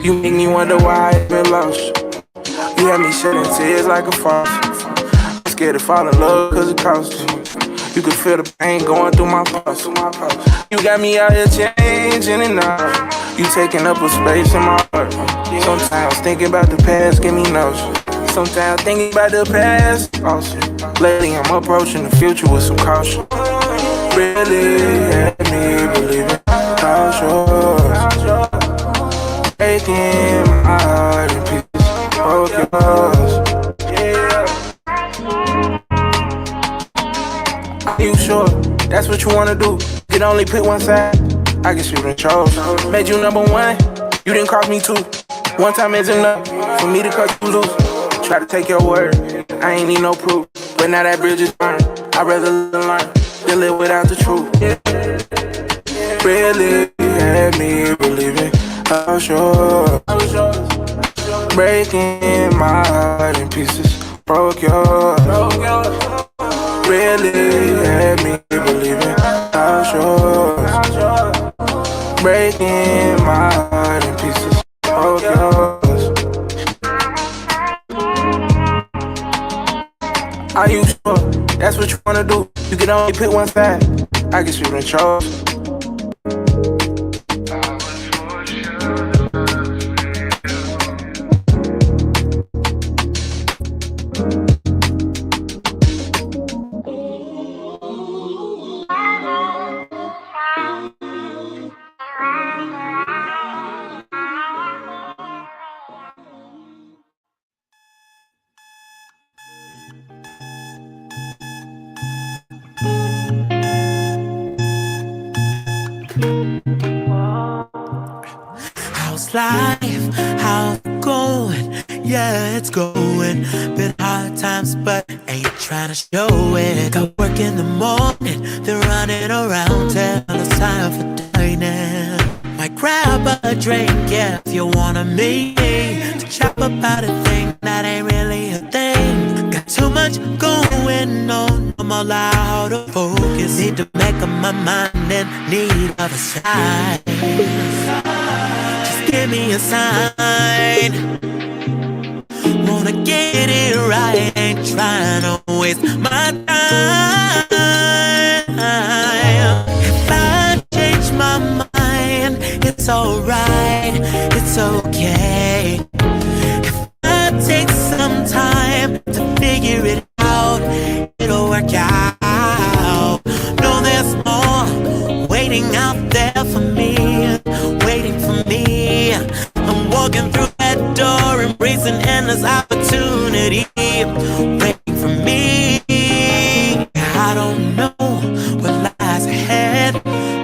You make me wonder why I've been lost. You had me shedding tears like a faucet. I'm scared to fall in love cause it costs you. You can feel the pain going through my pulse. You got me out here changing and out. You taking up a space in my heart. Sometimes thinking about the past give me nausea. Sometimes thinking about the past also. Lately I'm approaching the future with some caution. Really had me believing how sure. Breaking my heart in pieces, broke yours. Are you sure that's what you wanna do? You can only pick one side. I guess you done chose. Made you number one, you didn't cross me too. One time is enough for me to cut you loose. Try to take your word, I ain't need no proof. But now that bridge is burned, I'd rather learn than live without the truth. Really had me believing how sure. Breaking my heart in pieces, broke yours. Really had me believing how sure. Breaking my heart in pieces, broke yours. Are you sure that's what you wanna do? You can only pick one side. I guess you done chose. How's life? How's it going? Yeah, it's going. Been hard times, but ain't trying to show it. Got work in the morning, then running around till it's time for dining. Might grab a drink if you wanna meet to chat about a thing that ain't really a thing. Got too much going on, I'm all out of focus. Need to make up my mind and need other side. Just give me a sign. Wanna get it right, ain't trying to waste my time. If I change my mind, it's alright, it's okay. If endless opportunity waiting for me. I don't know what lies ahead,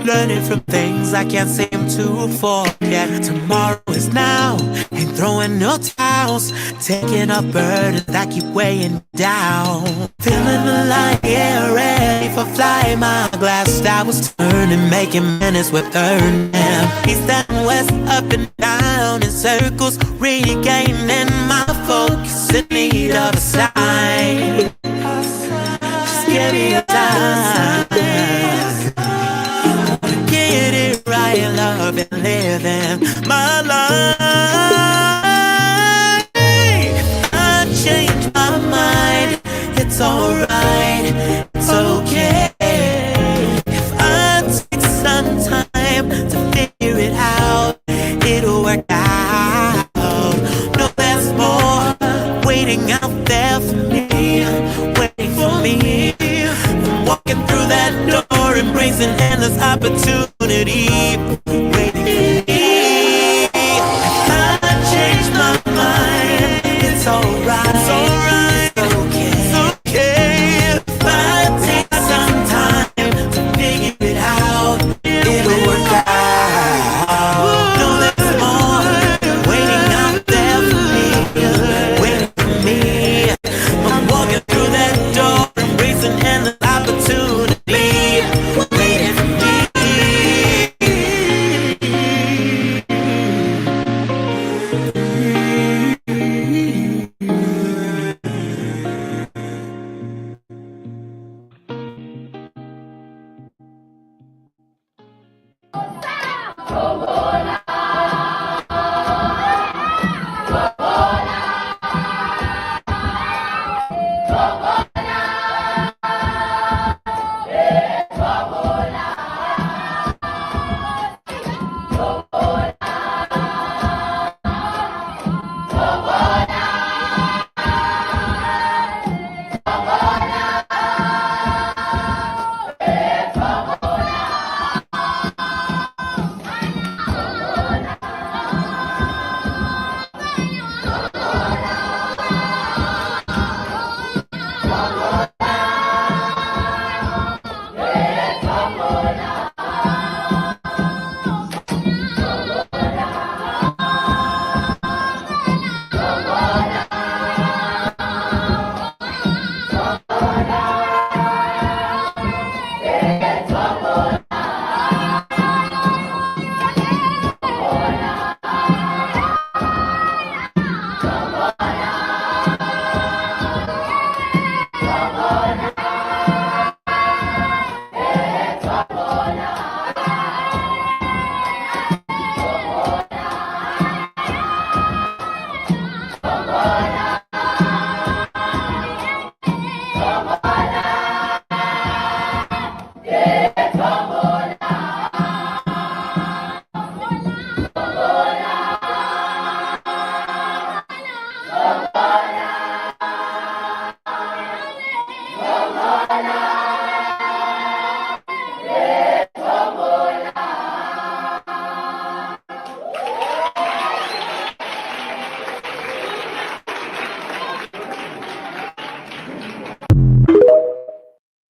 learning from things I can't seem to forget. Tomorrow is now, ain't throwing no towels, taking up burdens that keep weighing down. Feeling alive, yeah, ready for flight. My glass that was turning, making minutes with earning. East and west, up and down in circles, regaining my focus in need of a sign. Just give me a time. Get it right, love and living my life. I changed my mind, it's alright, it's okay. If I take some time to figure it out, it'll work out. No, there's more waiting out there for me, waiting for me. I'm walking through that door, embracing endless opportunity, waiting for me. I changed my mind, it's alright, it's alright, it's okay, it's okay. If I take some time to figure it out, it'll work out. No, there's more waiting out there for me, waiting for me. I'm walking through that door, embracing endless opportunity, waiting for me.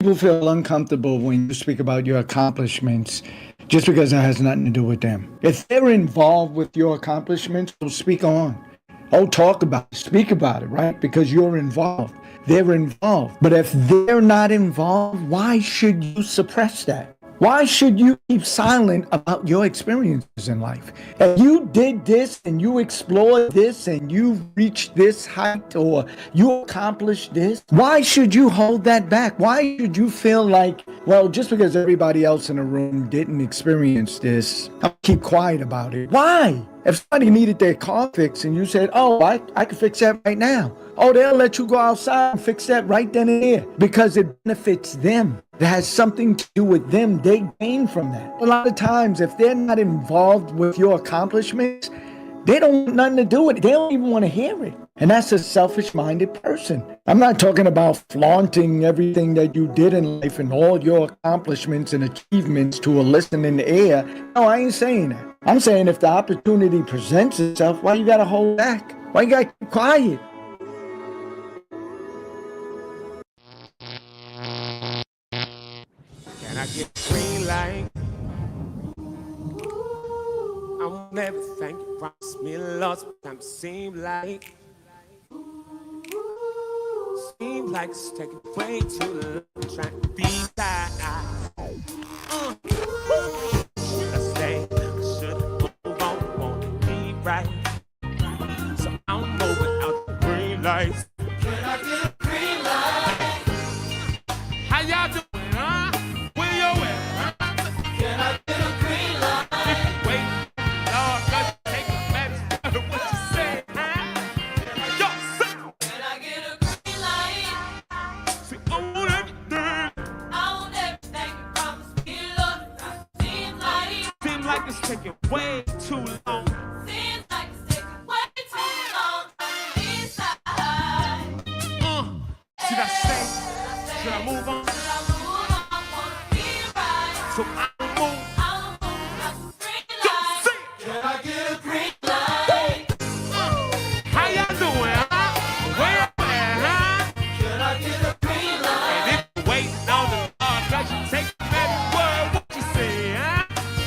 People feel uncomfortable when you speak about your accomplishments just because it has nothing to do with them. If they're involved with your accomplishments, so speak on. Oh, talk about it, speak about it, right? Because you're involved. They're involved. But if they're not involved, why should you suppress that? Why should you keep silent about your experiences in life? If you did this and you explored this and you reached this height or you accomplished this, why should you hold that back? Why should you feel like, well, just because everybody else in the room didn't experience this, I'll keep quiet about it? Why? If somebody needed their car fixed and you said, oh, I can fix that right now. Oh, they'll let you go outside and fix that right then and there because it benefits them. It has something to do with them. They gain from that. A lot of times, if they're not involved with your accomplishments, They don't want nothing to do with it. They don't even want to hear it. And that's a selfish-minded person. I'm not talking about flaunting everything that you did in life and all your accomplishments and achievements to a listening ear. No, I ain't saying that. I'm saying if the opportunity presents itself, why you got to hold back? Why you got to keep quiet? Can I get a green light? I want everything you promised me, Lord. Sometimes seems like it's taking way too long. Trying to be tied. Should I stay? Should I move on? Want to be right? So I'm moving out the green lights. Can I get a green light? How y'all doing, huh? Where you at? Can I get a green light? Wait, Lord, God, take a matter what you say, huh? Yo, son. Can I get a green light? See, I want everything. I want everything you promised me, Lord. Seems like it's taking way too long. Seems like it's taking way too long. Should I stay? Should I move on? So I'll move. Can I get a green light? How y'all doing, huh? Where you at, huh? Can I get a green light? And if you're waiting on the Lord, God, you take every word, what you say, huh?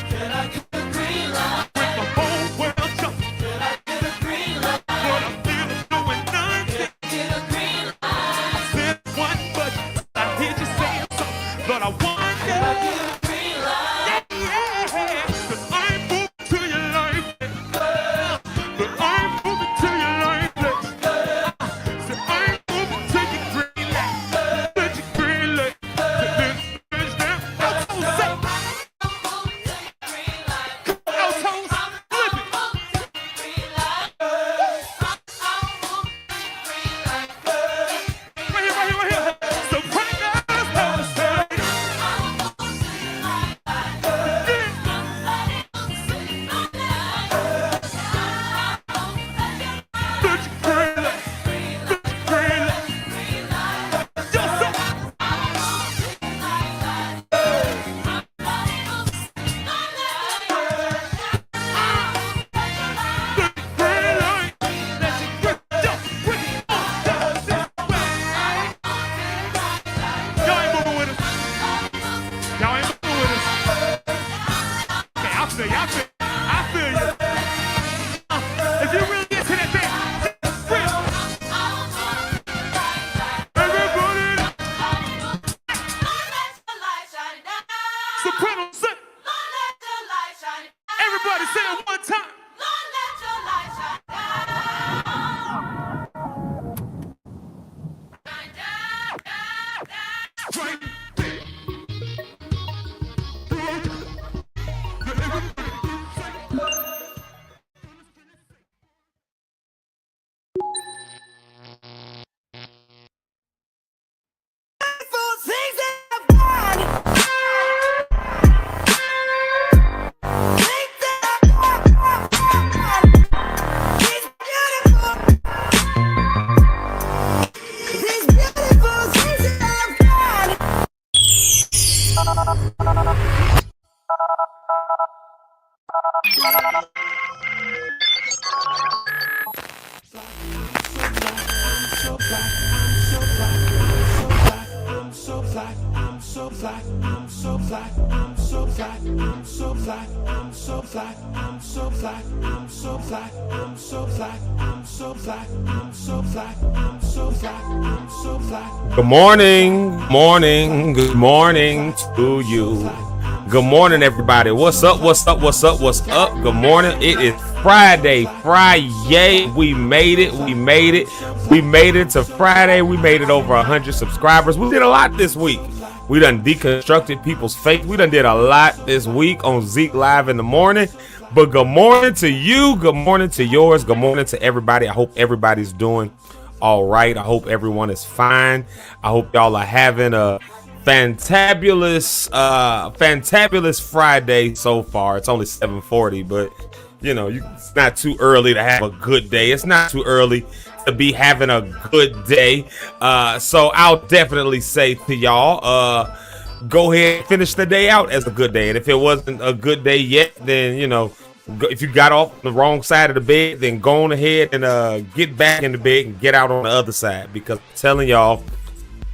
Can I get a green light? Bring the whole world jumping. Can I get a green light? What I'm feeling, doing nothing. Get a green light. I said one, but I hear you saying something. But I wonder. Can I get a green light? Yeah, 'cause I'm moving to your life. But I'm moving to your life. So I'm moving to your green light. To your green light. Finish now. Altos, say. Altos, flip it. Right here. So put it down. I feel you. If you really get to that thing, just rip. Everybody. Soprano, sing. Everybody say it one time. Right. Good morning to you. Good morning, everybody. What's up? Good morning. It is Friday. We made it to Friday. We made it over 100 subscribers. We did a lot this week. We done deconstructed people's faith. We done did a lot this week on Zeke Live in the morning. But good morning to you. Good morning to yours. Good morning to everybody. I hope everybody's doing all right. I hope everyone is fine. I hope y'all are having a fantabulous Friday so far. It's only 7:40, but it's not too early to have a good day. It's not too early to be having a good day. So I'll definitely say to y'all, go ahead and finish the day out as a good day. And if it wasn't a good day yet, then, if you got off the wrong side of the bed, then go on ahead and get back in the bed and get out on the other side, because I'm telling y'all,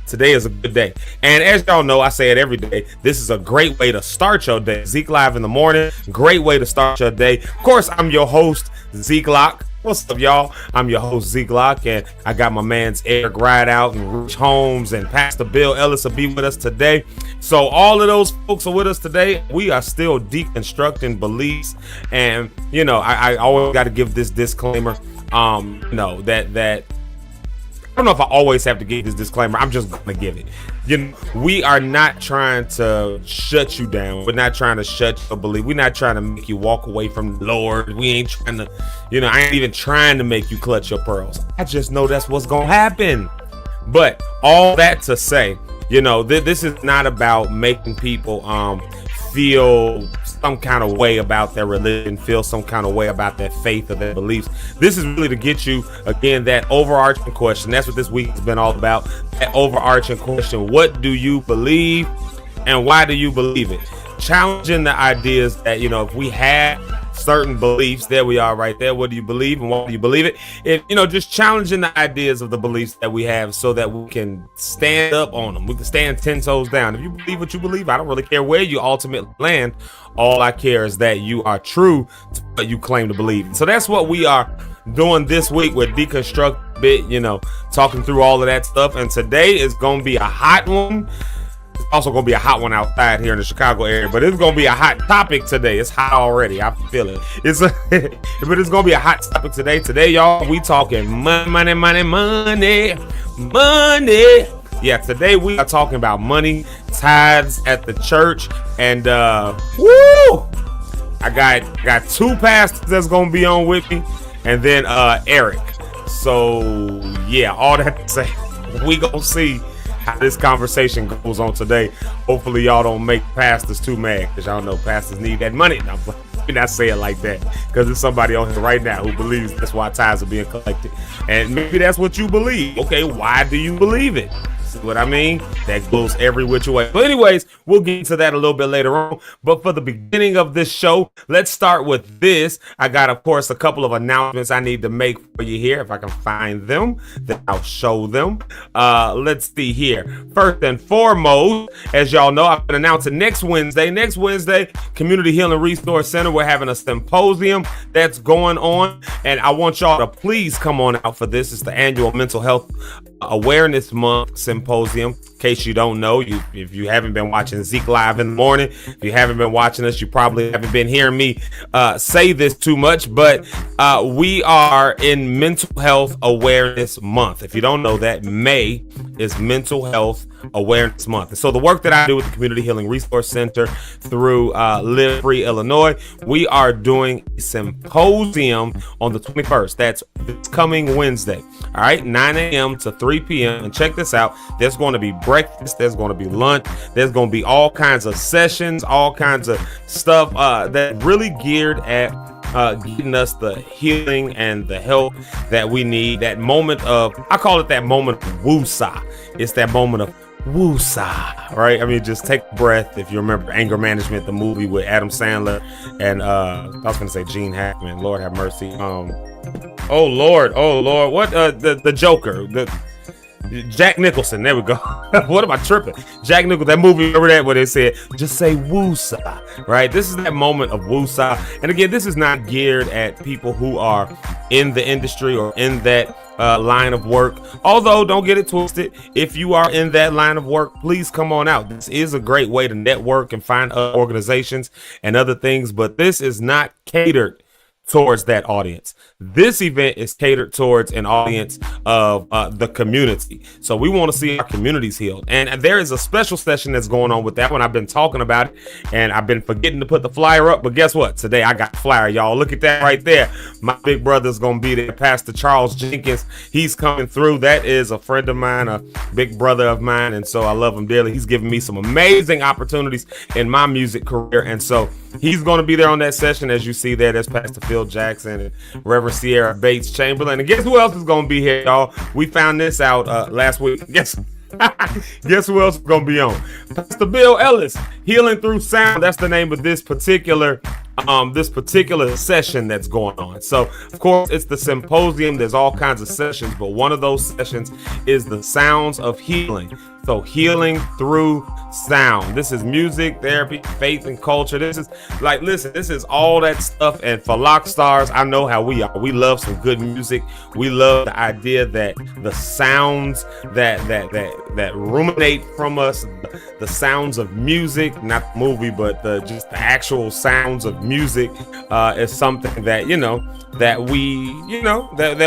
today is a good day. And as y'all know, I say it every day, this is a great way to start your day. Zeke Live in the morning, great way to start your day. Of course, I'm your host, Zeke Locke. What's up, y'all? I'm your host, Zeke Locke, and I got my man's Eric Rideout and Holmes and Pastor Bill Ellis will be with us today. So all of those folks are with us today. We are still deconstructing beliefs, and I always got to give this disclaimer. That I don't know if I always have to give this disclaimer. I'm just gonna give it. We are not trying to shut you down. We're not trying to shut your belief. We're not trying to make you walk away from the Lord. We ain't trying to, I ain't even trying to make you clutch your pearls. I just know that's what's gonna happen. But all that to say, this is not about making people feel some kind of way about their religion, feel some kind of way about their faith or their beliefs. This is really to get you, again, that overarching question. That's what this week has been all about, that overarching question. What do you believe and why do you believe it? Challenging the ideas that, if we had certain beliefs, there we are right there. What do you believe and why do you believe it? Just challenging the ideas of the beliefs that we have so that we can stand up on them. We can stand 10 toes down. If you believe what you believe, I don't really care where you ultimately land. All I care is that you are true to what you claim to believe. So that's what we are doing this week with Deconstruct Bit, talking through all of that stuff. And today is going to be a hot one. It's also going to be a hot one outside here in the Chicago area, but it's going to be a hot topic today. It's hot already. I feel it. But it's going to be a hot topic today. Today, y'all, we talking money. Yeah, today we are talking about money, tithes at the church, and I got two pastors that's going to be on with me, and then Eric. So yeah, all that to say, we going to see how this conversation goes on today. Hopefully y'all don't make pastors too mad, because y'all know pastors need that money. Now, let me not say it like that, because there's somebody on here right now who believes that's why tithes are being collected, and maybe that's what you believe. Okay, why do you believe it? See what I mean? That goes every which way. But anyways, we'll get into that a little bit later on. But for the beginning of this show, let's start with this. I got, of course, a couple of announcements I need to make for you here. If I can find them, then I'll show them. Let's see here. First and foremost, as y'all know, I've been announcing next Wednesday, Community Healing Resource Center, we're having a symposium that's going on, and I want y'all to please come on out for this. It's the annual Mental Health Awareness Month symposium. In case you don't know, if you haven't been watching Zeke Live in the morning, if you haven't been watching us, you probably haven't been hearing me say this too much, but we are in Mental Health Awareness Month. If you don't know that, May is Mental Health Awareness Month. And so the work that I do with the Community Healing Resource Center through Live Free Illinois, we are doing a symposium on the 21st. That's this coming Wednesday. All right, 9 a.m. to 3 p.m. And check this out. There's going to be breakfast. There's going to be lunch. There's going to be all kinds of sessions, all kinds of stuff that really geared at getting us the healing and the help that we need. That moment of, I call it that moment of woosah. It's that moment of woosah, right? I mean, just take a breath. If you remember Anger Management, the movie with Adam Sandler and I was gonna say Gene Hackman, Lord have mercy. Oh Lord, what the Joker, Jack Nicholson, there we go. What am I tripping? Jack Nicholson, that movie, remember that where they said, just say woosah, right? This is that moment of woosah. And again, this is not geared at people who are in the industry or in that line of work. Although, don't get it twisted, if you are in that line of work, please come on out. This is a great way to network and find other organizations and other things, but this is not catered towards that audience. This event is catered towards an audience of the community. So we want to see our communities healed. And there is a special session that's going on with that one. I've been talking about it and I've been forgetting to put the flyer up. But guess what? Today I got the flyer, y'all. Look at that right there. My big brother's going to be there. Pastor Charles Jenkins. He's coming through. That is a friend of mine, a big brother of mine. And so I love him dearly. He's given me some amazing opportunities in my music career. And so he's going to be there on that session. As you see there, there's Pastor Phil Phil Jackson and Reverend Sierra Bates Chamberlain. And guess who else is going to be here, y'all? We found this out last week. Guess who else is going to be on? Pastor Bill Ellis, Healing Through Sound. That's the name of this particular session that's going on. So of course it's the symposium. There's all kinds of sessions, but one of those sessions is the sounds of healing. So healing through sound. This is music, therapy, faith, and culture. This is like, listen, this is all that stuff. And for Lock Stars, I know how we are. We love some good music. We love the idea that the sounds that ruminate from us, the sounds of music, not the movie, but just the actual sounds of music is something that, that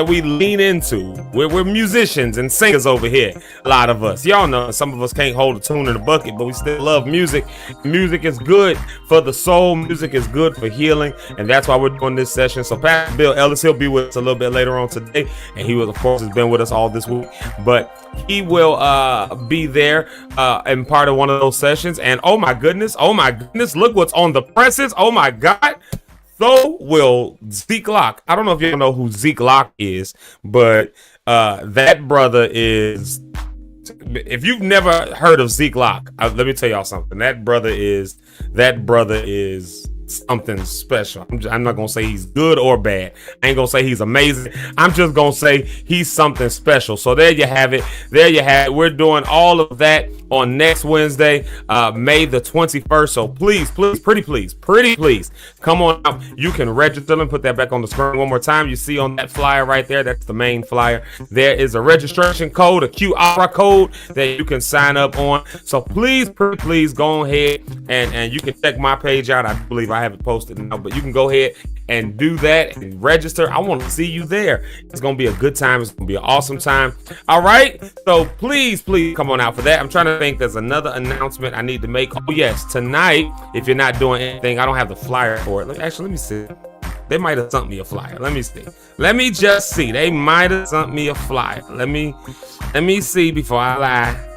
we lean into. We're musicians and singers over here. A lot of us, y'all know, some of us can't hold a tune in a bucket, but we still love music. Music is good for the soul. Music is good for healing, and that's why we're doing this session. So Pastor Bill Ellis, he'll be with us a little bit later on today, and he will, of course, has been with us all this week, but he will be there and part of one of those sessions. And oh my goodness, look what's on the presses. Oh my God. So will Zeke Locke. I don't know if you know who Zeke Locke is, but that brother is, if you've never heard of Zeke Locke, let me tell y'all something. That brother is something special. I'm not gonna say he's good or bad. I ain't gonna say he's amazing. I'm just gonna say he's something special. So there you have it. We're doing all of that on next Wednesday, May the 21st. So please, pretty please, come on out. You can register. Let me put that back on the screen one more time. You see on that flyer right there, that's the main flyer. There is a registration code, a QR code that you can sign up on. So please go ahead and you can check my page out. I believe I have it posted now, but you can go ahead and do that and register. I want to see you there. It's going to be a good time. It's going to be an awesome time. All right. So please come on out for that. I'm trying to think. There's another announcement I need to make. Oh yes, tonight, if you're not doing anything, I don't have the flyer for it. Let me see. They might have sent me a flyer. Let me see. Let me just see. They might have sent me a flyer. Let me see before I lie.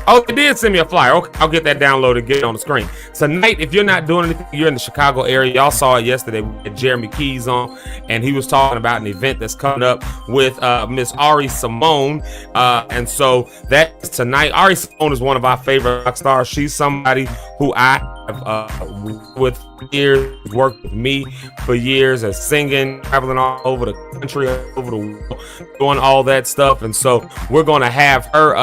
Oh, they did send me a flyer. Okay, I'll get that downloaded, get it on the screen. Tonight, if you're not doing anything, you're in the Chicago area. Y'all saw it yesterday. We had Jeremy Keys on, and he was talking about an event that's coming up with Miss Ari Simone. And so that's tonight. Ari Simone is one of our favorite rock stars. She's somebody who I have with years, worked with me for years as singing, traveling all over the country, all over the world, doing all that stuff. And so we're going to have her,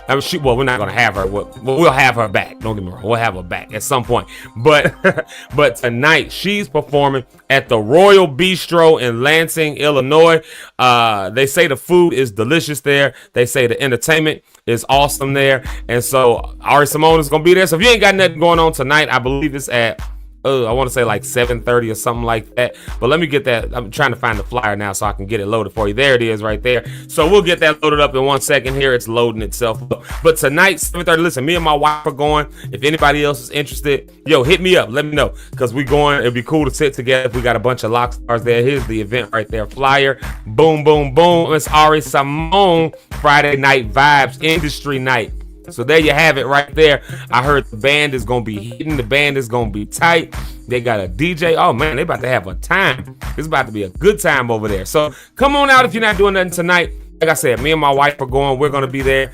we're not going to have her. We'll have her back. Don't get me wrong. We'll have her back at some point. But tonight she's performing at the Royal Bistro in Lansing, Illinois. They say the food is delicious there. They say the entertainment is awesome there. And so Ari Simone is going to be there. So if you ain't got nothing going on tonight, I believe it's at I want to say like 7:30 or something like that. But let me get that. I'm trying to find the flyer now so I can get it loaded for you. There it is right there. So we'll get that loaded up in 1 second here. It's loading itself. But tonight, 7:30, listen, me and my wife are going. If anybody else is interested, hit me up. Let me know. Because we going. It'd be cool to sit together if we got a bunch of lock stars there. Here's the event right there. Flyer. Boom, boom, boom. It's Ari Simone. Friday Night Vibes. Industry Night. So there you have it right there. I heard the band is going to be hitting. The band is going to be tight. They got a DJ. Oh, man, they about to have a time. It's about to be a good time over there. So come on out if you're not doing nothing tonight. Like I said, me and my wife are going. We're going to be there.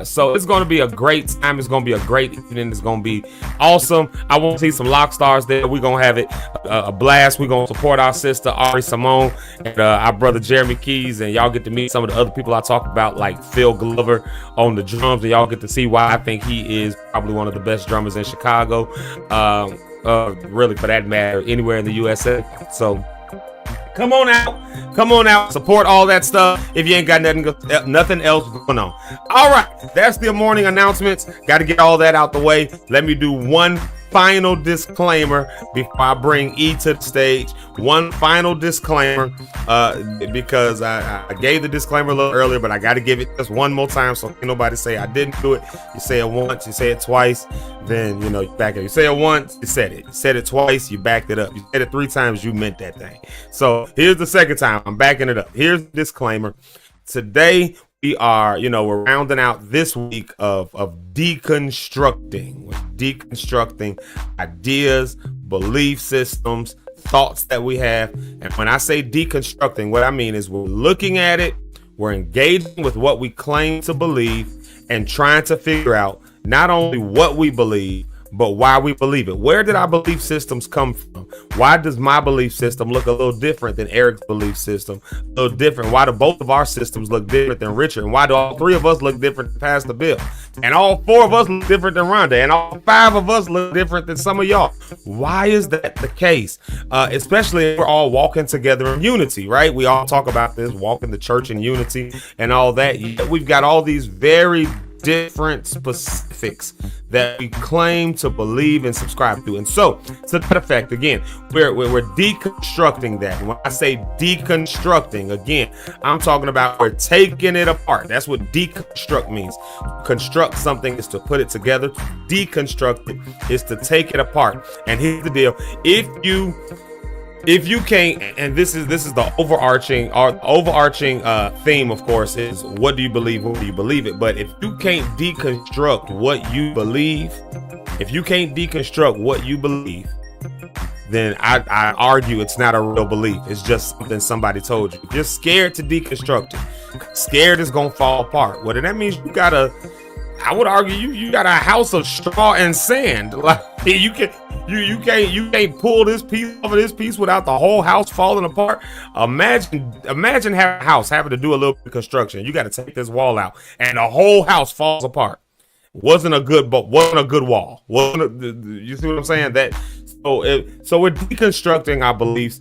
So it's going to be a great time. It's going to be a great evening. It's going to be awesome. I want to see some lock stars there. We're going to have it a blast. We're going to support our sister, Ari Simone, and our brother, Jeremy Keys. And y'all get to meet some of the other people I talk about, like Phil Glover on the drums. And y'all get to see why I think he is probably one of the best drummers in Chicago. Really, for that matter, anywhere in the USA. So come on out, support all that stuff if you ain't got nothing else going on. All right, that's the morning announcements. Got to get all that out the way. Let me do one final disclaimer before I bring E to the stage. One final disclaimer, because I gave the disclaimer a little earlier, but I got to give it just one more time so can't nobody say I didn't do it. You say it once, you say it twice, then you back it. You say it once, you said it. You said it twice, you backed it up. You said it 3 times, you meant that thing. So here's the second time, I'm backing it up. Here's the disclaimer. Today we are, we're rounding out this week of deconstructing. We're deconstructing ideas, belief systems, thoughts that we have. And when I say deconstructing, what I mean is we're looking at it, we're engaging with what we claim to believe, and trying to figure out not only what we believe, but why we believe it. Where did our belief systems come from? Why does my belief system look a little different than Eric's belief system? A little different. Why do both of our systems look different than Richard? And why do all three of us look different than Pastor Bill? And all four of us look different than Rhonda? And all five of us look different than some of y'all? Why is that the case? Especially if we're all walking together in unity, right? We all talk about this, walking the church in unity and all that. Yet we've got all these very different specifics that we claim to believe and subscribe to. And so, to that effect, again, we're deconstructing that. When I say deconstructing, again, I'm talking about we're taking it apart. That's what deconstruct means. Construct something is to put it together. Deconstruct it is to take it apart. And here's the deal. If you can't, and this is the overarching theme, of course, is what do you believe? What do you believe it? But if you can't deconstruct what you believe, then I argue it's not a real belief. It's just something somebody told you. If you're scared to deconstruct it, scared it's gonna fall apart. Well, then that means I would argue you got a house of straw and sand. Like you can't pull this piece off of this piece without the whole house falling apart. Imagine having a house having to do a little bit of construction. You got to take this wall out, and the whole house falls apart. Wasn't a good wall. You see what I'm saying? So we're deconstructing our beliefs,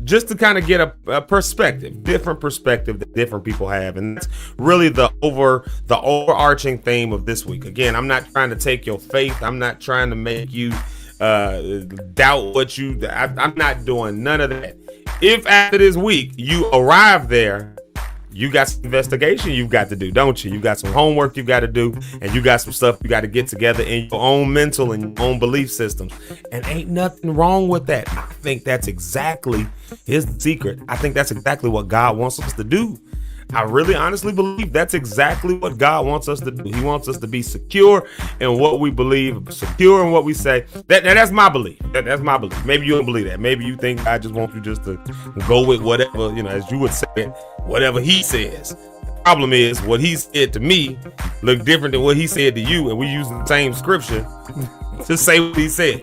just to kind of get a perspective, different perspective that different people have, and that's really the overarching theme of this week. Again, I'm not trying to take your faith. I'm not trying to make you doubt what I'm not doing none of that. If after this week you arrive there, you got some investigation you've got to do, don't you? You got some homework you got to do, and you got some stuff you got to get together in your own mental and your own belief systems. And ain't nothing wrong with that. I think that's exactly his secret. I think that's exactly what God wants us to do. I really honestly believe that's exactly what God wants us to do. He wants us to be secure in what we believe, secure in what we say. That's my belief. That's my belief. Maybe you don't believe that. Maybe you think God just wants you just to go with whatever, as you would say it, whatever he says. The problem is what he said to me look different than what he said to you, and we use the same scripture to say what he said.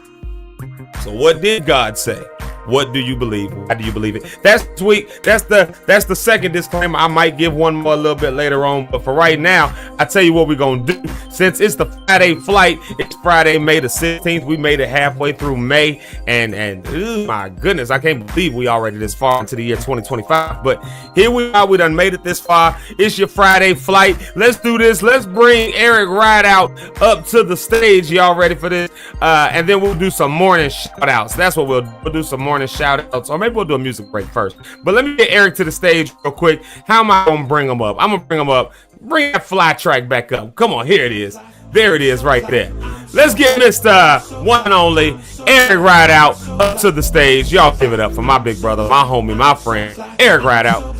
So what did God say? What do you believe? Why do you believe it? That's sweet. That's the second disclaimer. I might give one more a little bit later on, but for right now, I tell you what we're gonna do. Since it's the Friday flight, it's Friday, May the 16th. We made it halfway through May, and my goodness, I can't believe we already this far into the year 2025. But here we are. We done made it this far. It's your Friday flight. Let's do this. Let's bring Eric Rideout up to the stage. Y'all ready for this? And then we'll do some morning shout outs. That's what we'll do. Some morning shout outs, or maybe we'll do a music break first. But let me get Eric to the stage real quick. How am I gonna bring him up? I'm gonna bring him up. Bring that fly track back up. Come on, here it is. There it is right there. Let's get Mr. One and Only Eric Rideout up to the stage. Y'all give it up for my big brother, my homie, my friend, Eric Rideout.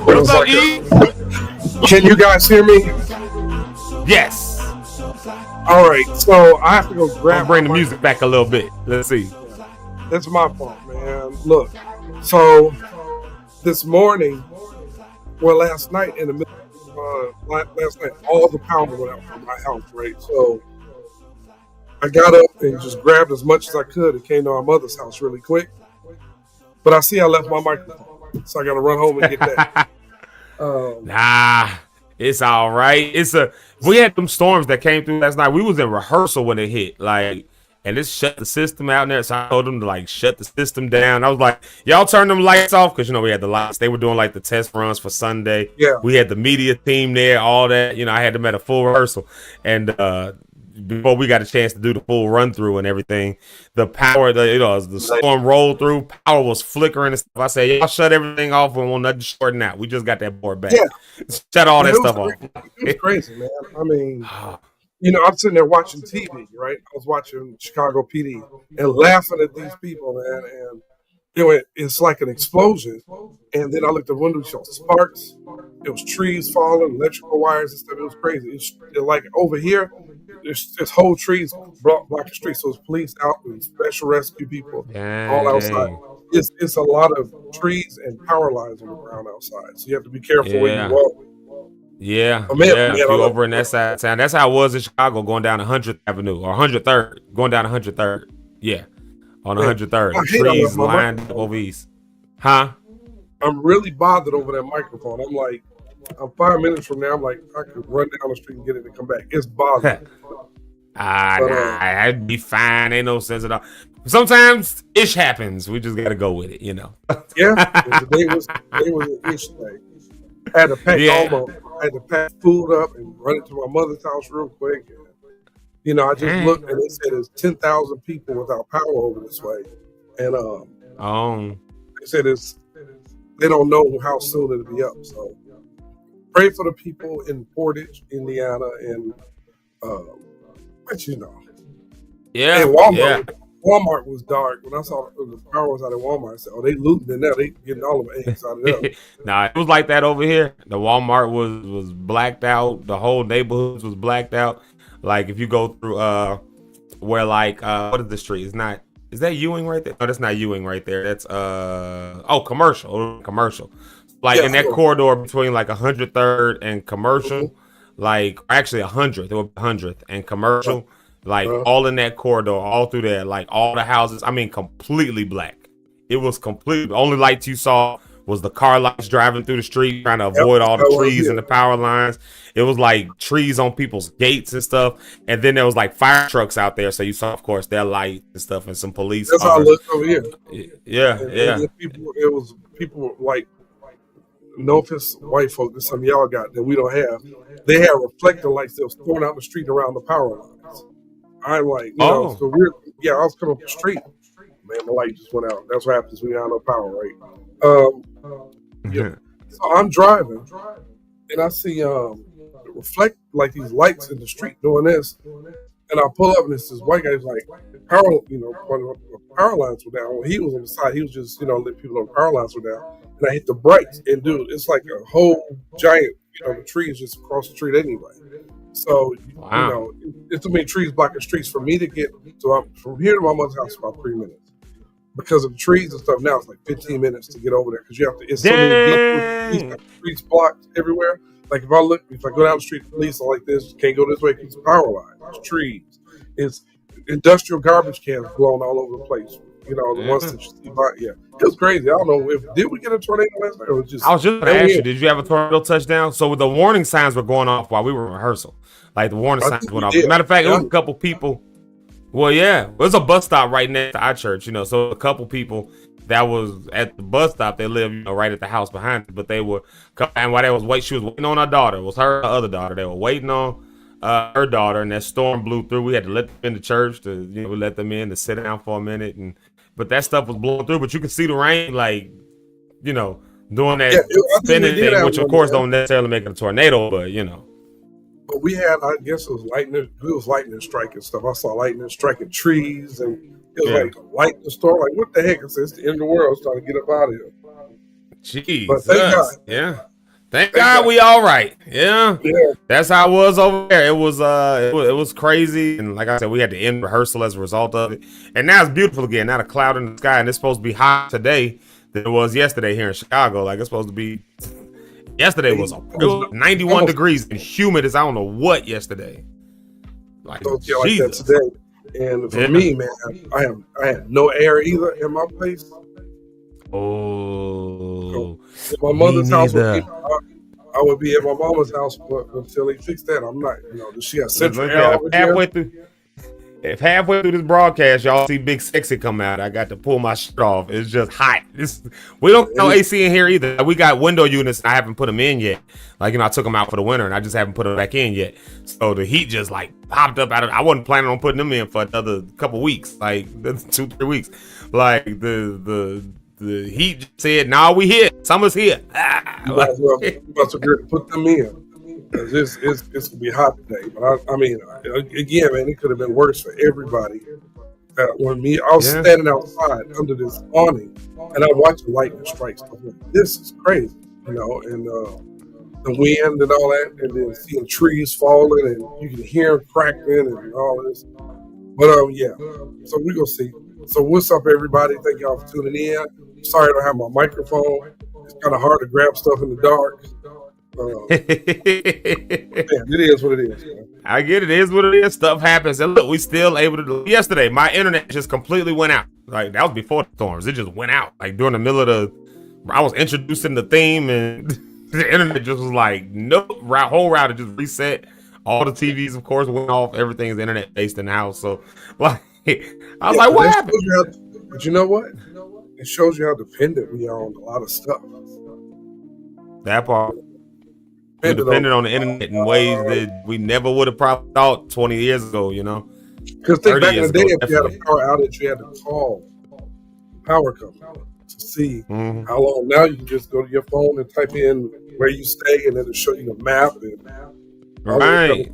What's up, E? Can you guys hear me? Yes. All right, so I have to go grab. I'll bring the music back a little bit. Let's see. That's my fault, man. Look, so this morning, last night in the middle, last night, all the power went out from my house, right? So I got up and just grabbed as much as I could and came to our mother's house really quick. But I see I left my microphone, so I got to run home and get that. Nah. It's all right. We had them storms that came through last night. We was in rehearsal when it hit, and it shut the system out there. So I told them to shut the system down. I was like, y'all turn them lights off, because we had the lights. They were doing the test runs for Sunday. Yeah. We had the media team there, all that. I had them at a full rehearsal, and before we got a chance to do the full run through and everything, the power, as the storm rolled through, power was flickering and stuff. I said, y'all shut everything off and won't nothing shorten out. We just got that board back. Yeah. Shut all that stuff off. It was crazy, man. I mean, I'm sitting there watching TV, right? I was watching Chicago PD and laughing at these people, man. And it's like an explosion. And then I looked at the window, saw sparks. It was trees falling, electrical wires and stuff. It was crazy. It's like over here, there's whole trees blocking the street. So it's police out and special rescue people all outside. Dang. It's a lot of trees and power lines on the ground outside. So you have to be careful where you Yeah. walk. Yeah, Oh, man, yeah. man, If I you love over in that side of town, that's how it was in Chicago, going down 100th Avenue or 103rd, going down 103rd. Yeah, on Man, 103rd, I hate I trees left my lined up microphone. over east. Huh? I'm really bothered over that microphone. I'm like, I'm 5 minutes from now. I'm like, I could run down the street and get it and come back. It's bothering. Nah, But, I'd be fine. Ain't no sense at all. Sometimes ish happens. We just gotta go with it, you know. yeah, they was an issue thing. I had to pack I had to pack food up and run it to my mother's house real quick. And, you know, I just looked and they said there's 10,000 people without power over this way, and they said they don't know how soon it'll be up. So pray for the people in Portage, Indiana, and but you know, yeah, and Walmart. yeah. Walmart was dark. When I saw the power was out at Walmart, I said, "Oh, they looting in there. They getting all of the eggs out of there." Nah, it was like that over here. The Walmart was blacked out. The whole neighborhood was blacked out. Like if you go through where like what is the street? It's not. Is that Ewing right there? No, that's not Ewing right there. That's commercial. Like Yeah, in that sure. corridor between like 103rd and commercial, like actually 100th. It would be 100th and commercial. Like all in that corridor, all through there, like all the houses. I mean, completely black. It was completely. The only lights you saw was the car lights driving through the street, trying to avoid all the trees and the power lines. It was like trees on people's gates and stuff. And then there was like fire trucks out there, so you saw, of course, their lights and stuff, and some police. That's how I looked over here. Yeah, yeah. And it was people like, no offense, white folk. This is something y'all got that we don't have. They had reflector lights that was thrown out the street around the power lines. I'm like, you know, so I was coming up the street. Man, the light just went out. That's what happens when you have no power, right? Yeah. So I'm driving, and I see reflect like these lights in the street doing this, and I pull up, and it's this white guy's like, power, you know, when the power lines were down. When he was on the side, he was just, you know, letting people know the power lines were down, and I hit the brakes, and dude, it's like a whole giant, you know, the trees just across the street anyway. So, you know, it's too many trees blocking streets for me to get. So I'm from here to my mother's house about 3 minutes. Because of the trees and stuff, now it's like 15 minutes to get over there because you have to. It's so many streets blocked everywhere. Like if I go down the street, the police are like this. Can't go this way because it's power line. It's trees. It's industrial garbage cans blown all over the place. You know, the ones that you see by. Yeah, it was crazy. I don't know did we get a tornado last night or was just. I was just going to ask you, did you have a tornado touchdown? So the warning signs were going off while we were in rehearsal. Like the warning signs went off. Matter of fact, it was a couple people. Well, yeah, it was a bus stop right next to our church, you know. So a couple people that was at the bus stop, they lived, you know, right at the house behind it. But they were, and while they was waiting, she was waiting on her daughter. It was her other daughter. They were waiting on her daughter, and that storm blew through. We had to let them in the church to, you know, we let them in to sit down for a minute, but that stuff was blowing through. But you could see the rain, like, you know, doing that spinning thing, which of course don't necessarily make it a tornado, but you know. But we had, I guess it was lightning striking stuff. I saw lightning striking trees, and it was like a lightning storm. Like, what the heck? It's the end of the world. It's trying to get up out of here. Jeez. But thank God. Yeah. Thank God we all right. Yeah. That's how it was over there. It was crazy. And like I said, we had to end rehearsal as a result of it. And now it's beautiful again. Not a cloud in the sky. And it's supposed to be hot today than it was yesterday here in Chicago. Like it's supposed to be. Yesterday it was 91 degrees and humid as I don't know what yesterday. Like, like that today. And for me, man, I had no air either in my place. Oh, so my mother's house I would be at my mama's house, but until they fix that, I'm not. You know, she got central air over here. If halfway through this broadcast, y'all see Big Sexy come out, I got to pull my shirt off. It's just hot. We don't know AC in here either. We got window units, and I haven't put them in yet. Like, you know, I took them out for the winter, and I just haven't put them back in yet. So the heat just like popped up out of. I wasn't planning on putting them in for another couple weeks, like 2-3 weeks. Like the heat just said, "Nah, we here. Summer's here." About to put them in. It's gonna be hot today, but I mean, again, man, it could have been worse for everybody. When I was standing outside under this awning, and I watched the lightning strike. Stuff like, this is crazy, you know. And the wind and all that, and then seeing trees falling, and you can hear them crackling and all this. But yeah, so we're gonna see. So what's up, everybody? Thank y'all for tuning in. Sorry I don't have my microphone. It's kind of hard to grab stuff in the dark. Man, it is what it is, man. I get it. It is what it is. Stuff happens. And look, we still able to do. Yesterday, my internet just completely went out. Like, that was before the storms. It just went out. Like, during the middle of I was introducing the theme, and the internet just was like, nope. Whole router just reset. All the TVs, of course, went off. Everything is internet based in the house. So, like, I was like, what happened? But you know what? It shows you how dependent we are on a lot of stuff. That part. We're dependent on the internet in ways that we never would have probably thought 20 years ago, you know? Because back in the day, if you had a power outage, you had to call the power company to see how long. Now you can just go to your phone and type in where you stay, and it'll show you the map. Right.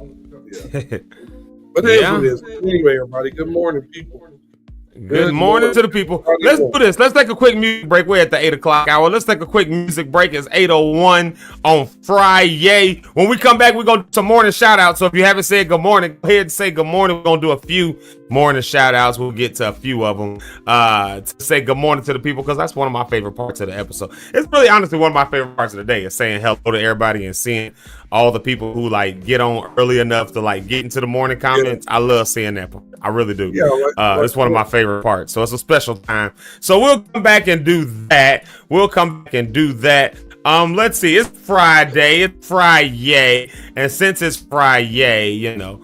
Yeah. But it is what it is. Anyway, everybody, good morning, people. Good morning to the people. Let's do this. Let's take a quick music break. We're at the 8 o'clock hour. Let's take a quick music break. It's 8:01 on Friday. When we come back, we're going to do some morning shout outs. So if you haven't said good morning, go ahead and say good morning. We're going to do a few morning shout outs. We'll get to a few of them to say good morning to the people, because that's one of my favorite parts of the episode. It's really honestly one of my favorite parts of the day is saying hello to everybody and seeing all the people who like get on early enough to like get into the morning comments. I love seeing that part. I really do. It's one of my favorite parts. So it's a special time. So we'll come back and do that. Let's see. It's Friday. And since it's Friday, you know,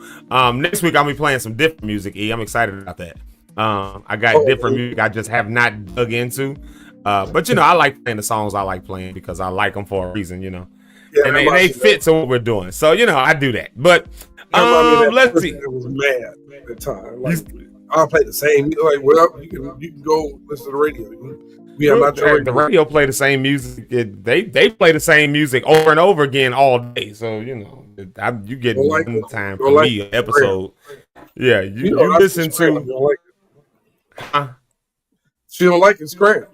next week I'll be playing some different music. I'm excited about that. I got different music I just have not dug into. But you know, I like playing the songs I like playing because I like them for a reason, you know. Yeah, and they fit to what we're doing. So, you know, I do that. But let's see. It was mad at the time. Like, I'll play the same. Like, well, you can go listen to the radio. The radio play the same music. They play the same music over and over again all day. So, you know, you get one time for me an episode. Yeah, you listen to. She don't like it, scram.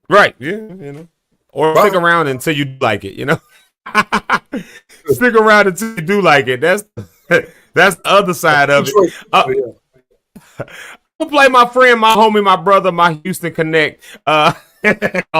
Right. Yeah, you know. Or stick around until you like it, you know. Stick around until you do like it. That's the other side of it. I'll play my friend, my homie, my brother, my Houston Connect. All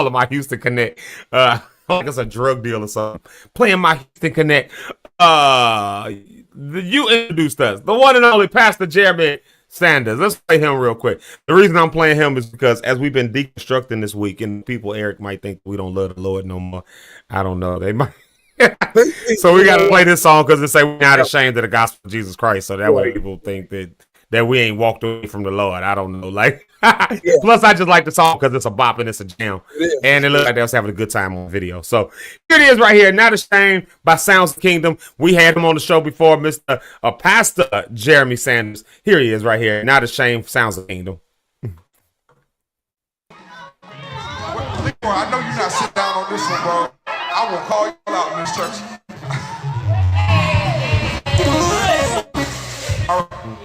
of my Houston Connect. Like it's a drug deal or something. Playing my Houston Connect. You introduced us, the one and only Pastor Jeremy Sanders. Let's play him real quick. The reason I'm playing him is because as we've been deconstructing this week, and people, Eric, might think we don't love the Lord no more. I don't know. They might. So we got to play this song because it say we're not ashamed of the gospel of Jesus Christ. So that way people think that we ain't walked away from the Lord. I don't know. Like, plus I just like the song because it's a bop and it's a jam. And it looks like they was having a good time on video. So here it is right here. Not Ashamed by Sounds of Kingdom. We had him on the show before, Mr. Pastor Jeremy Sanders. Here he is right here. Not Ashamed, Sounds of Kingdom. I know you're not sitting down on this one, bro. I will call you out in this church. All right.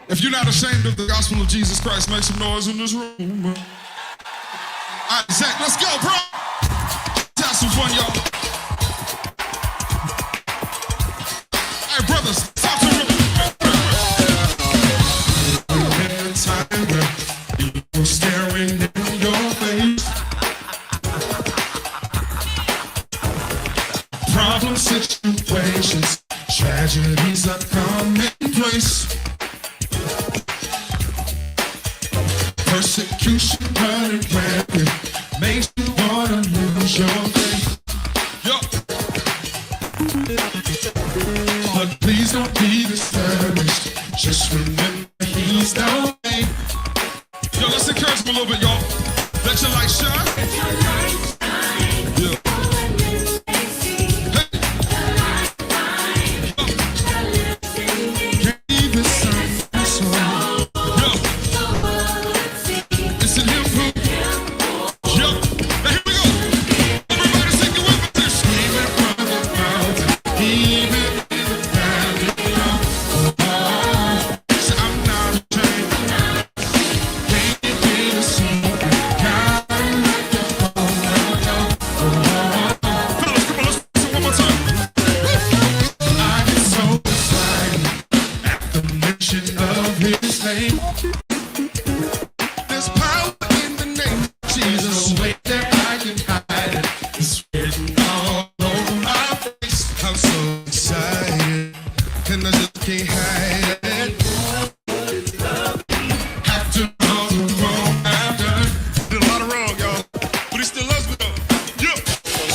If you're not ashamed of the gospel of Jesus Christ, make some noise in this room. All right, Zach, let's go, bro. Let's have some fun, y'all. All right, brothers, talk to me. You're staring in your face. Problem situations, tragedies are commonplace. Persecution running rampant makes you wanna lose your faith. Yo. But please don't be discouraged. Just remember he's the way. Yo, let's encourage him a little bit, y'all. Let your light shine. Let your light shine. Yeah.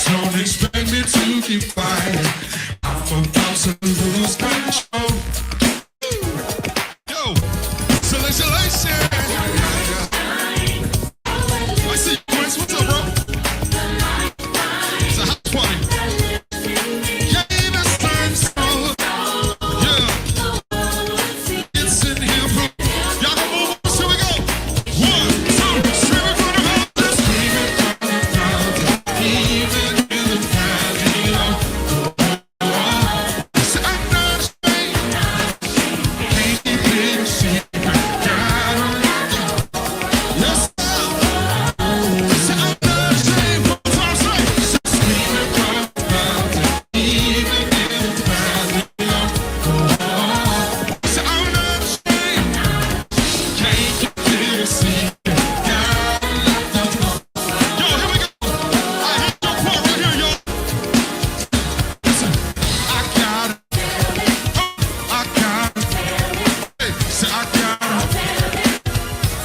Don't expect me to keep fighting. I'm about to lose control. Yo, isolation. I see you, Prince. What's up, bro? It's a house party. Yeah, that's time so. Yeah. It's in here, bro. Y'all gonna move on. Here we go. 1, 2, screaming from the mountains. Screaming from the mountains. Even in the valley of so I'm not ashamed. Can't keep it a secret. Yes, sir. So I'm not ashamed. One time, say. So screaming from the mountains. Even in the valley of so I'm not ashamed. Can't keep it a secret. Yo, here we go. I hit your part right here, yo. Listen, I got it. I got it. Hey, say I got it.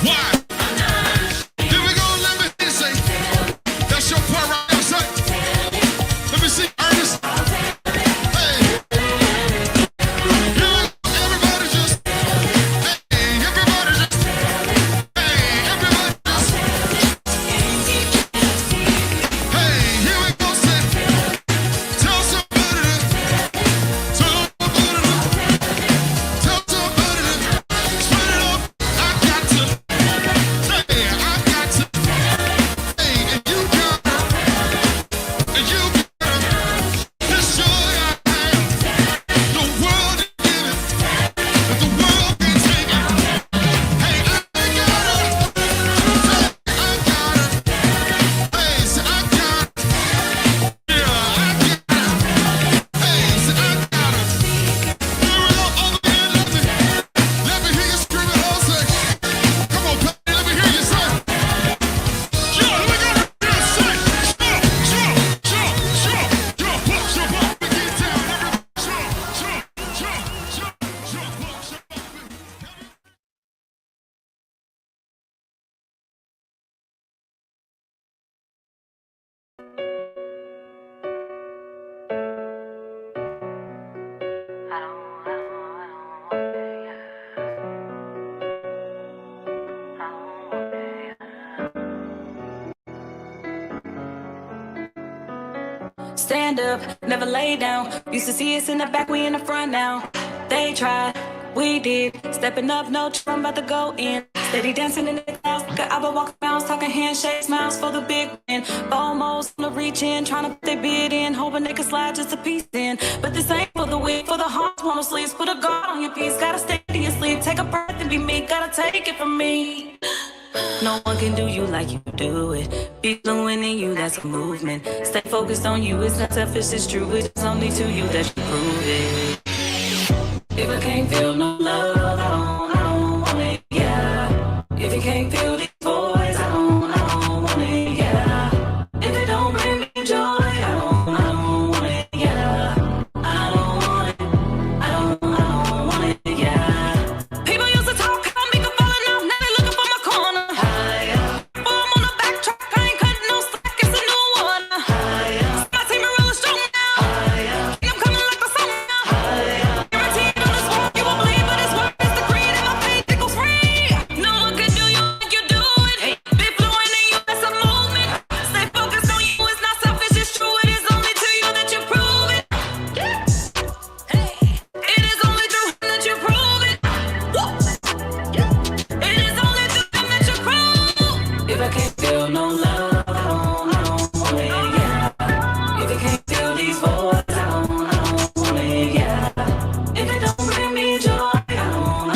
Why? Here we go. Let me hear you say. That's your part right there, say. Let me see, Ernest. Hey. Here we go. Everybody just. Hey, everybody just. Hey, everybody just. Hey, here we go, say. Tell somebody to. Tell somebody to. Tell somebody to. Spread it up. I got to. Hey, I got to. Hey, and you got it. And you got it. This joy I have. The world is giving. But the world can't take it. Hey, I got it. I got it. Hey, say I got it. Yeah, I got it. Hey, say I got it. Here we go, all the men, let me hear you scream it all, say. Come on, Patty, let me hear you say. Yeah, let me go right there, say. Jump, we get down, everybody. Jump. Stand up, never lay down. Used to see us in the back, we in the front now. They tried, we did. Stepping up, no I'm about to go in. Steady dancing in the class, like an album walking bounce, talking handshakes, smiles for the big win. Almost on the reach in, trying to put their bid in, hoping they can slide just a piece in. But this ain't for the weak, for the hearts, wanna sleep. Put a guard on your piece, gotta stay in your sleep. Take a breath and be me, gotta take it from me. No one can do you like you do it. Be fluent in you, that's a movement. Stay focused on you, it's not selfish, it's true. It's only to you that you prove it. If I can't feel no love, I don't want it, yeah. If you can't feel these boys, I don't want it, yeah. If it don't bring me joy, I don't want it, yeah. I don't want it, I don't want it, yeah. People used to talk about me falling off, now they looking for my corner. Boy, I'm on the backtrack, I ain't cutting no slack, it's a new one. My team is really strong now, and I'm coming like the sun now. Guaranteed on this walk, you won't believe, but it's worth it's the creed in my faith, it goes free. No one can do you like you do it. Be fluent in you, that's a movement. Stay focused on you, it's not selfish, it's true. It is only to you that you prove it. It is only through him that you prove it. It is only through him that you prove. If I can't feel no love, I don't want it, yeah. If you can't feel these boys, I don't want it, yeah. If it don't bring me joy, I don't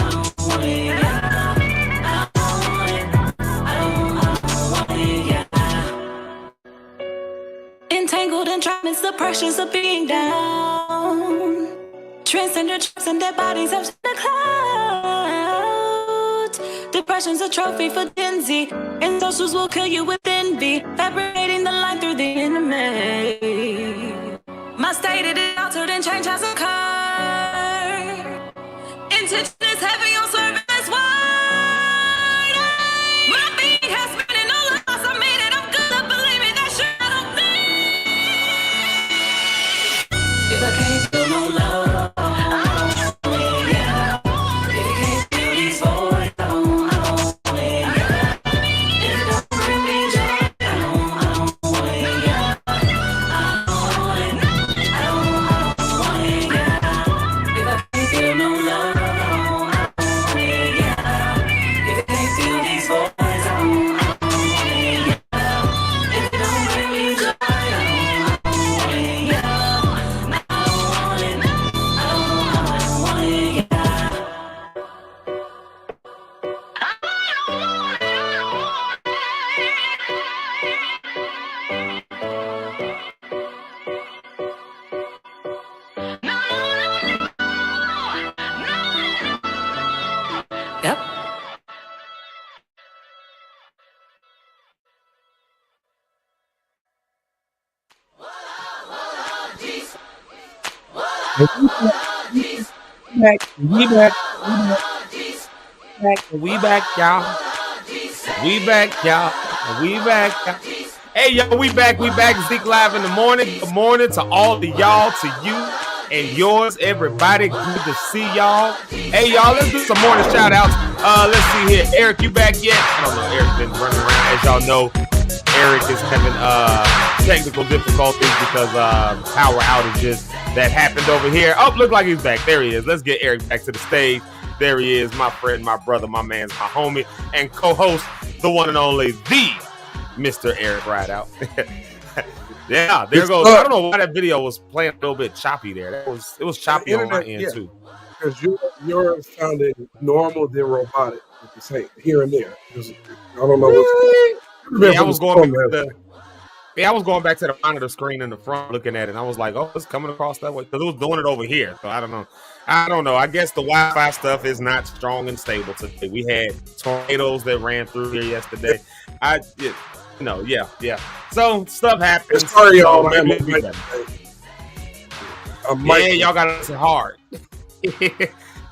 want it, yeah. I don't want it, I don't want it, yeah. Entangled in traumas, the pressures of being down. Transcend their traps and their bodies up to the clouds. Depression's a trophy for Gen Z, and socials will kill you with envy, fabricating the light through the enemy. My state it is altered and change has occurred. Intention is heavy on serving this wide. My being has been in all loss. I made it. I'm good. Believe me, that shit. We back, y'all. Hey, yo, we back. Zeke Live in the morning. Good morning to all of y'all, to you and yours, everybody. Good to see y'all. Hey, y'all, let's do some morning shout outs. Let's see here. Eric, you back yet? I don't know. Eric's been running around. As y'all know, Eric is having technical difficulties because power outages that happened over here. Oh, look like he's back. There he is. Let's get Eric back to the stage. There he is, my friend, my brother, my man, my homie, and co-host, the one and only, the Mr. Eric Rideout. Yeah, there goes. I don't know why that video was playing a little bit choppy there. It was choppy on my end too. Because yours sounded normal then robotic at the same here and there. I don't know what's I was going back to the monitor screen in the front looking at it, and I was like, oh, it's coming across that way. Because it was doing it over here. So I don't know. I guess the Wi-Fi stuff is not strong and stable today. We had tornadoes that ran through here yesterday. Yeah. So stuff happens. Sorry, y'all. Y'all got to listen hard.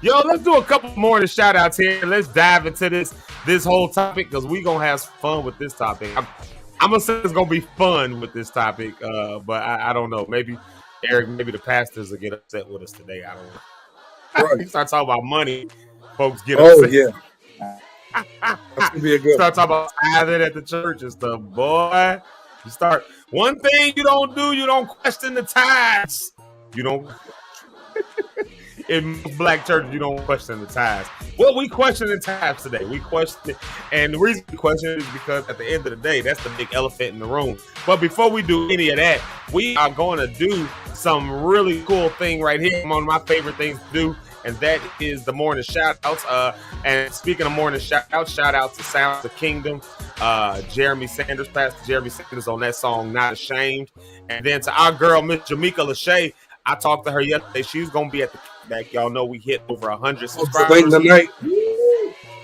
Yo, let's do a couple more shout outs here. Let's dive into this whole topic because we're going to have fun with this topic. I'm going to say it's going to be fun with this topic, but I don't know. Maybe, Eric, the pastors will get upset with us today. I don't know. Right. You start talking about money, folks get upset. Oh, yeah. That's going to be a good Start talking about tithing at the church and stuff, boy. You start, one thing you don't do, you don't question the tithes. You don't, in black churches, you don't question the tithes. Well, we question the tithes today. We question it. And the reason we question it is because at the end of the day, that's the big elephant in the room. But before we do any of that, we are going to do some really cool thing right here. One of my favorite things to do. And that is the morning shout outs. And speaking of morning shout out to Sounds of Kingdom, Pastor Jeremy Sanders on that song, Not Ashamed. And then to our girl, Miss Jamaica Lachey, I talked to her yesterday. She's going to be at the kickback. Y'all know we hit over 100 subscribers.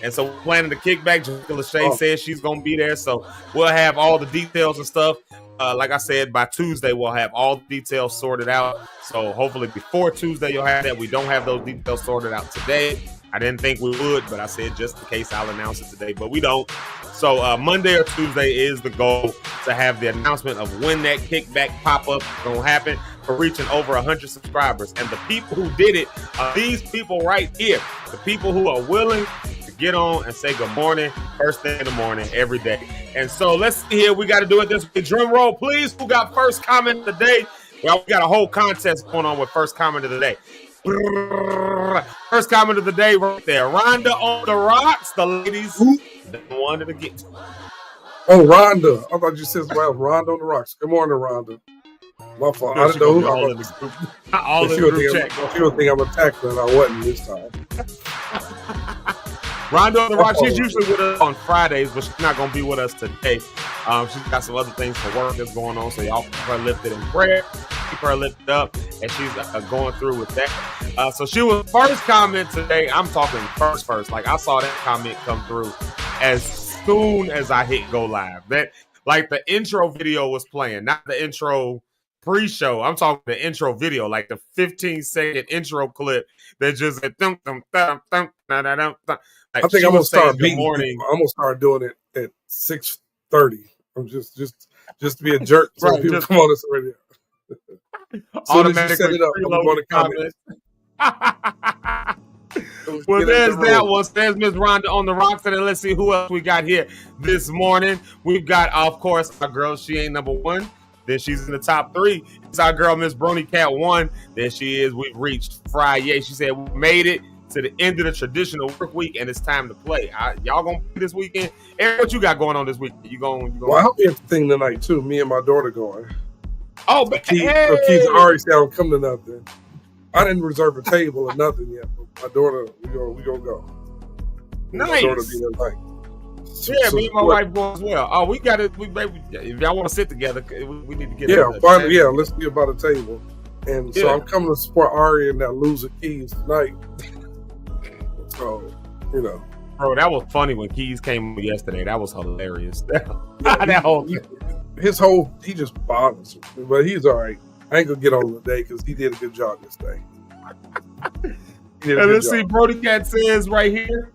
And so we're planning the kickback. Jamaica Lachey says she's going to be there. So we'll have all the details and stuff. Like I said, by Tuesday, we'll have all the details sorted out. So hopefully before Tuesday, you'll have that. We don't have those details sorted out today. I didn't think we would, but I said just in case I'll announce it today, but we don't. So Monday or Tuesday is the goal to have the announcement of when that kickback pop-up is going to happen for reaching over 100 subscribers. And the people who did it are these people right here, the people who are willing to get on and say good morning first thing in the morning every day. And so let's see here. We got to do it this way. Drum roll, please. Who got first comment of the day? Well, we got a whole contest going on with first comment of the day. First comment of the day right there. Rhonda on the rocks. The ladies that wanted to get. Oh, Rhonda. I thought you said Rhonda on the rocks. Good morning, Rhonda. My fault. I didn't know who all in the group. All in the group chat. She would think I'm attacked and I wasn't this time. Rhonda on the rock, she's usually with us on Fridays, but she's not going to be with us today. She's got some other things for work that's going on, so y'all keep her lifted in prayer. Keep her lifted up, and she's going through with that. So she was first comment today. I'm talking first. Like, I saw that comment come through as soon as I hit go live. That, like, the intro video was playing, not the intro pre-show. I'm talking the intro video, like the 15-second intro clip that just said, dum, dum, dum, dum, dum, dum, dum, dum. Like, I think I'm gonna start good morning. I'm gonna start doing it at 6:30. I'm just to be a jerk. So right, people come on this radio. Automatically set it up. I'm going to comment. Well, there's that one. There's Miss Rhonda on the rocks, and then let's see who else we got here this morning. We've got, of course, our girl. She ain't number one. Then she's in the top 3. It's our girl, Miss Brony Cat 1. There she is. We've reached Friday. She said we made it to the end of the traditional work week, and it's time to play. Y'all gonna play this weekend? Eric, what you got going on this week? You going? Well, I'll be at the thing tonight too. Me and my daughter going. Oh, but Keith already said I'll come to nothing. I didn't reserve a table or nothing yet. But my daughter, we gonna go. Nice. My daughter be there tonight. Yeah, me and my wife going as well. Oh, we got it. If y'all want to sit together, we need to get. Let's be about a table. And so I'm coming to support Ari and that loser Keys tonight. So, bro, that was funny when Keys came yesterday. That was hilarious. He just bothers me, but he's all right. I ain't gonna get on him today because he did a good job this day. You did a And good let's see, job. Brody Cat says right here.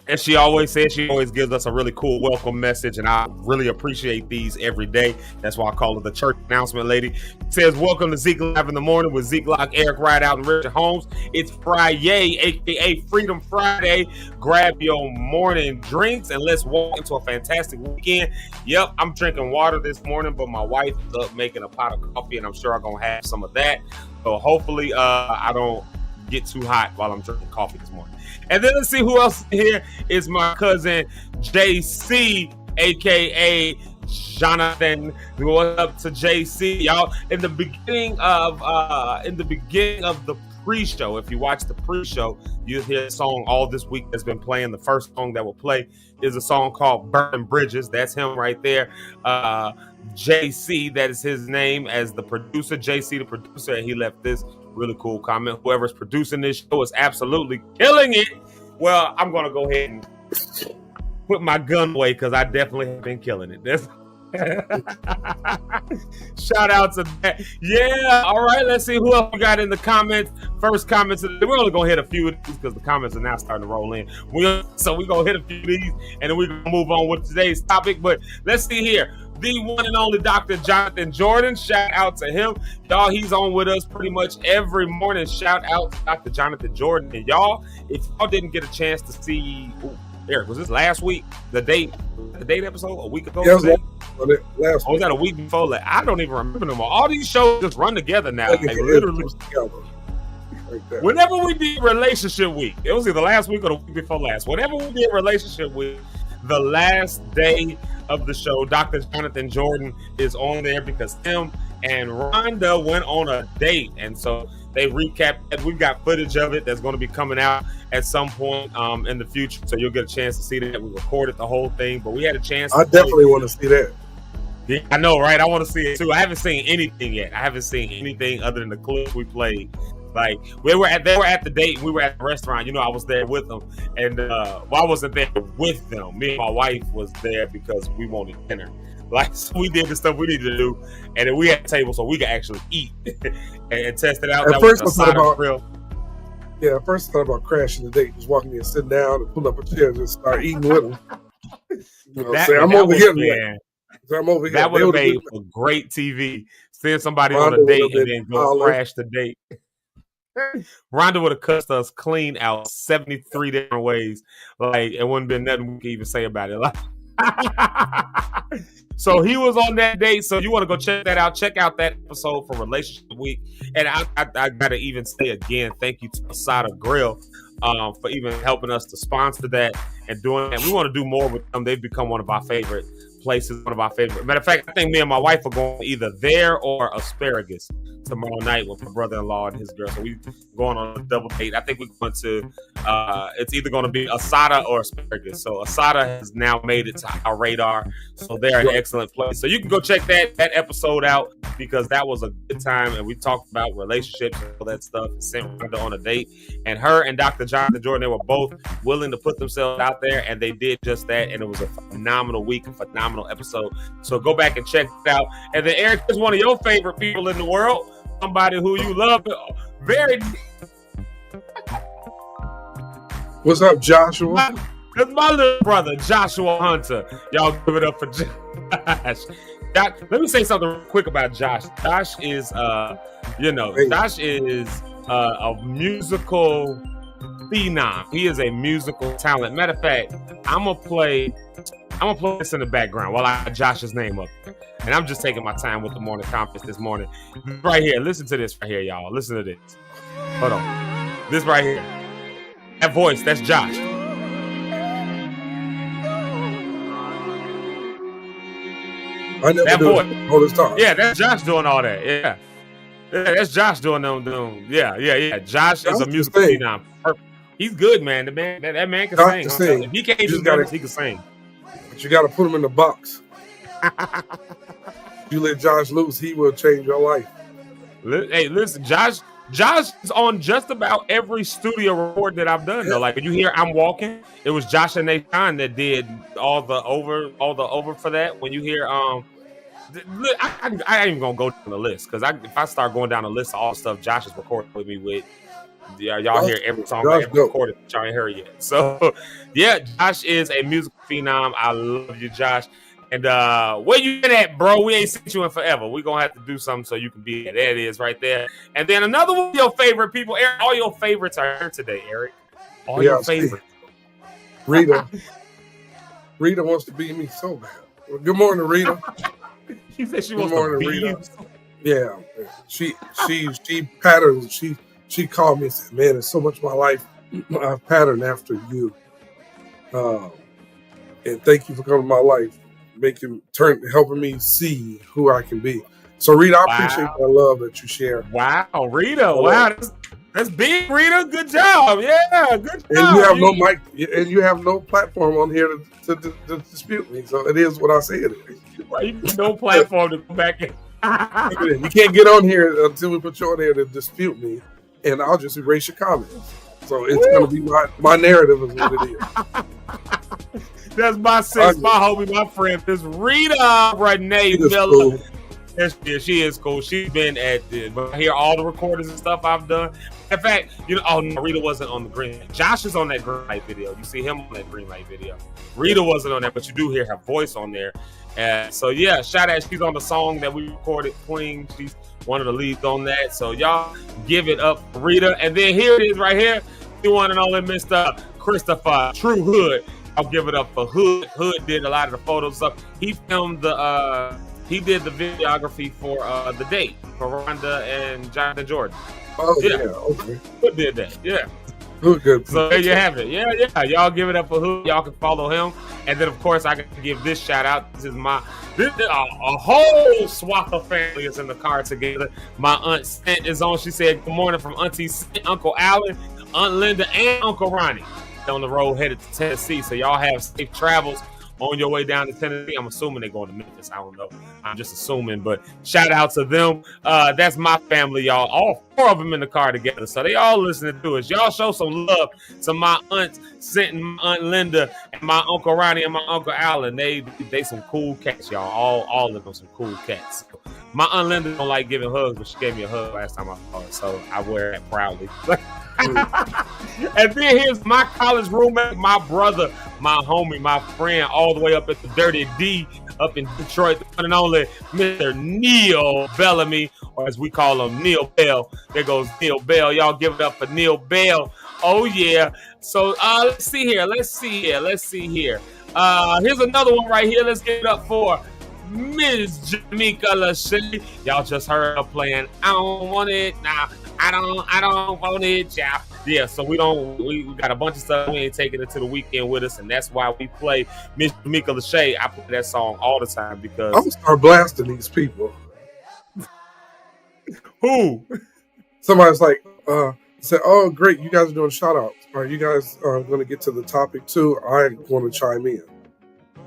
And she always says, she always gives us a really cool welcome message, and I really appreciate these every day. That's why I call her the church announcement lady. It says, welcome to Zeke Live in the Morning with Zeke Locke, Eric Rideout, and Richard Holmes. It's Friday, aka Freedom Friday. Grab your morning drinks and let's walk into a fantastic weekend. Yep, I'm drinking water this morning, but my wife is up making a pot of coffee, and I'm sure I'm gonna have some of that. So hopefully I don't get too hot while I'm drinking coffee this morning. And then let's see who else here is my cousin JC, aka Jonathan. What's up to JC, y'all? In the beginning of the pre-show, if you watch the pre-show, you'll hear a song all this week that's been playing. The first song that will play is a song called Burning Bridges. That's him right there. JC, that is his name as the producer. JC, the producer, and he left this really cool comment. Whoever's producing this show is absolutely killing it. Well, I'm going to go ahead and put my gun away because I definitely have been killing it. That's shout out to that. Yeah, all right, let's see who else we got in the comments. First comments, we're only going to hit a few of these because the comments are now starting to roll in. So we're going to hit a few of these and then we're going to move on with today's topic. But let's see here. The one and only Dr. Jonathan Jordan. Shout out to him. Y'all, he's on with us pretty much every morning. Shout out to Dr. Jonathan Jordan. And y'all, if y'all didn't get a chance to see, Eric, was this last week? The date episode? A week ago? Yeah, last or was that a week before? Like, I don't even remember no more. All these shows just run together now. Like, literally. Like whenever we did relationship week, it was either last week or the week before last. Whenever we did relationship week, the last day of the show, Dr. Jonathan Jordan is on there because him and Rhonda went on a date, and so they recapped it. We've got footage of it that's going to be coming out at some point in the future, so you'll get a chance to see that. We recorded the whole thing, but we had a chance. I definitely want to see that. Yeah, I know, right? I want to see it too. I haven't seen anything yet. I haven't seen anything other than the clips we played. Like they were at the date. We were at the restaurant. You know, I was there with them, and I wasn't there with them. Me and my wife was there because we wanted dinner. Like, so we did the stuff we needed to do, and then we had a table so we could actually eat and test it out. At first, I thought about crashing the date, just walking in, sitting down, and pull up a chair and just start eating with them. You know, I'm over here. That would have made for great TV. Seeing somebody on a date and then go crash the date. Rhonda would have cussed us clean out 73 different ways. Like, it wouldn't been nothing we could even say about it. Like, so he was on that date. So you want to go check that out. Check out that episode for Relationship Week. And I gotta even say again, thank you to Asada Grill for even helping us to sponsor that and doing that. We want to do more with them. They've become one of our favorite places, one of our favorite. Matter of fact, I think me and my wife are going either there or Asparagus tomorrow night with my brother-in-law and his girl. So we going on a double date. I think we're going to it's either going to be Asada or Asparagus. So Asada has now made it to our radar. So they're an excellent place. So you can go check that episode out because that was a good time, and we talked about relationships and all that stuff and sent Rhonda on a date. And her and Dr. Jonathan Jordan, they were both willing to put themselves out there, and they did just that. And it was a phenomenal week, a phenomenal episode. So go back and check it out. And then Eric is one of your favorite people in the world. Somebody who you love very. What's up, Joshua? That's my little brother, Joshua Hunter. Y'all give it up for Josh. Let me say something real quick about Josh. Josh is, Josh is a musical phenom. He is a musical talent. Matter of fact, I'm gonna play this in the background while I got Josh's name up. And I'm just taking my time with the morning conference this morning. Right here, listen to this right here, y'all. Listen to this. Hold on. This right here. That voice, that's Josh. I never that do voice. It all this time. Yeah, that's Josh doing all that. Yeah, that's Josh doing them. Yeah. Josh is a musical phenom. He's good, man. That man can sing. If he can't do numbers, he can sing. But you got to put him in the box. You let Josh loose, he will change your life. Hey, listen, Josh is on just about every studio record that I've done. Though, like when you hear "I'm Walking," it was Josh and Nathan that did all the over for that. When you hear I ain't even gonna go down the list because if I start going down the list of all the stuff Josh is recording with me with, Yeah, y'all hear every song I Josh ever dope. recorded that y'all ain't heard yet. So, yeah, Josh is a musical phenom. I love you, Josh. And where you been at, bro? We ain't seen you in forever. We're going to have to do something so you can be there. There it is right there. And then another one of your favorite people. Eric, all your favorites are here today, Eric. All your favorites. Rita. Rita wants to beat me so bad. Well, good morning, Rita. She said she Good wants morning, to beat Rita. you. Yeah. She patterned. She called me and said, man, it's so much of my life I've patterned after you. And thank you for coming to my life, helping me see who I can be. So Rita, I appreciate the love that you share. Wow, Rita. Wow. That's big, Rita. Good job. Yeah, good job. And you have no mic, and you have no platform on here to dispute me. So it is what I say it is. Right, no platform to come back in. You can't get on here until we put you on here to dispute me, and I'll just erase your comments. So it's going to be my narrative is what it is. That's my sis, my homie, my friend. This Rita Renee Miller. Cool. She is cool. She's been at I hear all the recordings and stuff I've done. In fact, no, Rita wasn't on the green light. Josh is on that green light video. You see him on that green light video. Rita wasn't on that, but you do hear her voice on there. So yeah, shout out. She's on the song that we recorded, Queen. She's one of the leads on that. So y'all give it up for Rita. And then here it is right here. The one and only Mr. Christopher True Hood. I'll give it up for Hood. Hood did a lot of the photos stuff. He filmed he did the videography for The Date for Rhonda and Jonathan Jordan. Oh yeah, okay. Hood did that. Yeah. Hood good. So there you have it. Yeah. Y'all give it up for Hood. Y'all can follow him. And then of course I can give this shout out. This is a whole swath of family is in the car together. My aunt Sent is on. She said good morning from Auntie Sent, Uncle Alan, Aunt Linda, and Uncle Ronnie. On the road headed to Tennessee. So y'all have safe travels on your way down to Tennessee. I'm assuming they're going to Memphis. I don't know. I'm just assuming, but shout out to them. That's my family, y'all. All four of them in the car together. So they all listening to us. Y'all show some love to my aunts, Sent, my Aunt Linda, and my Uncle Ronnie and my Uncle Alan. They some cool cats, y'all. All of them some cool cats. My Aunt Linda don't like giving hugs, but she gave me a hug last time I saw her. So I wear that proudly. And then here's my college roommate, my brother, my homie, my friend, all the way up at the Dirty D up in Detroit, the one and only Mr. Neil Bellamy, or as we call him, Neil Bell. There goes Neil Bell. Y'all give it up for Neil Bell. Oh, yeah. So let's see here. Here's another one right here. Let's give it up for Ms. Jamaica Lachey. Y'all just heard her playing I Don't Want It Now. I don't want it, y'all. Yeah, so we got a bunch of stuff. We ain't taking it to the weekend with us, and that's why we play Miss Jamaica Lachey. I play that song all the time because I'm gonna start blasting these people. Who? Somebody's like, said, "Oh, great, you guys are doing shout outs. Are you guys going to get to the topic too? I want to chime in."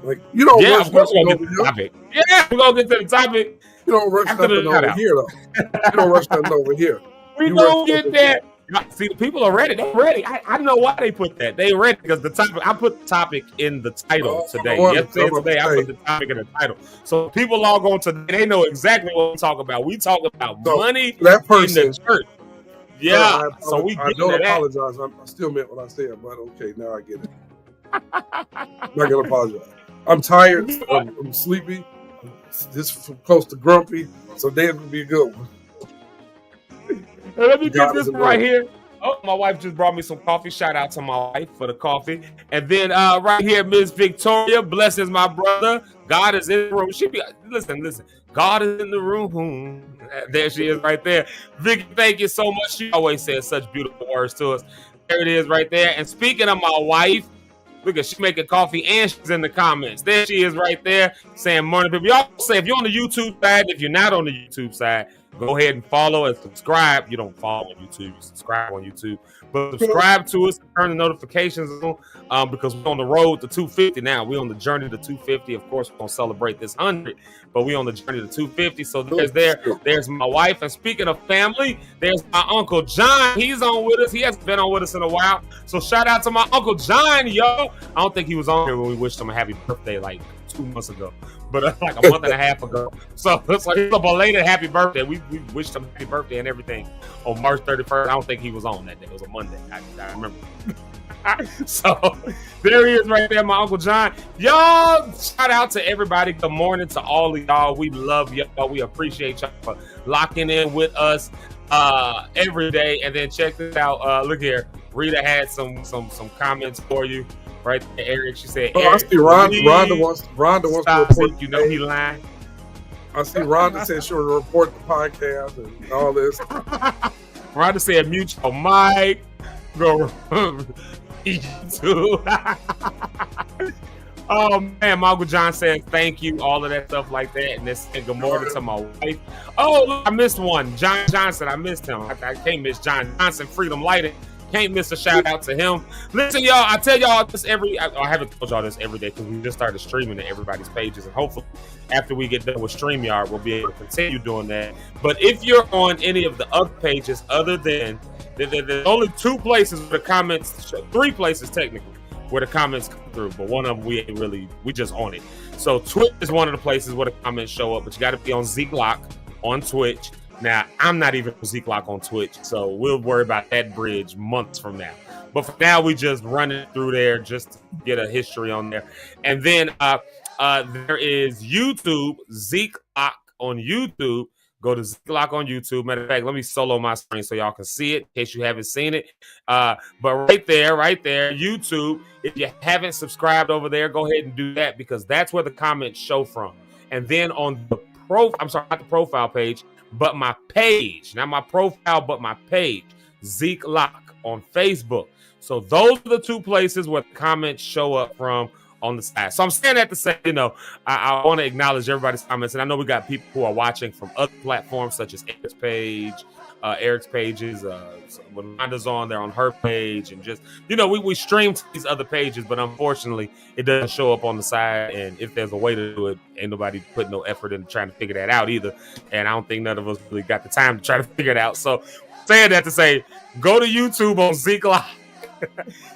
Like, you don't rush nothing over here. Topic. Yeah, we're gonna get to the topic. You don't rush nothing over here, though. You don't rush nothing over here. We gonna get that. See, the people are ready. They're ready. I know why they put that. They ready because the topic. I put the topic in the title today. Yesterday, I put the topic in the title. So people log on today. They know exactly what we talk about. We talk about money that person, in the church. Yeah. So we. I don't apologize. I still meant what I said, but okay, now I get it. I'm not gonna apologize. I'm tired. I'm sleepy. This close to grumpy. So damn, it'll be a good one. Let me get this right here. Oh, my wife just brought me some coffee. Shout out to my wife for the coffee. And then right here, Miss Victoria, blesses my brother. God is in the room. Listen. God is in the room. There she is right there. Vicky, thank you so much. She always says such beautiful words to us. There it is right there. And speaking of my wife, look at she making coffee and she's in the comments. There she is right there saying morning people. Y'all say if you're on the YouTube side, if you're not on the YouTube side, go ahead and follow and subscribe. You don't follow on YouTube, you subscribe on YouTube. But subscribe to us, turn the notifications on because we're on the road to 250 now. We're on the journey to 250. Of course, we're going to celebrate this 100, but we're on the journey to 250. So there's my wife. And speaking of family, there's my Uncle John. He's on with us. He hasn't been on with us in a while. So shout out to my Uncle John, yo. I don't think he was on here when we wished him a happy birthday like 2 months ago, but like a month and a half ago. So it's like a belated happy birthday. We wished him happy birthday and everything on March 31st. I don't think he was on that day. It was a Monday. I remember. So there he is right there, my Uncle John. Y'all, shout out to everybody. Good morning to all of y'all. We love y'all. We appreciate y'all for locking in with us every day. And then check this out. Look here. Rita had some comments for you right there, Eric. She said, I see Rhonda wants to report. You know he lying. I see Rhonda said she'll report the podcast and all this. Rhonda said, mute your mic. Go. YouTube. Oh man, Uncle John says thank you, all of that stuff like that, and this good morning to my wife. Oh, look, I missed one. John Johnson, I missed him. I can't miss John Johnson. Freedom Lighting, can't miss a shout out to him. Listen, y'all, I tell y'all this I haven't told y'all this every day because we just started streaming to everybody's pages, and hopefully after we get done with StreamYard, we'll be able to continue doing that. But if you're on any of the other pages other than there's only 2 places where the comments, 3 places technically, where the comments come through, but one of them we just on it. So Twitch is one of the places where the comments show up, but you got to be on Zeke Locke on Twitch. Now, I'm not even on Zeke Locke on Twitch, so we'll worry about that bridge months from now. But for now, we just run it through there just to get a history on there. And then there is YouTube, Zeke Locke on YouTube. Go to Zeke Locke on YouTube. Matter of fact, let me solo my screen so y'all can see it in case you haven't seen it. But right there, YouTube. If you haven't subscribed over there, go ahead and do that because that's where the comments show from. And then on the not the profile page, but my page. Not my profile, but my page. Zeke Locke on Facebook. So those are the 2 places where the comments show up from on the side. So I'm saying that to say, I want to acknowledge everybody's comments. And I know we got people who are watching from other platforms such as Eric's pages. When Rhonda's on, they're on her page. And just, we stream to these other pages, but unfortunately, it doesn't show up on the side. And if there's a way to do it, ain't nobody put no effort into trying to figure that out either. And I don't think none of us really got the time to try to figure it out. So saying that to say, go to YouTube on Zeke Live.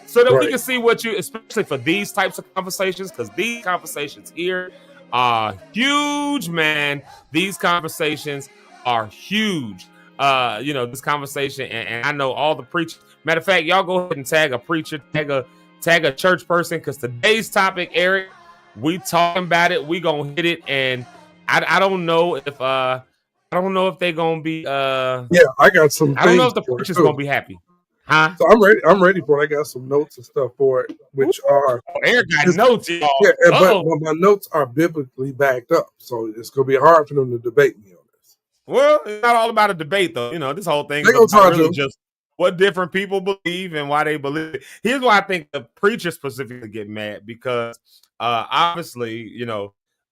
So that we can see what you, especially for these types of conversations, because these conversations here are huge, man. These conversations are huge. This conversation, and I know all the preachers. Matter of fact, y'all go ahead and tag a preacher, tag a church person, because today's topic, Eric, we talking about it. We gonna hit it, and I don't know if they're gonna be. Yeah, I got some. I don't know if the preacher's gonna be happy. Huh? So I'm ready for it. I got some notes and stuff for it, which are Eric got notes, y'all. Yeah, but my notes are biblically backed up, so it's gonna be hard for them to debate me on this. Well, it's not all about a debate, though. This whole thing is really just what different people believe and why they believe it. Here's why I think the preachers specifically get mad because obviously,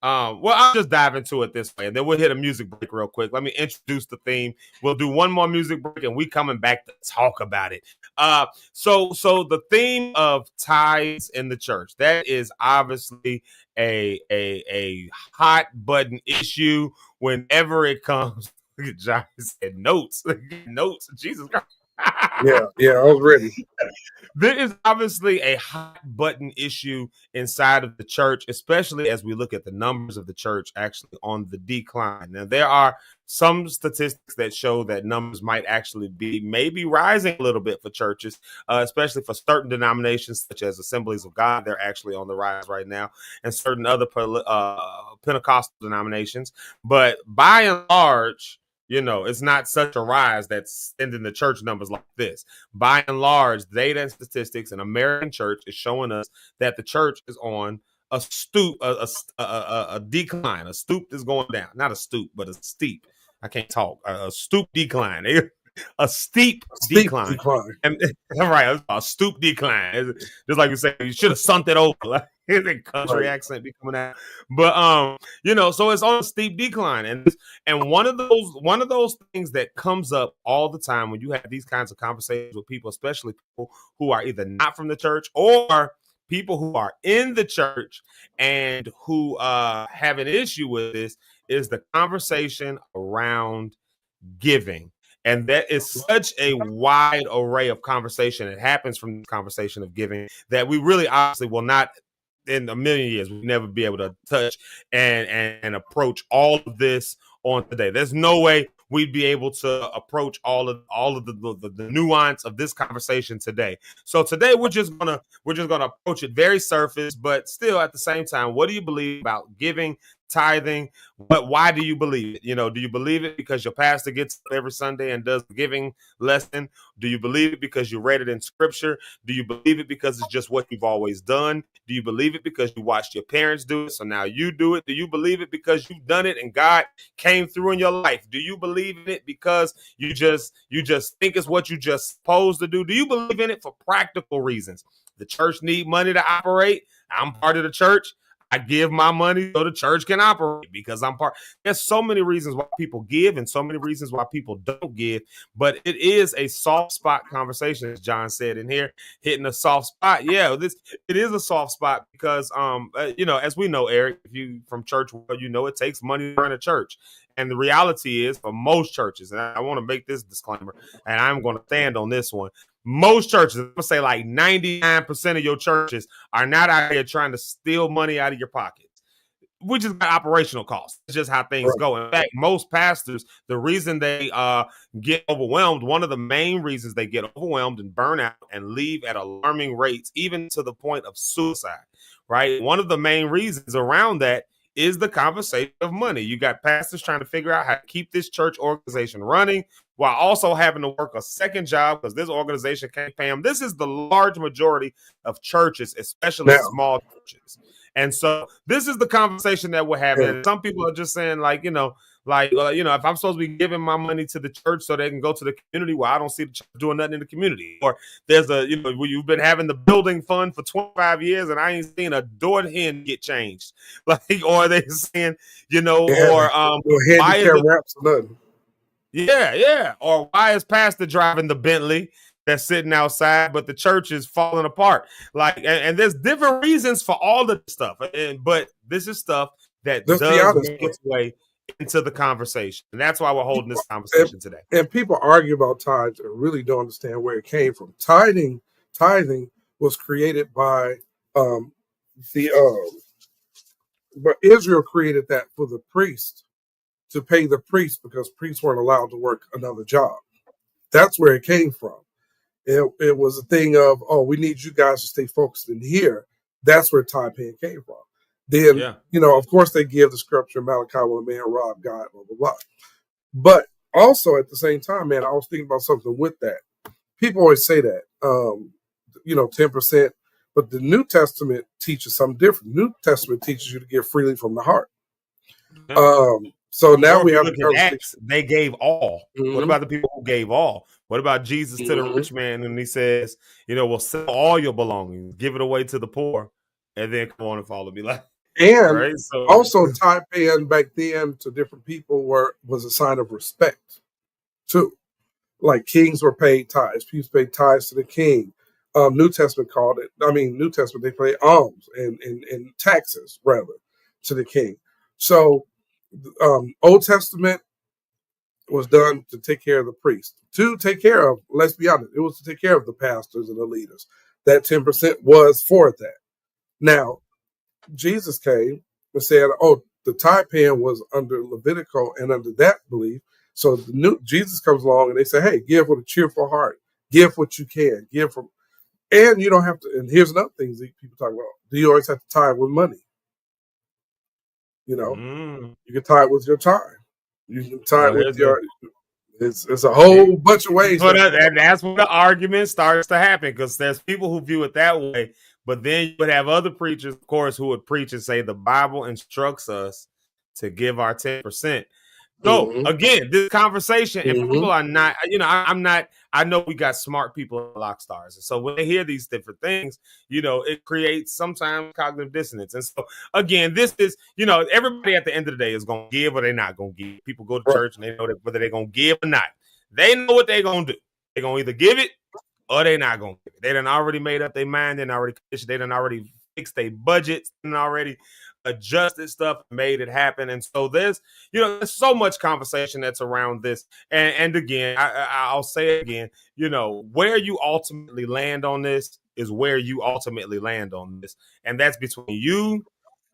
I'll just dive into it this way, and then we'll hit a music break real quick. Let me introduce the theme. We'll do one more music break, and we coming back to talk about it. So the theme of tithes in the church, that is obviously a hot button issue whenever it comes. John said notes. Jesus Christ. Yeah, I was ready. There is obviously a hot button issue inside of the church, especially as we look at the numbers of the church actually on the decline. Now, there are some statistics that show that numbers might actually be maybe rising a little bit for churches, especially for certain denominations such as Assemblies of God. They're actually on the rise right now, and certain other Pentecostal denominations. But by and large, it's not such a rise that's sending the church numbers like this. By and large, data and statistics in American church is showing us that the church is on a stoop, a decline. A stoop is going down. Not a stoop, but a steep. I can't talk. A stoop decline. A steep decline. And right, a stoop decline. Just like you said, you should have sunk it over. His country accent be coming out, but so it's on a steep decline, and one of those things that comes up all the time when you have these kinds of conversations with people, especially people who are either not from the church or people who are in the church and who have an issue with this, is the conversation around giving. And that is such a wide array of conversation. It happens from the conversation of giving that we really obviously will not in a million years we'd never be able to touch and approach all of this on today. There's no way we'd be able to approach all of the nuance of this conversation today. So today we're just gonna approach it very surface, but still at the same time, what do you believe about giving, tithing? Why do you believe it? Do you believe it because your pastor gets up every Sunday and does the giving lesson? Do you believe it because you read it in scripture? Do you believe it because it's just what you've always done? Do you believe it because you watched your parents do it, so now you do it? Do you believe it because you've done it and God came through in your life? Do you believe in it because you just think it's what you just supposed to do? Do you believe in it for practical reasons? The church need money to operate. I'm part of the church. I give my money so the church can operate because I'm part. There's so many reasons why people give and so many reasons why people don't give, but it is a soft spot conversation, as John said in here, hitting a soft spot. Yeah, it is a soft spot because, as we know, Eric, if you from church, it takes money to run a church. And the reality is for most churches, and I want to make this disclaimer, and I'm going to stand on this one. Most churches, I'm going to say like 99% of your churches are not out here trying to steal money out of your pockets. We just got operational costs. It's just how things go. In fact, most pastors, the reason they get overwhelmed, one of the main reasons they get overwhelmed and burn out and leave at alarming rates, even to the point of suicide, right? One of the main reasons around that is the conversation of money. You got pastors trying to figure out how to keep this church organization running while also having to work a second job because this organization can't pay them. This is the large majority of churches, especially small churches. And so this is the conversation that we're having. And some people are just saying if I'm supposed to be giving my money to the church so they can go to the community, well, I don't see the church doing nothing in the community. Or there's you've been having the building fund for 25 years and I ain't seen a door hen get changed. Or they saying, handicap wraps or nothing. Yeah. Or why is pastor driving the Bentley that's sitting outside, but the church is falling apart? And there's different reasons for all the stuff. But this is stuff that does make its way into the conversation. And that's why we're holding this conversation today. And people argue about tithes and really don't understand where it came from. Tithing was created by but Israel created that for the priest, to pay the priest because priests weren't allowed to work another job. That's where it came from. It was a thing of, we need you guys to stay focused in here. That's where tithe paying came from. Then, of course, they give the scripture, Malachi, when a man robbed God, blah, blah, blah. But also at the same time, man, I was thinking about something with that. People always say that, 10%, but the New Testament teaches something different. The New Testament teaches you to give freely from the heart. So now we have Acts, they gave all. Mm-hmm. What about the people who gave all? What about Jesus to the rich man? And he says, well, sell all your belongings, give it away to the poor, and then come on and follow me. Also tithe paying back then to different people was a sign of respect too. Like kings were paid tithes. People paid tithes to the king. New Testament New Testament, they paid alms and taxes rather to the king. So Old Testament was done to take care of the priest. To take care of, let's be honest, it was to take care of the pastors and the leaders. That 10% was for that. Now, Jesus came and said, the tithe paying was under Levitical and under that belief. So Jesus comes along and they say, hey, give with a cheerful heart. Give what you can. Give from, and you don't have to. And here's another thing people talk about. Do you always have to tithe with money? You can tithe with your time. You can tithe with your. It's a whole bunch of ways. And that's when the argument starts to happen because there's people who view it that way. But then you would have other preachers, of course, who would preach and say the Bible instructs us to give our 10%. So again, this conversation, and people are not, I know we got smart people in Lock Stars. And so when they hear these different things, it creates sometimes cognitive dissonance. And so again, this is, everybody at the end of the day is going to give or they're not going to give. People go to church and they know that whether they're going to give or not. They know what they're going to do. They're going to either give it or they're not going to give it. They done already made up their mind. They done already fixed their budgets and already adjusted stuff, made it happen. And so there's so much conversation that's around this. And again, I'll say it again, where you ultimately land on this is where you ultimately land on this. And that's between you,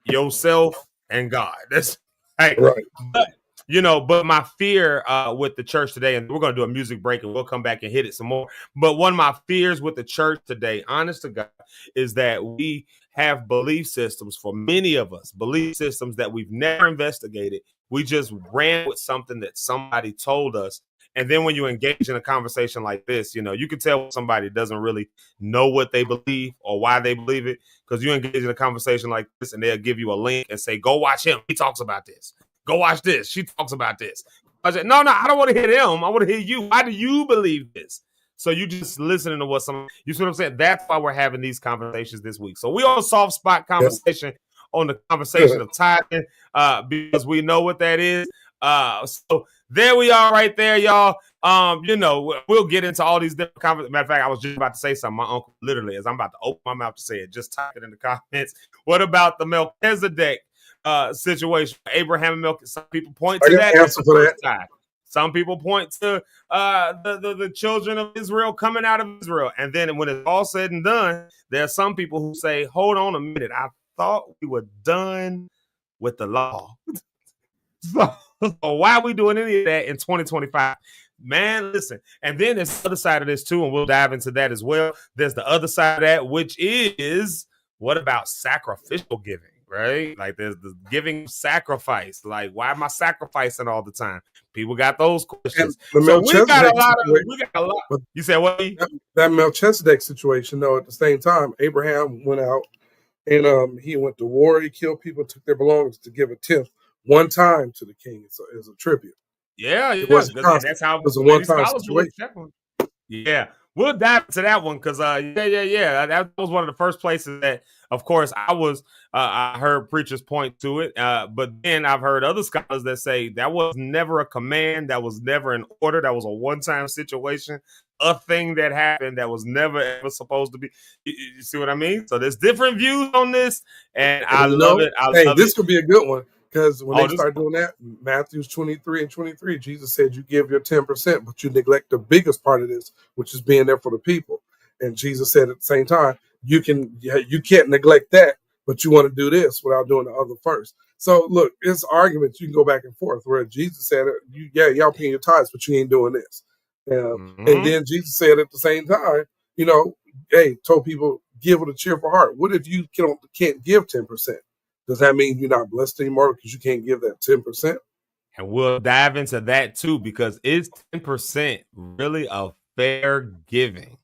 yourself, and God. That's right. But, but my fear with the church today, and we're going to do a music break and we'll come back and hit it some more. But one of my fears with the church today, honest to God, is that we have belief systems for many of us, belief systems that we've never investigated. We just ran with something that somebody told us. And then when you engage in a conversation like this, you can tell somebody doesn't really know what they believe or why they believe it, because you engage in a conversation like this and they'll give you a link and say, go watch him. He talks about this. Go watch this. She talks about this. I said, no, I don't want to hear them. I want to hear you. Why do you believe this? So you just listening to what you see what I'm saying? That's why we're having these conversations this week. So we on soft spot conversation on the conversation of tithing because we know what that is. So there we are right there, y'all. We'll get into all these different conversations. Matter of fact, I was just about to say something. My uncle, literally, as I'm about to open my mouth to say it, just type it in the comments. What about the Melchizedek situation? Abraham and Melchizedek. Some people point to that. Answer for that. Some people point to the children of Israel coming out of Israel. And then when it's all said and done, there are some people who say, hold on a minute. I thought we were done with the law. So why are we doing any of that in 2025? Man, listen. And then there's the other side of this too, and we'll dive into that as well. There's the other side of that, which is, what about sacrificial giving? Right? Like there's the giving sacrifice. Like, why am I sacrificing all the time? People got those questions. So we got a lot. You said what? That Melchizedek situation, though, at the same time, Abraham went out and he went to war. He killed people, took their belongings to give a tenth one time to the king as a tribute. Yeah. That's how it was a one-time situation. Yeah. We'll dive into that one because, that was one of the first places that, of course, I heard preachers point to it. But then I've heard other scholars that say that was never a command. That was never an order. That was a one-time situation, a thing that happened that was never ever supposed to be. You see what I mean? So there's different views on this, and I love it. This could be a good one. Because when they start doing that, Matthew 23 and 23, Jesus said you give your 10%, but you neglect the biggest part of this, which is being there for the people. And Jesus said at the same time, you can't neglect that, but you want to do this without doing the other first. So look, it's arguments. You can go back and forth where Jesus said, y'all paying your tithes, but you ain't doing this. And then Jesus said at the same time, told people, give with a cheerful heart. What if you can't give 10%? Does that mean you're not blessed anymore because you can't give that 10%? And we'll dive into that too, because is 10% really a fair giving?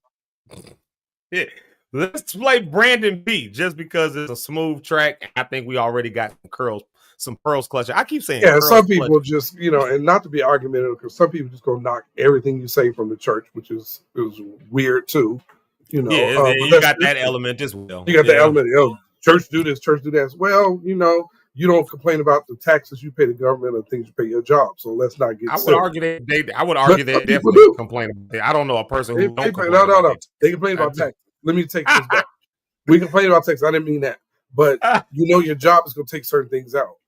Yeah. Let's play Brandon B just because it's a smooth track. And I think we already got some pearls clutching. I keep saying, some people just, and not to be argumentative, because some people just go knock everything you say from the church, which is weird too. You got that element as well. You got that element. Church do this, church do that. Well, you don't complain about the taxes you pay the government or things you pay your job. So let's not get. I would argue they definitely complain about it. I don't know a person who don't complain. No. They complain about taxes. Let me take this back. We complain about taxes. I didn't mean that, but your job is going to take certain things out.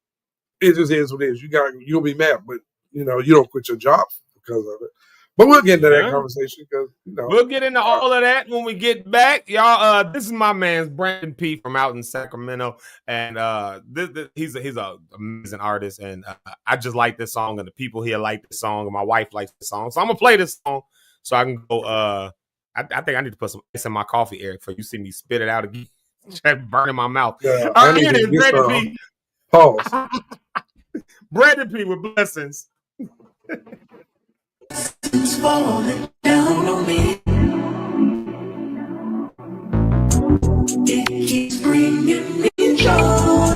It just is what it is. You'll be mad, but you don't quit your job because of it. But we'll get into that conversation because we'll get into all of that when we get back, y'all. This is my man's Brandon P from out in Sacramento, and he's an amazing artist, and I just like this song, and the people here like this song, and my wife likes this song, so I'm gonna play this song so I can go. I think I need to put some ice in my coffee, Eric, for you see me spit it out again, burning my mouth. Yeah, all right, here it is, Brandon P. Pause. Brandon P with blessings. It's falling down on me. It keeps bringing me joy.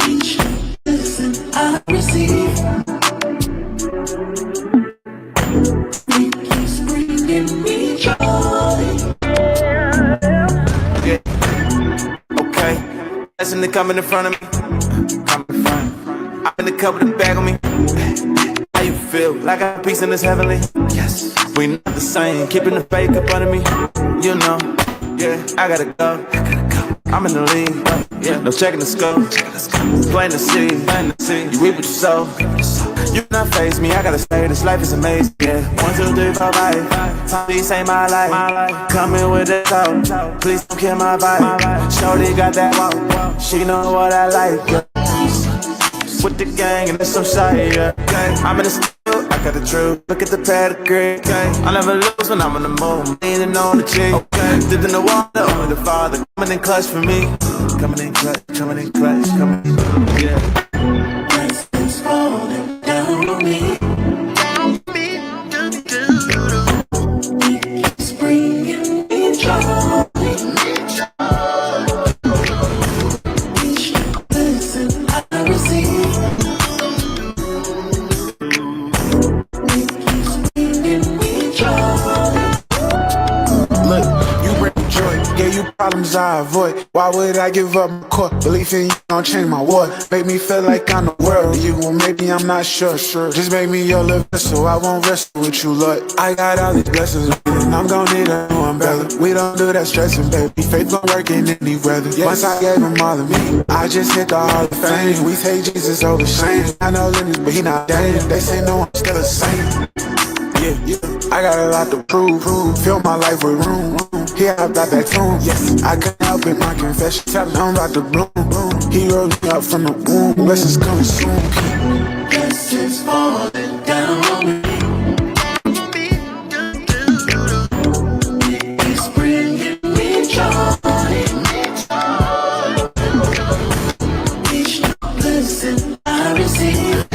Each lesson I receive, it keeps bringing me joy. Okay, lesson to coming in front of me. I'm in the cup with the bag on me. How you feel? Like I got a piece in this heavenly? Yes. We not the same. Keeping the fake up under me. Yeah, I gotta go. I'm in the league. Yeah, no checking the scope. Plain to see. You reap what you sow. You cannot face me, I gotta say this life is amazing, yeah. 1, 2, 3, 4, 5. Please ain't my life. Coming with the talk. Please don't kill my vibe. Shorty got that walk. She know what I like, yeah. With the gang and it's some side, yeah. I'm in the studio, I got the truth. Look at the pedigree, I never lose when I'm on the move. Leaning on the cheek, dipped in the water, only the Father coming in clutch for me. Coming in clutch, coming in clutch, coming in, yeah. Blessings falling down on me. It's bringing me joy. Each blessing I receive. Look, you bring joy, gave you problems I avoid. Why would I give up my core? Belief in you don't change my war. Make me feel like I'm the world. You gon' make me, I'm not sure. Just make me your little vessel. I won't wrestle with you, Lord. I got all these blessings, and I'm gon' need a new umbrella. We don't do that stressing, baby. Faith gon' work in any weather. Once I gave him all of me, I just hit the Hall of Fame. We take Jesus over shame. I know limits, but he not damn. They say no, I'm still the same. Yeah, I got a lot to prove. Fill my life with room. Hear about that tune. Yes, I couldn't help it, my confession. Tell him about the bloom. He rose me up from the womb. Blessings coming soon. Blessings falling down on me. It's bringing me joy. Each blessing I receive.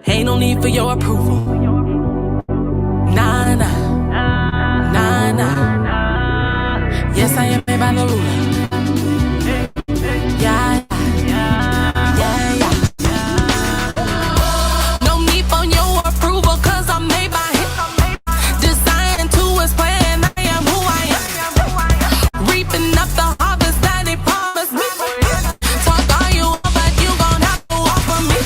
Ain't no need for your approval. Nah, nah, nah, nah. Yes, I am made by the ruler. Yeah, yeah, yeah. No need for your approval, cause I'm made by him. Designed to his plan, I am who I am. Reaping up the harvest that he promised me. Talk all you want, but you gon' have to walk for me.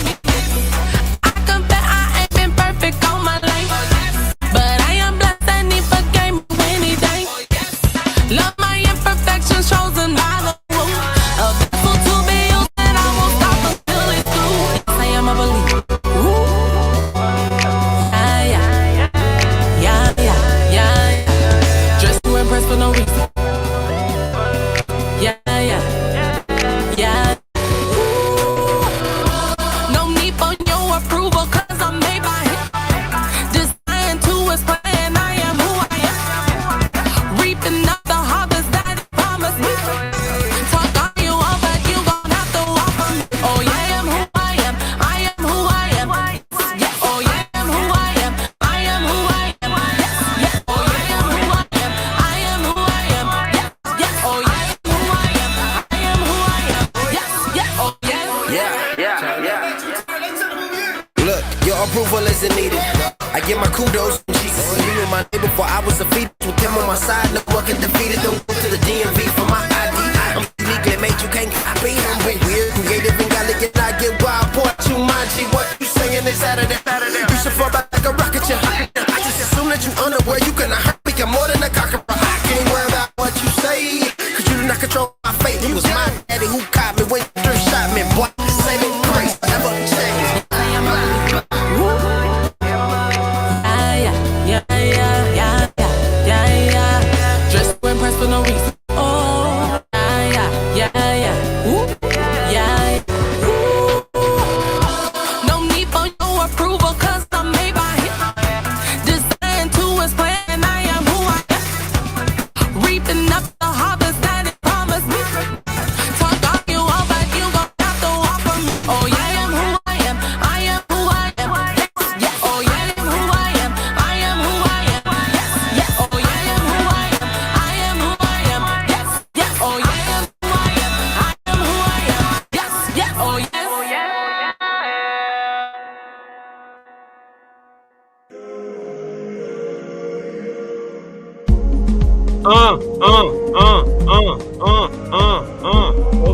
Approval isn't needed. I give my kudos to Jesus. You knew my name before I was defeated. With him on my side, no one can defeat it. Don't go to the DMV for my ID. I'm uniquely made, you can't copy. I'm weird, creative, and gotta get I get wild. Point to my G, what you saying is Saturday. You should fall back like a rocket ship. I just assume that you unaware. You cannot hurt me. I'm more than a conqueror. I can't worry about what you say, cause you do not control my fate. It was my daddy who caught me when you three shot me. Boy, saving grace never changed. For no reason. Oh, yeah. Ooh, yeah. Ooh. No need for your approval. What was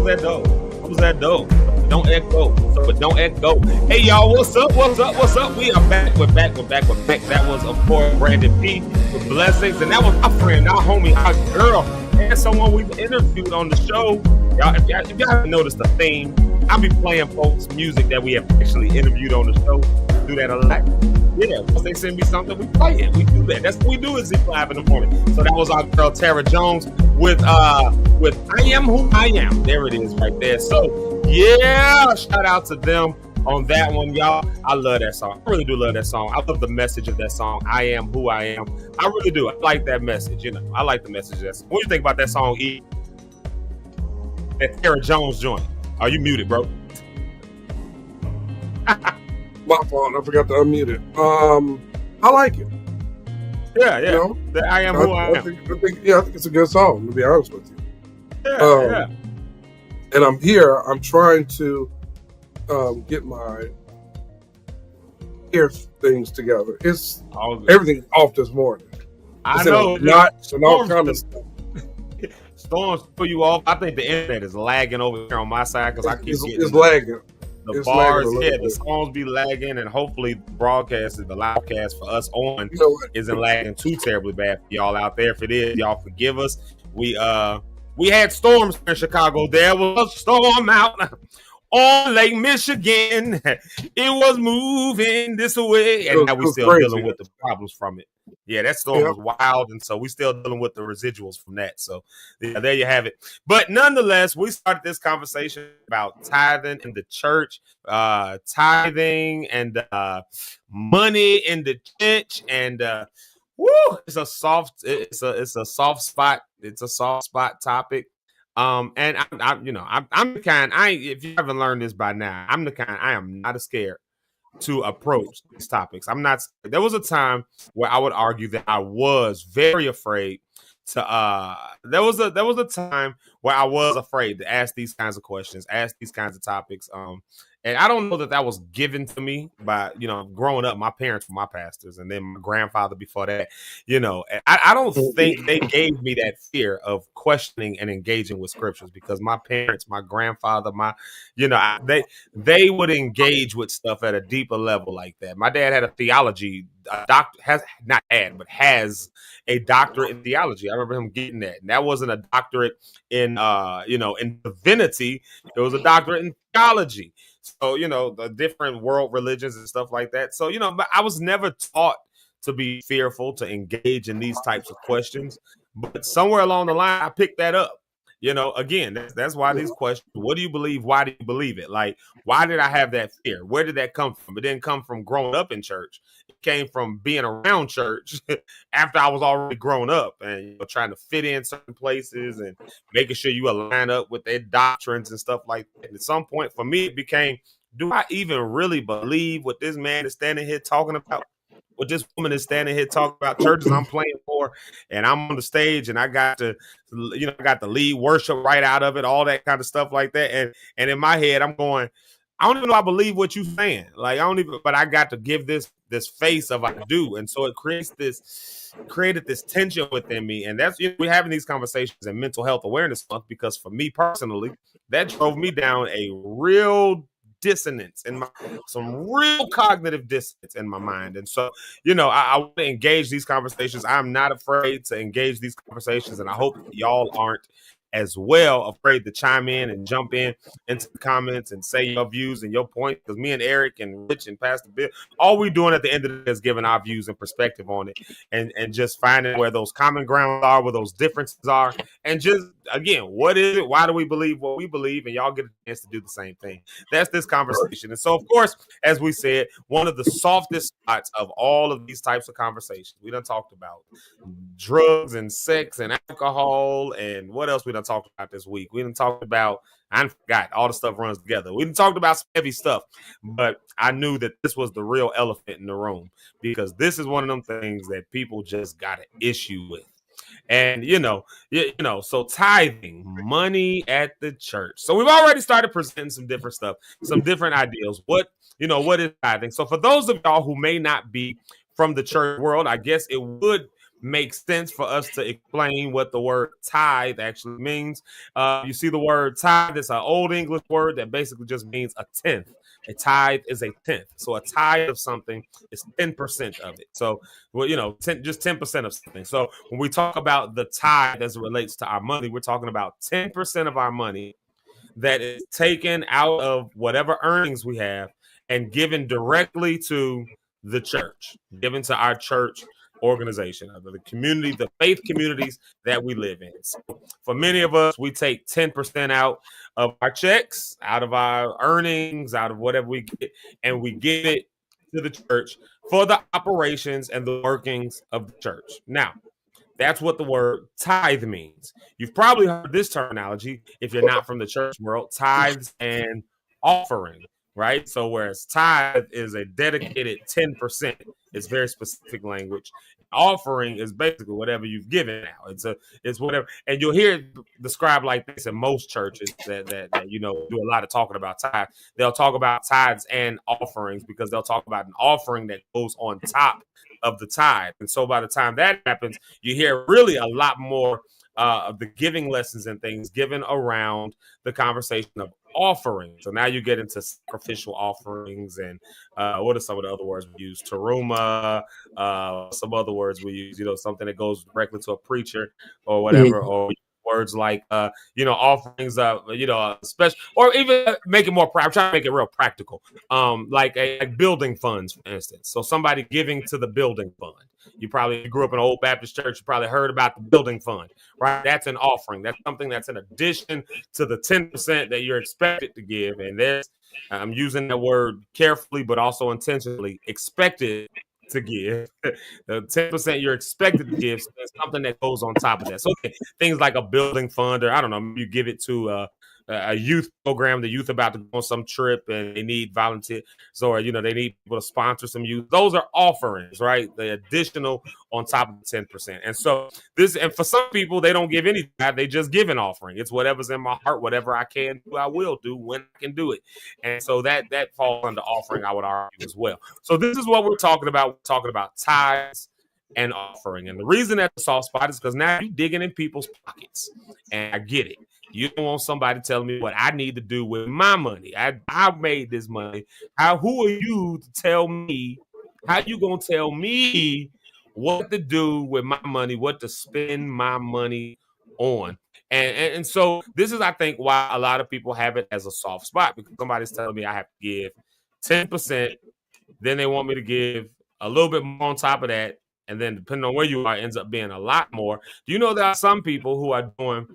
that though? What was that though? Don't echo. So but don't echo. Hey y'all, what's up? What's up? What's up? We are back. We're back. That was of course Brandon P with Blessings, and that was our friend, our homie, our girl, and someone we've interviewed on the show. Y'all, if y'all haven't noticed the theme, I'll be playing folks' music that we have actually interviewed on the show. Do that a lot. Yeah, once they send me something, we play it. We do that. That's what we do at Zeke Locke in the morning. So that was our girl Tara Jones with I Am Who I Am. There it is right there. So yeah, shout out to them on that one, y'all. I love that song. I really do love that song. I love the message of that song. I am who I am. I really do. I like that message. You know, I like the message of that song. What do you think about that song, E? That Tara Jones joint. Are you muted, bro? My fault. I forgot to unmute it. I like it. Yeah. You know? The I am who I am. I think it's a good song, to be honest with you. Yeah. And I'm here. I'm trying to get my ear things together. It's everything's off this morning. I know. Knots and all kinds of stuff. Storms pull you off. I think the internet is lagging over here on my side because I keep getting it's lagging. The it's bars, lagging the songs be lagging, and hopefully the livecast for us on isn't lagging too terribly bad for y'all out there. If it is, y'all forgive us. We had storms in Chicago. There was a storm out on Lake Michigan. It was moving this way, and now we're still dealing with the problems from it. Yeah, that storm was wild, and so we're still dealing with the residuals from that. So yeah, there you have it. But nonetheless, we started this conversation about tithing in the church, tithing and money in the church, and it's a soft spot. It's a soft spot topic. And I'm the kind. If you haven't learned this by now, I'm the kind. I am not scared to approach these topics. I'm not. There was a time where I would argue that I was very afraid to. There was a time where I was afraid to ask these kinds of questions, ask these kinds of topics. And I don't know that was given to me by, growing up. My parents were my pastors, and then my grandfather before that. I don't think they gave me that fear of questioning and engaging with scriptures because my parents, my grandfather, they would engage with stuff at a deeper level like that. My dad had a theology has a doctorate in theology. I remember him getting that, and that wasn't a doctorate in in divinity. It was a doctorate in theology. So, the different world religions and stuff like that. So, but I was never taught to be fearful, to engage in these types of questions. But somewhere along the line, I picked that up. Again, that's why these questions, what do you believe? Why do you believe it? Like, why did I have that fear? Where did that come from? It didn't come from growing up in church. It came from being around church after I was already grown up and trying to fit in certain places and making sure you align up with their doctrines and stuff like that. And at some point for me, it became, do I even really believe what this man is standing here talking about? What this woman is standing here talking about, churches I'm playing for, and I'm on the stage and I got to, I got the lead worship right out of it, all that kind of stuff like that. And in my head, I'm going, I don't even know I believe what you're saying. Like, but I got to give this face of I do. And so it created this tension within me. And that's, we're having these conversations in Mental Health Awareness Month, because for me personally, that drove me down a real dissonance in some real cognitive dissonance in my mind. And so, I want to engage these conversations. I'm not afraid to engage these conversations, and I hope y'all aren't as well afraid to chime in and jump in into the comments and say your views and your point, because me and Eric and Rich and Pastor Bill, all we're doing at the end of the day is giving our views and perspective on it, and just finding where those common grounds are, where those differences are, and just, again, what is it? Why do we believe what we believe? And y'all get a chance to do the same thing. That's this conversation. And so, of course, as we said, one of the softest spots of all of these types of conversations, we done talked about drugs and sex and alcohol, and what else we done talked about this week? We done talked about, I forgot, all the stuff runs together. We done talked about some heavy stuff, but I knew that this was the real elephant in the room, because this is one of them things that people just got an issue with. And so tithing, money at the church. So we've already started presenting some different stuff, some different ideas. What is tithing? So for those of y'all who may not be from the church world, I guess it would makes sense for us to explain what the word tithe actually means. You see the word tithe, it's an old English word that basically just means a tenth. A tithe is a tenth. So a tithe of something is 10% of it. So, well, just 10% of something. So when we talk about the tithe as it relates to our money, we're talking about 10% of our money that is taken out of whatever earnings we have and given directly to the church, given to our church organization, the community, the faith communities that we live in. So for many of us, we take 10% out of our checks, out of our earnings, out of whatever we get, and we give it to the church for the operations and the workings of the church. Now, that's what the word tithe means. You've probably heard this terminology if you're not from the church world, tithes and offering, right? So whereas tithe is a dedicated 10%, it's very specific language. Offering is basically whatever you've given now. It's whatever, and you'll hear it described like this in most churches that do a lot of talking about tithe. They'll talk about tithes and offerings because they'll talk about an offering that goes on top of the tithe. And so by the time that happens, you hear really a lot more of the giving lessons and things given around the conversation of offering. So now you get into sacrificial offerings and what are some of the other words we use? Teruma, some other words we use, something that goes directly to a preacher or whatever, or words like offerings special, or even make it more I'm trying to make it real practical, like building funds, for instance. So somebody giving to the building fund. You probably grew up in an old Baptist church, you probably heard about the building fund, right? That's an offering. That's something that's in addition to the 10% that you're expected to give. And I'm using that word carefully but also intentionally, expected to give. The 10% you're expected to give, so there's something that goes on top of that. So things like a building fund, or I don't know, you give it to a youth program, the youth about to go on some trip and they need volunteers, or they need people to sponsor some youth. Those are offerings, right? The additional on top of the 10%. And so and for some people, they don't give anything, they just give an offering. It's whatever's in my heart, whatever I can do, I will do when I can do it. And so that falls under offering, I would argue, as well. So this is what we're talking about. We're talking about tithes and offering. And the reason that's a soft spot is because now you're digging in people's pockets. And I get it. You don't want somebody telling me what I need to do with my money. I made this money. Who are you to tell me? How you gonna tell me what to do with my money, what to spend my money on? And so this is, I think, why a lot of people have it as a soft spot, because somebody's telling me I have to give 10%, then they want me to give a little bit more on top of that, and then depending on where you are, it ends up being a lot more. Do you know there are some people who are doing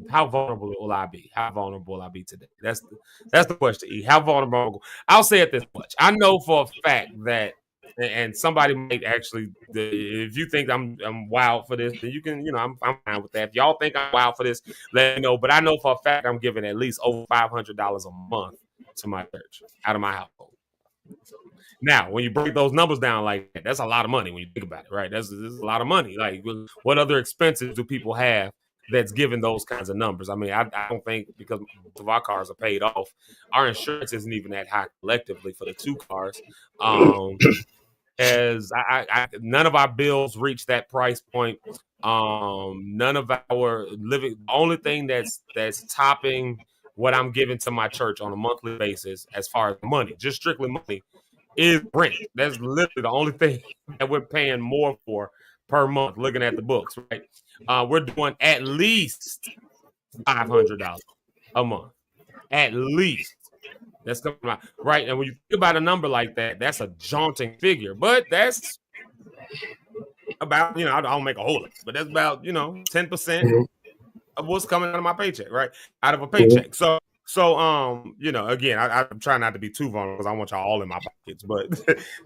how vulnerable will I be? How vulnerable will I be today? That's the question, E. How vulnerable? I'll say it this much. I know for a fact that, and somebody might actually, if you think I'm wild for this, then you can, I'm fine with that. If y'all think I'm wild for this, let me know. But I know for a fact I'm giving at least over $500 a month to my church out of my household. Now, when you break those numbers down like that, that's a lot of money when you think about it, right? That's a lot of money. Like, what other expenses do people have that's given those kinds of numbers? I mean, I don't think, because most of our cars are paid off, our insurance isn't even that high collectively for the two cars. As none of our bills reach that price point. None of our living. The only thing that's topping what I'm giving to my church on a monthly basis, as far as money, just strictly money, is rent. That's literally the only thing that we're paying more for per month, looking at the books, right? We're doing at least $500 a month. At least. That's coming out, right? And when you think about a number like that, that's a jaunting figure. But that's about, I don't make a whole lot, but that's about, 10% of what's coming out of my paycheck, right? Out of a paycheck. So again, I'm trying not to be too vulnerable because I want y'all all in my pockets, but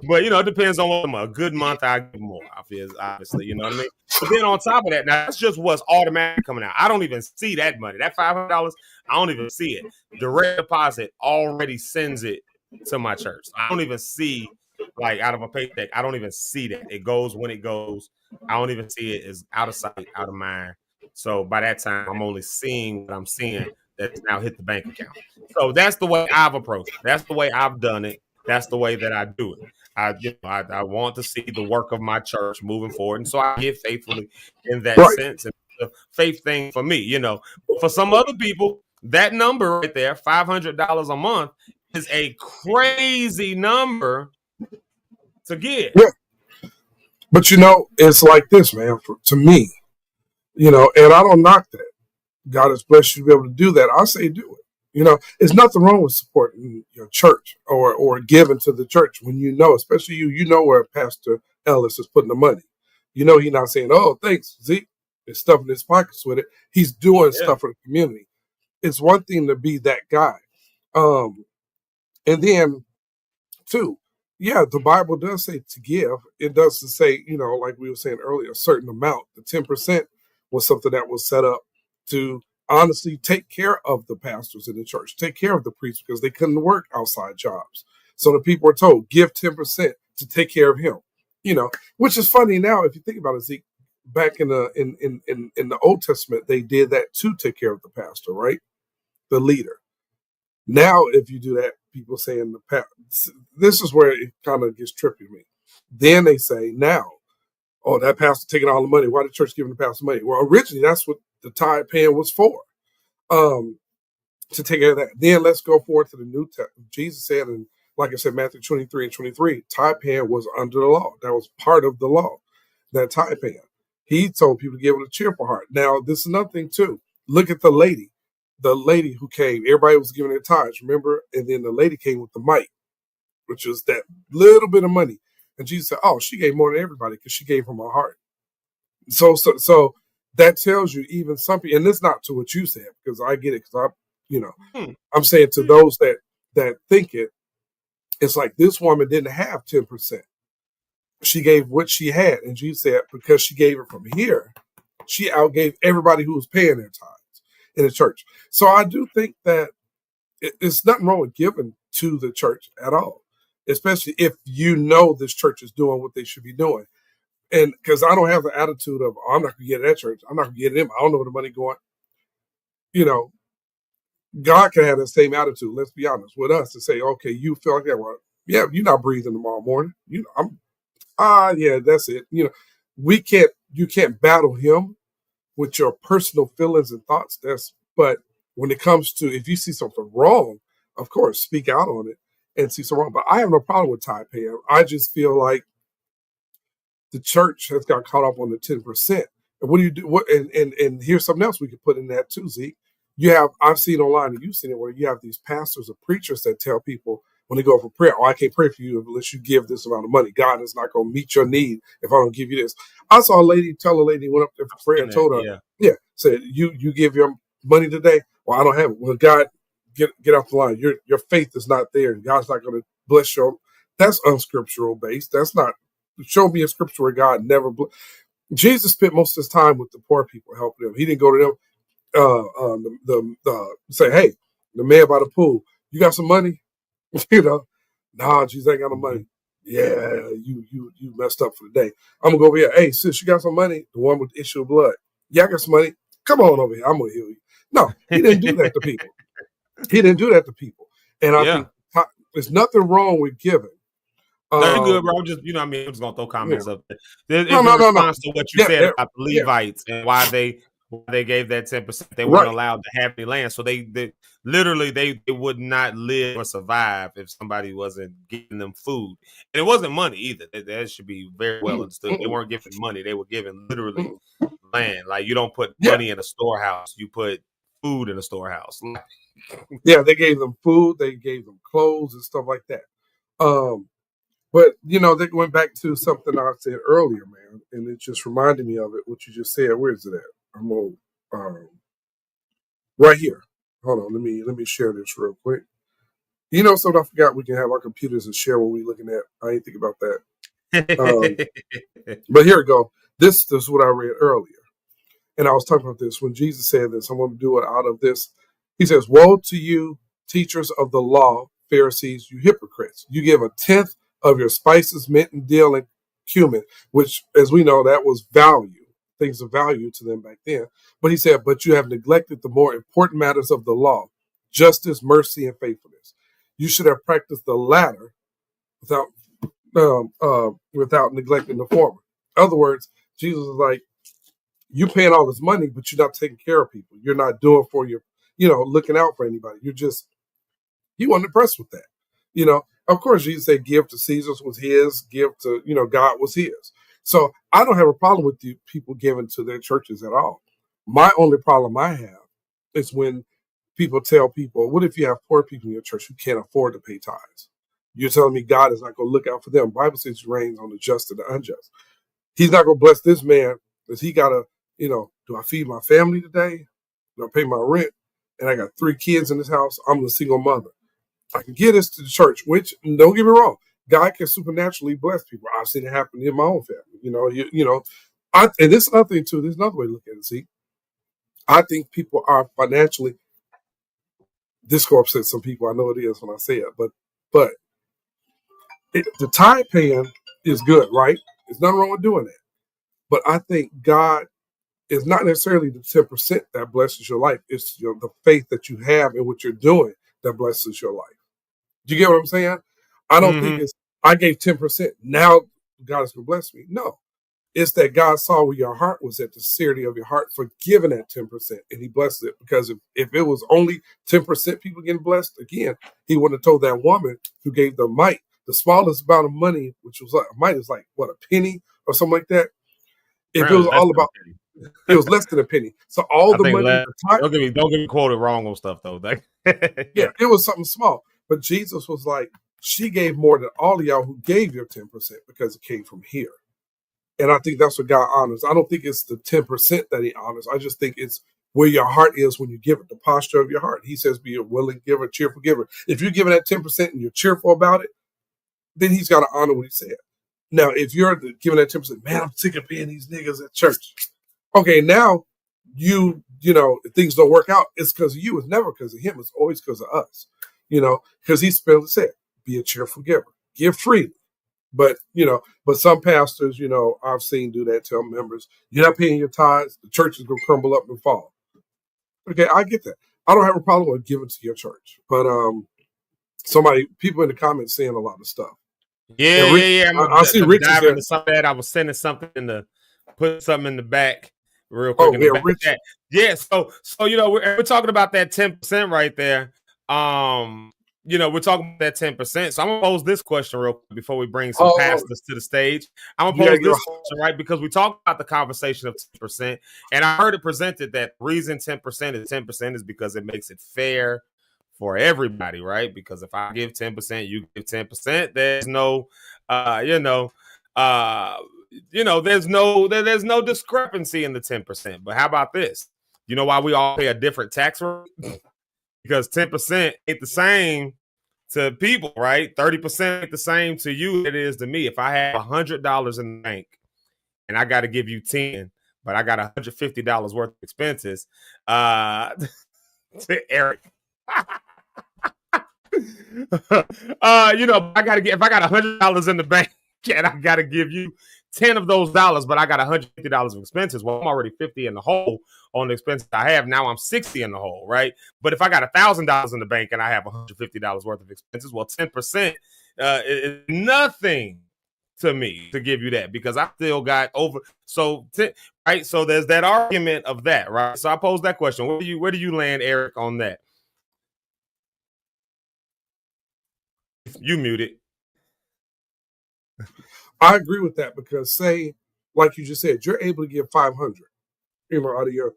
it depends on what a good month I give more. I feel, obviously, you know what I mean? But then on top of that, now that's just what's automatically coming out. I don't even see that money. That $500, I don't even see it. Direct deposit already sends it to my church. I don't even see, like, out of a paycheck, I don't even see that. It goes when it goes. I don't even see it. It's out of sight, out of mind. So by that time, I'm only seeing what I'm seeing that's now hit the bank account. So that's the way I've approached it. That's the way I've done it. That's the way that I do it. I want to see the work of my church moving forward, and so I give faithfully in that Right. sense. And it's a faith thing for me, For some other people, that number right there, $500 a month, is a crazy number to give. Yeah. But it's like this, man. To me, and I don't knock that. God has blessed you to be able to do that. I say do it. There's nothing wrong with supporting your church or giving to the church when especially where Pastor Ellis is putting the money. He's not saying, "Oh, thanks, Zeke." He's stuffing his pockets with it. He's doing stuff for the community. It's one thing to be that guy. And then, too, the Bible does say to give. It does say, like we were saying earlier, a certain amount. The 10% was something that was set up to honestly take care of the pastors in the church, take care of the priests because they couldn't work outside jobs. So the people were told, give 10% to take care of him, which is funny now if you think about it, Zeke. Back in the Old Testament, they did that to take care of the pastor, right? The leader. Now, if you do that, people saying this is where it kind of gets trippy to me. Then they say now, oh, that pastor taking all the money. Why the church giving the pastor money? Well, originally that's what the tithe paying was for, to take care of that. Then let's go forward to the New Testament. Jesus said, and like I said, Matthew 23:23, tithe paying was under the law. That was part of the law. That tithe paying. He told people to give it a cheerful heart. Now, this is another thing too. Look at the lady who came. Everybody was giving their tithes, remember? And then the lady came with the mite, which was that little bit of money. And Jesus said, "Oh, she gave more than everybody because she gave from her heart." So that tells you even some people, and it's not to what you said because I get it because I'm saying to those that think it, it's like this woman didn't have 10%. She gave what she had, and Jesus said because she gave it from here, she outgave everybody who was paying their tithes in the church. So I do think that it's nothing wrong with giving to the church at all, especially if this church is doing what they should be doing. And because I don't have the attitude of, I'm not going to get at that church. I'm not going to get them. I don't know where the money going. God can have the same attitude, let's be honest, with us to say, okay, you feel like that. Well, yeah, you're not breathing tomorrow morning. Yeah, that's it. You can't battle him with your personal feelings and thoughts. But when it comes to, if you see something wrong, of course, speak out on it and see something wrong. But I have no problem with tithe paying. I just feel like the church has got caught up on the 10%. And what do you do? And here's something else we could put in that too, Zeke. I've seen online, and you've seen it, where you have these pastors or preachers that tell people when they go for prayer, "Oh, I can't pray for you unless you give this amount of money. God is not going to meet your need if I don't give you this." I saw a lady tell a lady who went up there for prayer and told her, said, you give your money today? Well, I don't have it. Well, God, get off the line. Your faith is not there. God's not going to bless you. That's unscriptural based. That's not. Show me a scripture where God never. Jesus spent most of his time with the poor people, helping them. He didn't go to them. Say, "Hey, the man by the pool, you got some money?" Nah, Jesus ain't got no money. Yeah, you messed up for the day. I'm gonna go over here. "Hey, sis, you got some money?" The one with the issue of blood. "Yeah, I got some money. Come on over here. I'm gonna heal you." No, he didn't do that to people. He didn't do that to people. And I think there's nothing wrong with giving. Very good, bro. I'm just, I'm just gonna throw comments up there. It's No. response to what you said about the Levites and why they gave that 10%. They weren't allowed to have any land, so they literally they would not live or survive if somebody wasn't giving them food. And it wasn't money either. That should be very well understood. They weren't giving money; they were giving literally land. Like, you don't put money in a storehouse; you put food in a storehouse. Yeah, they gave them food, they gave them clothes and stuff like that. But they went back to something I said earlier, man, and it just reminded me of it. What you just said. Where is it at? I'm on right here. Hold on, let me share this real quick. Something I forgot. We can have our computers and share what we're looking at. I ain't think about that. But here we go. This is what I read earlier, and I was talking about this when Jesus said this. I'm going to do it out of this. He says, "Woe to you, teachers of the law, Pharisees, you hypocrites! You give a tenth of your spices, mint, and dill, and cumin," which, as we know, that was value, things of value to them back then. But he said, "But you have neglected the more important matters of the law, justice, mercy, and faithfulness. You should have practiced the latter without neglecting the former. In other words, Jesus is like, you paying all this money, but you're not taking care of people. You're not doing for your, looking out for anybody. He wasn't impressed with that. Of course, Jesus said give to Caesar's was his, give to, God was his. So I don't have a problem with the people giving to their churches at all. My only problem I have is when people tell people, what if you have poor people in your church who can't afford to pay tithes? You're telling me God is not going to look out for them. The Bible says he rains on the just and the unjust. He's not going to bless this man because he got to, do I feed my family today? Do I pay my rent? And I got 3 kids in this house. I'm a single mother. I can give this to the church, which, don't get me wrong, God can supernaturally bless people. I've seen it happen in my own family. And this is another thing too. There's another way to look at it. See, I think people are financially. This will upset some people. I know it is when I say it, but the tithe paying is good, right? There's nothing wrong with doing that. But I think God is not necessarily the 10% that blesses your life. It's the faith that you have in what you're doing that blesses your life. Do you get what I'm saying? I don't think it's, I gave 10%. Now God is going to bless me. No, it's that God saw where your heart was at, the sincerity of your heart for giving that 10%. And he blessed it because if it was only 10% people getting blessed, again, he wouldn't have told that woman who gave the mite, the smallest amount of money, which was like, a mite is like, what, a penny or something like that? If it was all about, it was less than a penny. So all the money. Don't get me quoted wrong on stuff though. Yeah, it was something small. But Jesus was like, she gave more than all of y'all who gave your 10% because it came from here. And I think that's what God honors. I don't think it's the 10% that he honors. I just think it's where your heart is when you give it, the posture of your heart. He says, be a willing giver, cheerful giver. If you're giving that 10% and you're cheerful about it, then he's got to honor what he said. Now, if you're giving that 10%, man, I'm sick of paying these niggas at church. Okay, now if things don't work out, it's because of you. It's never because of him. It's always because of us. Because he said, be a cheerful giver, give freely. But some pastors, I've seen do that, tell members, you're not paying your tithes, the church is going to crumble up and fall. Okay, I get that. I don't have a problem with giving to your church. But people in the comments saying a lot of stuff. Yeah. I see Rich diving into some of that. I was sending something put something in the back real quick. Rich. Yeah, so we're talking about that 10% right there. We're talking about that 10%. So I'm gonna pose this question real quick before we bring some pastors to the stage. I'm gonna pose this question, right? Because we talked about the conversation of 10%, and I heard it presented that the reason 10% is 10% is because it makes it fair for everybody, right? Because if I give 10%, you give 10%, there's no there's no discrepancy in the 10%. But how about this? You know why we all pay a different tax rate? Because 10% ain't the same to people, right? 30% ain't the same to you that it is to me. If I have $100 in the bank and I got to give you 10, but I got $150 worth of expenses, to Eric. I gotta get, if I got $100 in the bank and I gotta give you 10 of those dollars, but I got $150 of expenses. Well, I'm already 50 in the hole on the expenses I have. Now I'm 60 in the hole, right? But if I got $1,000 in the bank and I have $150 worth of expenses, well, 10% is nothing to me to give you that because I still got over. So, right. So there's that argument of that, right? So I pose that question. Where do you land, Eric, on that? You muted. I agree with that because say, like you just said, you're able to give 500, out of your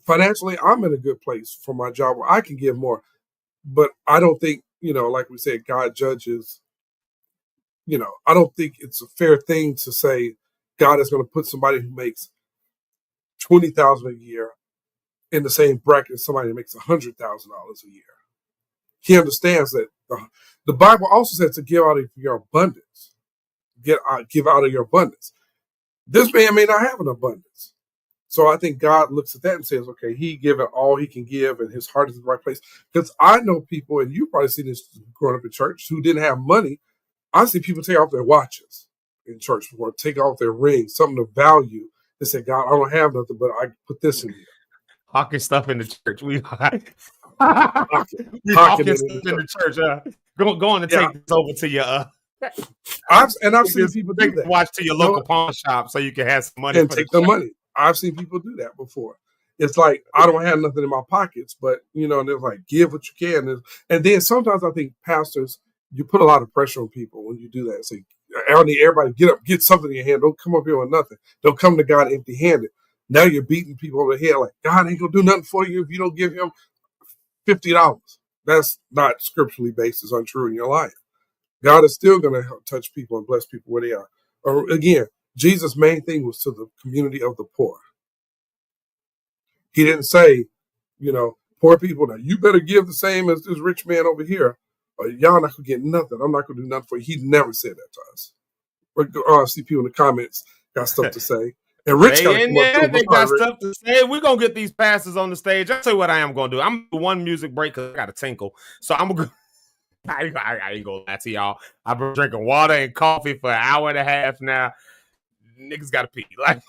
financially, I'm in a good place for my job where I can give more, but I don't think, like we said, God judges, I don't think it's a fair thing to say God is going to put somebody who makes $20,000 a year in the same bracket as somebody who makes $100,000 a year. He understands that the Bible also says to give out of your abundance. Give out of your abundance. This man may not have an abundance. So I think God looks at that and says, okay, he given all he can give and his heart is in the right place. Because I know people, and you've probably seen this growing up in church, who didn't have money. I see people take off their watches in church or take off their rings, something of value. They say, God, I don't have nothing, but I put this in here. Hawking stuff in the church. We hawking hawking stuff in the church. going to take this over to your I've seen people do that. Watch to your local pawn shop so you can have some money and take the money. I've seen people do that before. It's like, I don't have nothing in my pockets, but, and they're like, give what you can. And then sometimes I think pastors, you put a lot of pressure on people when you do that. Say, I don't need everybody get up, get something in your hand. Don't come up here with nothing. Don't come to God empty-handed. Now you're beating people over the head like, God ain't going to do nothing for you if you don't give him $50. That's not scripturally based. It's untrue in your life. God is still going to touch people and bless people where they are. Or again, Jesus' main thing was to the community of the poor. He didn't say, poor people, now you better give the same as this rich man over here, or y'all not going to get nothing. I'm not going to do nothing for you. He never said that to us. I see people in the comments got stuff to say. And Rich got to come up too. They got stuff to say. We're going to get these pastors on the stage. I'll tell you what I am going to do. I'm going to do one music break because I got to tinkle. So I'm going to I ain't going to lie to y'all. I've been drinking water and coffee for an hour and a half now. Niggas gotta pee. Like,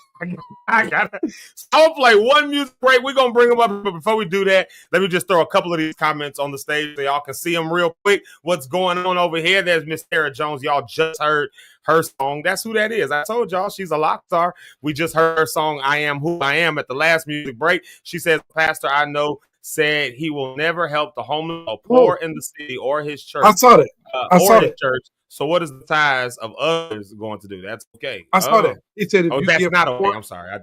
I gotta. So I'll play one music break. We're gonna bring them up, but before we do that, let me just throw a couple of these comments on the stage so y'all can see them real quick. What's going on over here? There's Miss Sarah Jones. Y'all just heard her song. That's who that is. I told y'all she's a Locke star. We just heard her song "I Am Who I Am" at the last music break. She says, "Pastor I know said he will never help the homeless or poor in the city or his church." I saw that. I saw his that. church. So what is the tithes of others going to do? That's okay. I saw that. He said, if you that's give not the okay. poor, I'm sorry.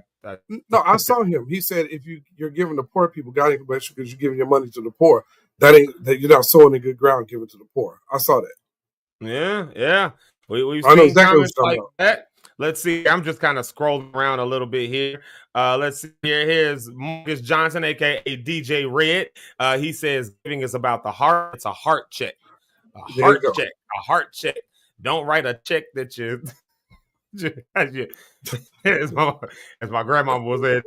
No, I saw him. He said, if you're giving the poor people, God ain't bless you because you're giving your money to the poor. That you're not sowing in good ground, giving to the poor. I saw that. Yeah. We've I know seen exactly comments what like about. that. Let's see. I'm just kind of scrolling around a little bit here. Let's see here. Here's Marcus Johnson, aka DJ Red. He says giving is about the heart. It's a heart check. A heart check. Don't write a check that you. as my grandma was at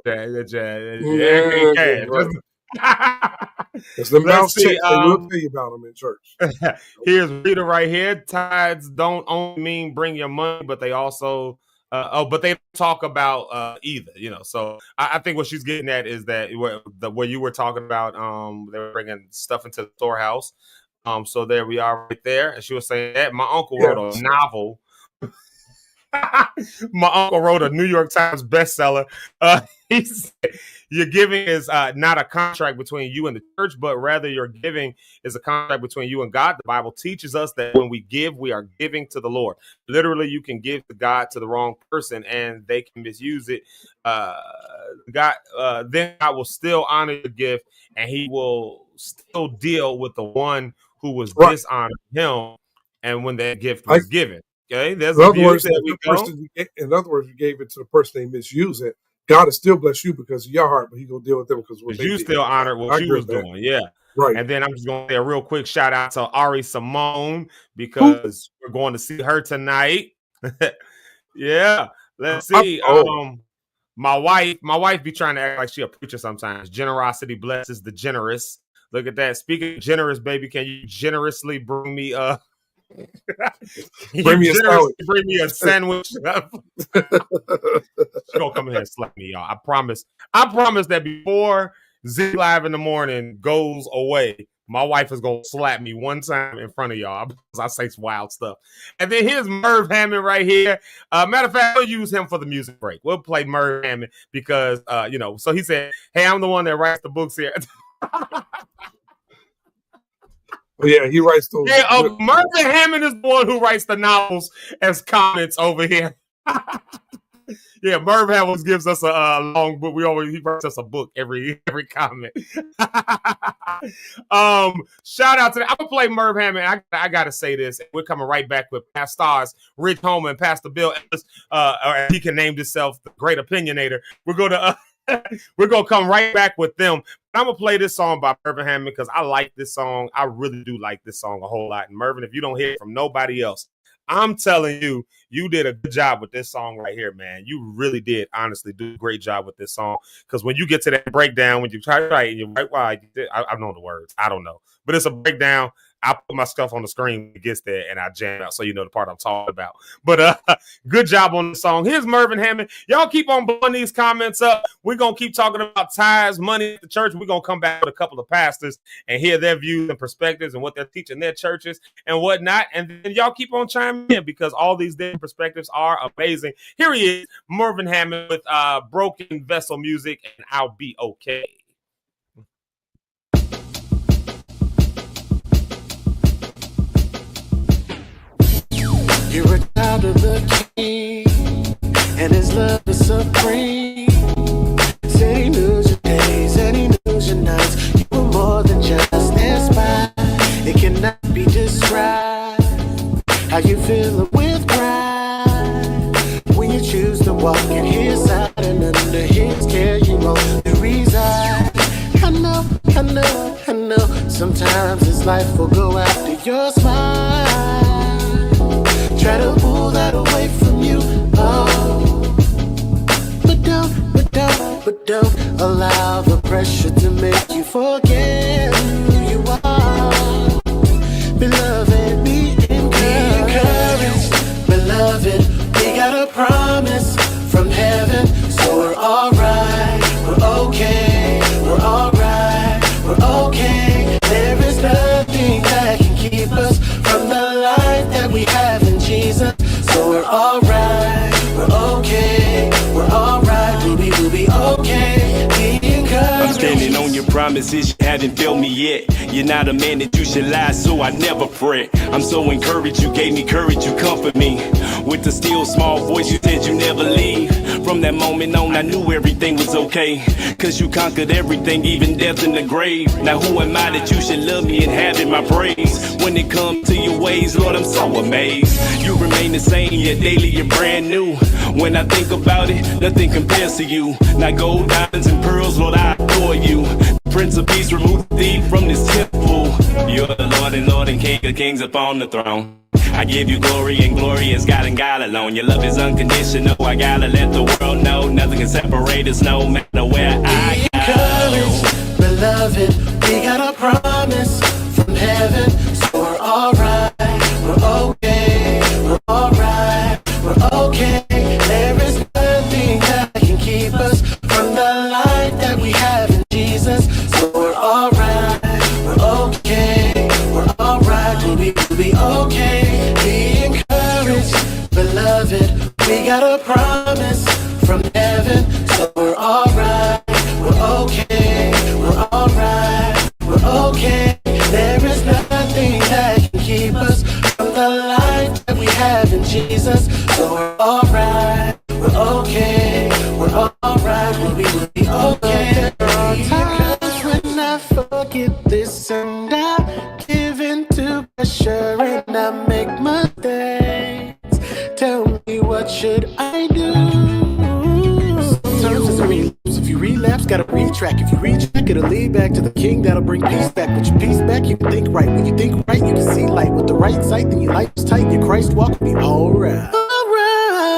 It's the mouse checks. They will tell you about them in church. Here's Rita right here. Tithes don't only mean bring your money, but they also but they talk about either, So I think what she's getting at is that where you were talking about they were bringing stuff into the storehouse. So there we are right there. And she was saying that my uncle wrote a novel. My uncle wrote a New York Times bestseller. He said, your giving is not a contract between you and the church, but rather your giving is a contract between you and God. The Bible teaches us that when we give, we are giving to the Lord. Literally, you can give to God to the wrong person and they can misuse it. Then God will still honor your gift and he will still deal with the one who was dishonoring him and when that gift was given. Okay, there's in other words, in other words, you gave it to the person they misuse it. God will still bless you because of your heart, but He gonna deal with them because you still honored what you was doing. Yeah, right. And then I'm just gonna say a real quick shout out to Ari Simone because we're going to see her tonight. Yeah, let's see. My wife be trying to act like she a preacher sometimes. Generosity blesses the generous. Look at that. Speaking of generous, baby, can you generously bring me bring me a sandwich? She's gonna come in here and slap me, y'all. I promise that before Zeke Live in the Morning goes away, my wife is gonna slap me one time in front of y'all because I say some wild stuff. And then here's Merv Hammond right here. Matter of fact, we'll use him for the music break. We'll play Merv Hammond because so he said, "Hey, I'm the one that writes the books here." Yeah, he writes those. Hey, Merv Hammond is the one who writes the novels as comments over here. Yeah, Merv Hammond gives us a long book. He writes us a book every comment. Shout out to that. I'm gonna play Merv Hammond. I gotta say this. We're coming right back with past stars, Rich Holmes and Pastor Bill Ellis. He can name himself the Great Opinionator. We're gonna come right back with them. I'm gonna play this song by Merv Hammond because I like this song. I really do like this song a whole lot. And Mervin, if you don't hear it from nobody else, I'm telling you, you did a good job with this song right here, man. You really did, honestly, do a great job with this song. Because when you get to that breakdown, when you try to write, and you write, I know the words. I don't know. But it's a breakdown. I put my stuff on the screen when it gets there and I jam out so you know the part I'm talking about. But good job on the song. Here's Mervin Hammond. Y'all keep on blowing these comments up. We're going to keep talking about tithes, money at the church. We're going to come back with a couple of pastors and hear their views and perspectives and what they're teaching their churches and whatnot. And then y'all keep on chiming in because all these different perspectives are amazing. Here he is, Mervin Hammond with Broken Vessel Music and I'll Be Okay. You're a child of the King, and His love is supreme. Said He knows your days and He knows your nights. You were more than just a spy. It cannot be described how you feel with pride when you choose to walk in His side and under His care you only reside. I know. Sometimes this life will go after your smile. Try to pull that away from you, oh. But don't allow the pressure to make you forget who you are. Beloved, be encouraged. Beloved, we got a promise from heaven, so we're alright, we're okay, we're alright, we're okay. There is nothing that can keep us from the life that we have in Jesus. So we're alright, we're okay, we're alright, we'll be okay. Be encouraged. I'm standing on your promises, you haven't failed me yet. You're not a man that you should lie, so I never fret. I'm so encouraged, you gave me courage, you comfort me. With the still small voice, you said you never leave. From that moment on, I knew everything was okay. Cause you conquered everything, even death in the grave. Now who am I that you should love me and have in my praise? When it comes to your ways, Lord, I'm so amazed. You remain the same, yet daily you're brand new. When I think about it, nothing compares to you. Now gold, diamonds, and pearls, Lord, I adore you. Prince of Peace, remove the thief from this temple. You're the Lord and King of Kings upon the throne. I give you glory, and glory is God and God alone. Your love is unconditional, I gotta let the world know. Nothing can separate us, no matter where I go. Beloved, we got a promise from heaven, so we're alright, we're okay, we're alright, we're okay. There is nothing that can keep us from the life that we have in Jesus. So we're alright, we're okay, we're alright, we'll be okay. Be encouraged, beloved, we got a promise from heaven, so we're alright, we're okay, we're alright, we're okay. There is nothing that can keep us from the life that we have in Jesus. So we're alright, we're okay, we're alright, we'll be okay. There are times when I forget this and I give in to pressure and I make mistakes. Tell me, what should I do? Sometimes it's a relapse. If you relapse, gotta retrack. If you retrack, it'll lead back to the King that'll bring peace back. Put your peace back, you can think right. When you think right, you can see light. With the right sight, then your life's tight. Your Christ walk will be alright. Alright.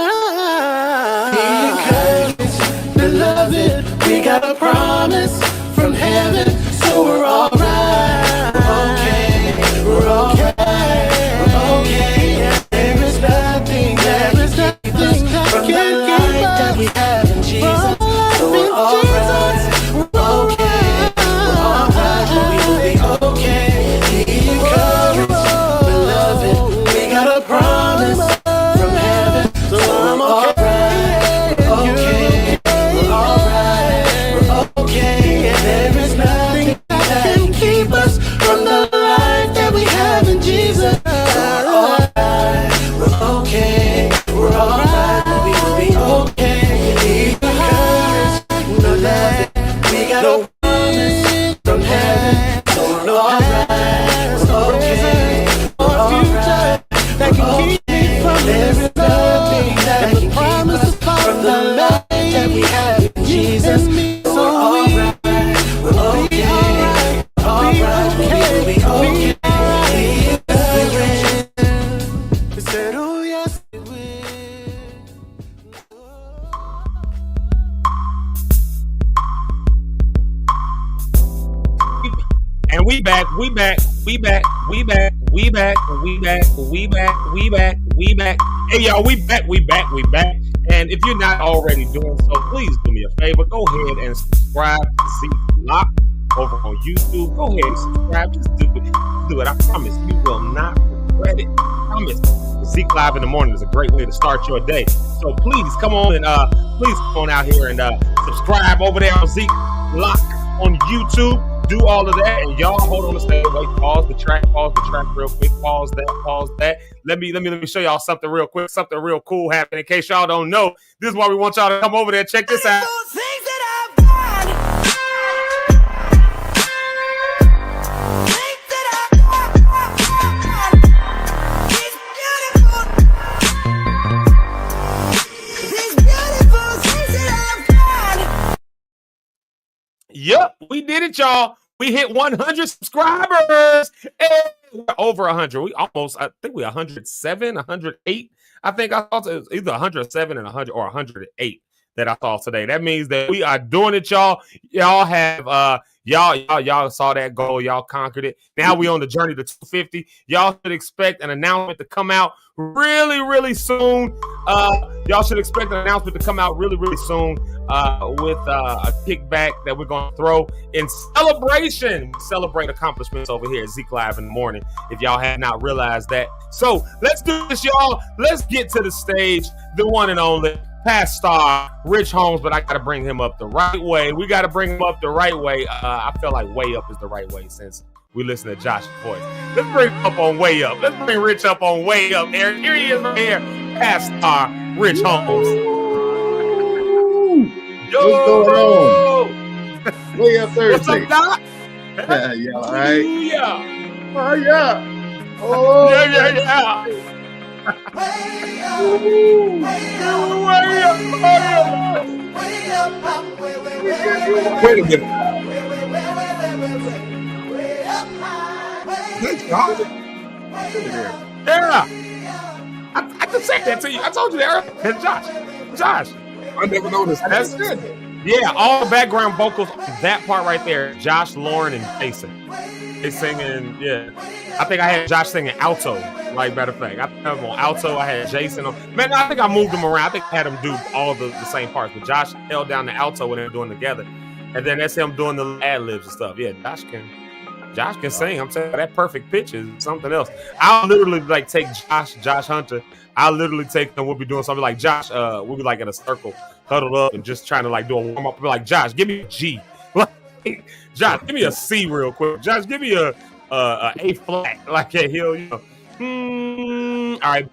Be encouraged, beloved, we got a promise from heaven, so we're alright. We're okay, we're alright, we're okay. There is nothing that can keep us from the life that we have in Jesus. So we're alright, we're okay, we're alright, we will be okay. Be encouraged, beloved, we got a promise from heaven, so I'm alright, we're okay, we're alright, we're okay. And there is nothing that can keep us from the life that we have in Jesus. We're alright, we're okay, we're alright, we will be okay. Be encouraged, beloved, we got a promise from heaven, so we're alright, we're okay, we're alright, that can keep me from there is nothing that can keep us from the life that we have in Jesus. So we're alright, we're okay, we're alright, we will be okay. Be encouraged. They said, oh yes, we will. And we back. We back. Hey, y'all, we back. And if you're not already doing so, please do me a favor. Go ahead and subscribe to Zeke Locke over on YouTube. Go ahead and subscribe. Just do it. Do it. I promise you will not regret it. I promise. Zeke Live in the morning is a great way to start your day. So please come on and please come on out here and subscribe over there on Zeke Locke on YouTube. Do all of that, and y'all hold on a second. Wait, pause the track real quick. Pause that. Let me show y'all something real quick. Something real cool happening. In case y'all don't know, this is why we want y'all to come over there and check this out. Yup, we did it, y'all. We hit 100 subscribers. Hey, we're over 100. I think we're 107, 108. I think I thought it was either 107 and 100 or 108 that I saw today. That means that we are doing it, y'all. Y'all have y'all saw that goal. Y'all conquered it. Now we on the journey to 250. Y'all should expect an announcement to come out really, really soon. Y'all should expect an announcement to come out really, really soon with a kickback that we're going to throw in celebration. We celebrate accomplishments over here at Zeke Live in the morning, if y'all have not realized that. So let's do this, y'all. Let's get to the stage, the one and only past star, Rich Holmes, but I got to bring him up the right way. We got to bring him up the right way. I feel like way up is the right way since we listen to Josh's voice. Let's bring him up on way up. Let's bring Rich up on way up. Here he is right here, past star, Rich Holmes. Yo! What's going on? Way up Thursday. What's up, Doc? Yeah, all right. Yeah. Oh, yeah. Oh, yeah. Wait a minute. Thank God. Yeah. I just said that to you. I told you that earlier. Josh. I never noticed. That's good. Yeah, all the background vocals, that part right there, Josh, Lauren, and Jason. They singing, yeah. I think I had Josh singing alto, like, matter of fact. I think on alto, I had Jason on. Man, I think I moved them around. I think I had them do all the same parts, but Josh held down the alto when they were doing together. And then that's him doing the ad-libs and stuff. Yeah, Josh can sing. I'm telling you, that perfect pitch is something else. I'll literally, like, take Josh Hunter. I'll literally take them. We'll be doing something like Josh, we'll be, like, in a circle, huddled up, and just trying to, like, do a warm-up. Be like, Josh, give me a G. Josh, give me a C real quick. Josh, give me a A flat. Like, yeah, he'll, you know. All right.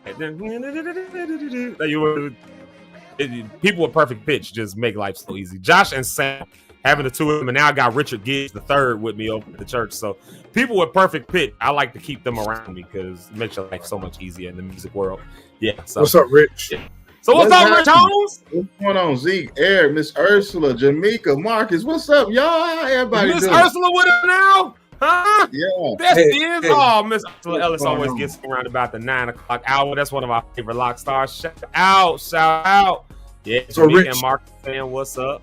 People with perfect pitch just make life so easy. Josh and Sam, having the two of them, and now I got Richard Giggs the third with me over at the church. So people with perfect pitch, I like to keep them around me because it makes your life so much easier in the music world. Yeah. So what's up, Rich? Yeah. So what's up, Rich Holmes? What's going on, Zeke, Eric, Miss Ursula, Jamaica, Marcus? What's up, y'all? How everybody Miss doing? Ursula with us now? Huh? Yeah. There she is. Oh, Miss Ursula Ellis always gets around about the 9 o'clock hour. That's one of our favorite lock stars. Shout out. Yeah, so Jamaica Rich, and Marcus saying what's up.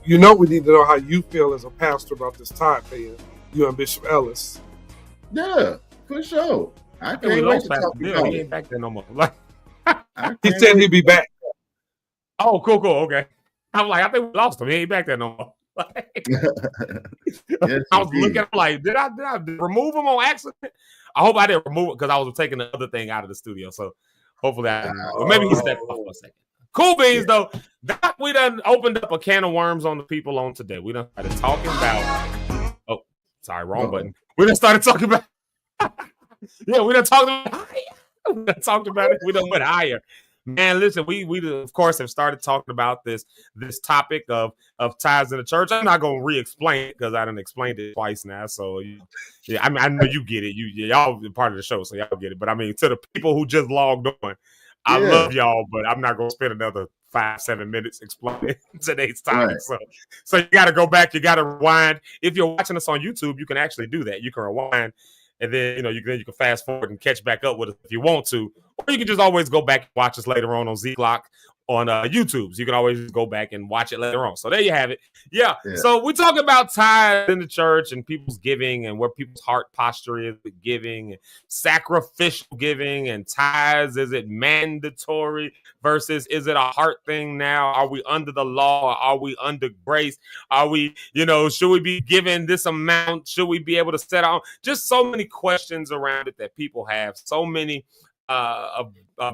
You know we need to know how you feel as a pastor about this tithe paying. You and Bishop Ellis. Yeah, for sure. I can't wait to talk about He ain't back there no more. Like, he said he'd be back. Oh, cool. Okay. I'm like, I think we lost him. He ain't back there no more. Yes, I was looking at him like, did I remove him on accident? I hope I didn't remove it because I was taking the other thing out of the studio. So hopefully or maybe he stepped off for a second. Cool beans, though. That we done opened up a can of worms on the people on today. We done started talking about. Oh, sorry, wrong button. We done started talking about. Yeah, we done talked about. We done talked about it. We done went higher. Man, listen, we of course have started talking about this topic of tithes in the church. I'm not gonna re-explain it because I done explained it twice now. So yeah, I mean, I know you get it. Y'all part of the show, so y'all get it. But I mean, to the people who just logged on, I love y'all, but I'm not gonna spend another 5-7 minutes explaining today's topic. Right. So you got to go back. You got to rewind. If you're watching us on YouTube, you can actually do that. You can rewind. And then, you can fast forward and catch back up with us if you want to. Or you can just always go back and watch us later on Zeke Locke YouTube. So you can always go back and watch it later on. So there you have it. Yeah. So we talk about tithes in the church and people's giving and where people's heart posture is with giving and sacrificial giving and tithes. Is it mandatory versus is it a heart thing now? Are we under the law or are we under grace? Are we, should we be given this amount? Should we be able to set out? Just so many questions around it that people have. So many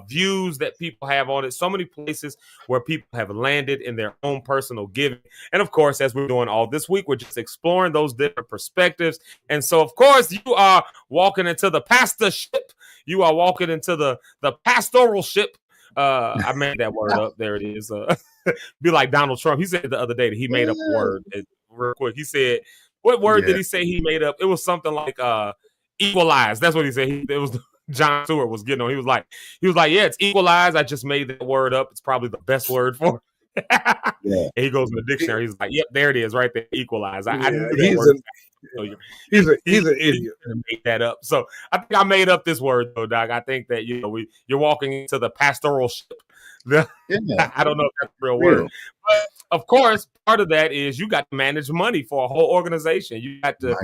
views that people have on it, so many places where people have landed in their own personal giving. And of course, as we're doing all this week, we're just exploring those different perspectives. And so, of course, you are walking into the pastorship. You are walking into the pastoral ship. I made that word up. There it is. Be like Donald Trump. He said the other day that he made up a word real quick. He said, what word did he say he made up? It was something like equalize. That's what he said. It was John Stewart was getting on. He was like, yeah, it's equalize. I just made that word up. It's probably the best word for it. And he goes in the dictionary. He's like, yep, there it is, right there, equalize. I knew that word. He's an idiot. Made that up. So I think I made up this word though, Doc. I think that you're walking into the pastoral ship. I don't know if that's a real word, but of course, part of that is you got to manage money for a whole organization. You got to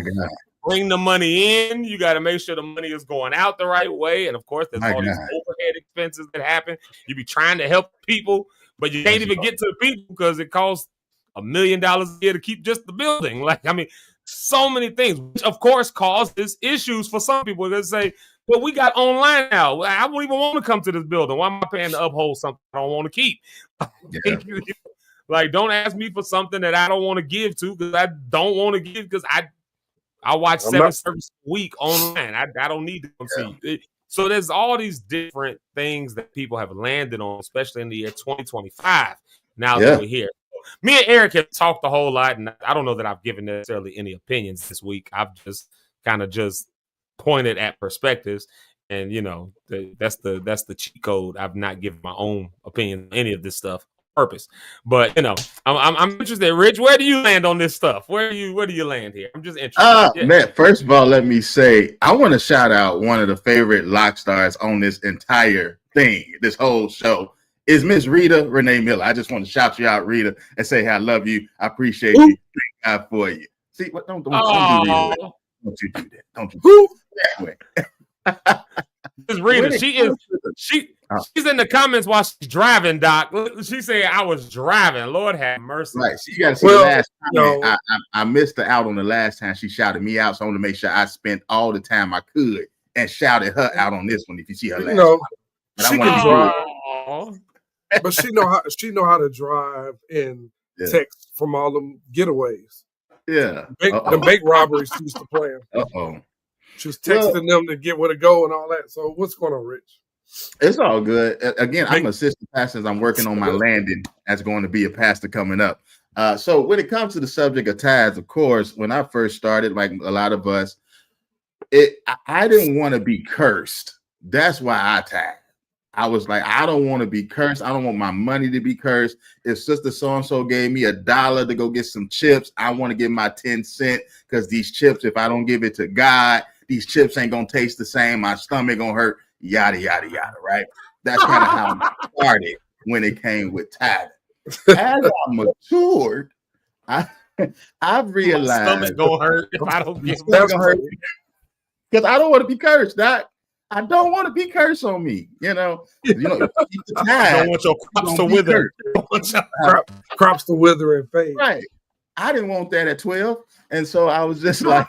bring the money in. You got to make sure the money is going out the right way. And of course, there's all these overhead expenses that happen. You be trying to help people, but you can't even get to the people because it costs $1 million a year to keep just the building. So many things, which of course causes issues for some people. They say, well, we got online now. I don't even want to come to this building. Why am I paying to uphold something I don't want to keep? Don't ask me for something that I don't want to give to because I don't want to give because I watch 7 services a week online. I don't need to come see you. So there's all these different things that people have landed on, especially in the year 2025. Now that we're here. Me and Eric have talked a whole lot, and I don't know that I've given necessarily any opinions this week. I've just kind of just pointed at perspectives, and that's the cheat code. I've not given my own opinion on any of this stuff on purpose. But I'm interested, Rich. Where do you land on this stuff? Where do you land here? I'm just interested. Man, first of all, let me say I want to shout out one of the favorite Locke stars on this entire thing, this whole show. Is Miss Rita Renee Miller. I just want to shout you out, Rita, and say, hey, I love you. I appreciate you. Thank God for you. See, what? Don't do that. Don't you do that. Don't you do that way. Miss Rita, she's in the comments while she's driving, Doc. She said, I was driving. Lord have mercy. Right. So you got to see the last time. I missed her out on the last time she shouted me out. So I want to make sure I spent all the time I could and shouted her out on this one if you see her last time. She can drive. But she know how to drive and text from all them getaways. Yeah. The bank robberies she used to plan. She was texting them to get where to go and all that. So what's going on, Rich? It's all good. Again, I'm assistant pastor as I'm working on my landing as going to be a pastor coming up. So when it comes to the subject of tithes, of course, when I first started, like a lot of us, I didn't want to be cursed. That's why I tithe. I was like, I don't want to be cursed. I don't want my money to be cursed. If Sister So-and-so gave me $1 to go get some chips, I want to give my 10 cents because these chips, if I don't give it to God, these chips ain't going to taste the same. My stomach going to hurt, yada, yada, yada, right? That's kind of how I started when it came with tithing. As I matured, I've realized my stomach going to hurt if I don't get it. Because I don't want to be cursed, Doc. I don't want to be cursed on me, you know. I don't want your crops to wither. Crops to wither and fade. Right. I didn't want that at 12. And so I was just like,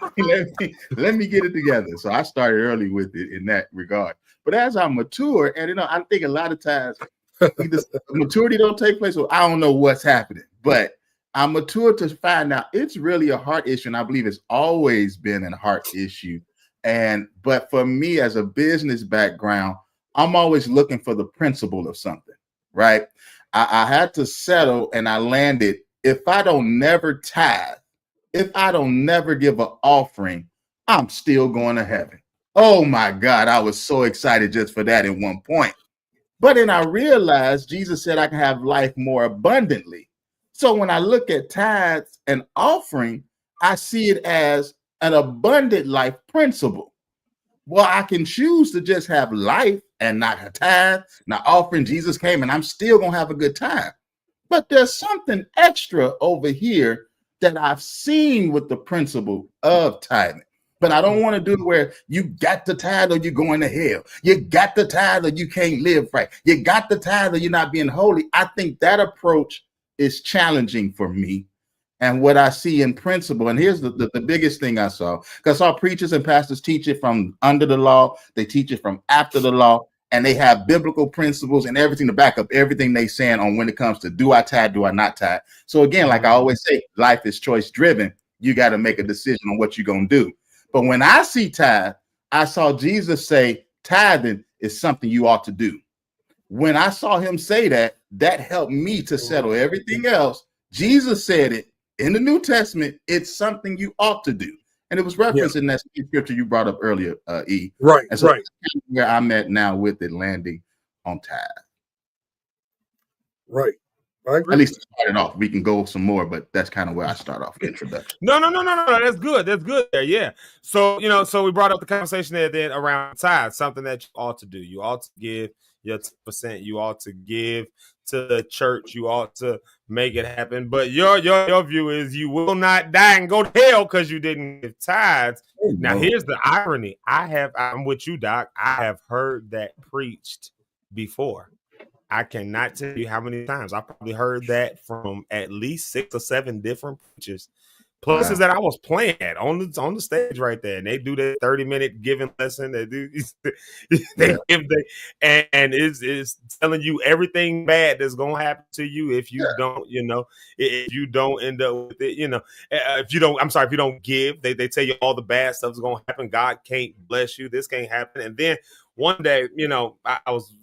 let me get it together. So I started early with it in that regard. But as I mature, and I think a lot of times maturity don't take place. So I don't know what's happening. But I matured to find out it's really a heart issue. And I believe it's always been a heart issue. But for me, as a business background, I'm always looking for the principle of something, right? I had to settle and I landed. If I don't never tithe, if I don't never give an offering, I'm still going to heaven. Oh my God, I was so excited just for that at one point. But then I realized Jesus said I can have life more abundantly. So when I look at tithes and offering, I see it as an abundant life principle. Well, I can choose to just have life and not a tithe, not offering. Jesus came, and I'm still gonna have a good time. But there's something extra over here that I've seen with the principle of tithing. But I don't want to do it where you got the tithe or you're going to hell. You got the tithe or you can't live right. You got the tithe or you're not being holy. I think that approach is challenging for me. And what I see in principle, and here's the biggest thing I saw, because I saw preachers and pastors teach it from under the law, they teach it from after the law, and they have biblical principles and everything to back up everything they saying on when it comes to do I tithe, do I not tithe. So again, like I always say, life is choice driven. You got to make a decision on what you're going to do. But when I see tithe, I saw Jesus say tithing is something you ought to do. When I saw him say that, that helped me to settle everything else. Jesus said it in the New Testament. It's something you ought to do. And it was referenced in that scripture you brought up earlier, E. Right, and so right. That's where I'm at now with it landing on tithe. Right. I agree. At least to start it off. We can go some more, but that's kind of where I start off the introduction. No. That's good. That's good there. Yeah. So, so we brought up the conversation there then around tithe, something that you ought to do. You ought to give your 10%. You ought to give to the church. You ought to make it happen. But your view is you will not die and go to hell because you didn't give tithes. Now, here's the irony. I'm with you, Doc. I have heard that preached before. I cannot tell you how many times. I probably heard that from at least 6 or 7 different preachers. Places that I was playing at on the stage right there, and they do that 30-minute giving lesson. They do and it's telling you everything bad that's gonna happen to you if you don't, if you don't end up with it, if you don't give, they tell you all the bad stuff is gonna happen. God can't bless you. This can't happen. And then one day, I was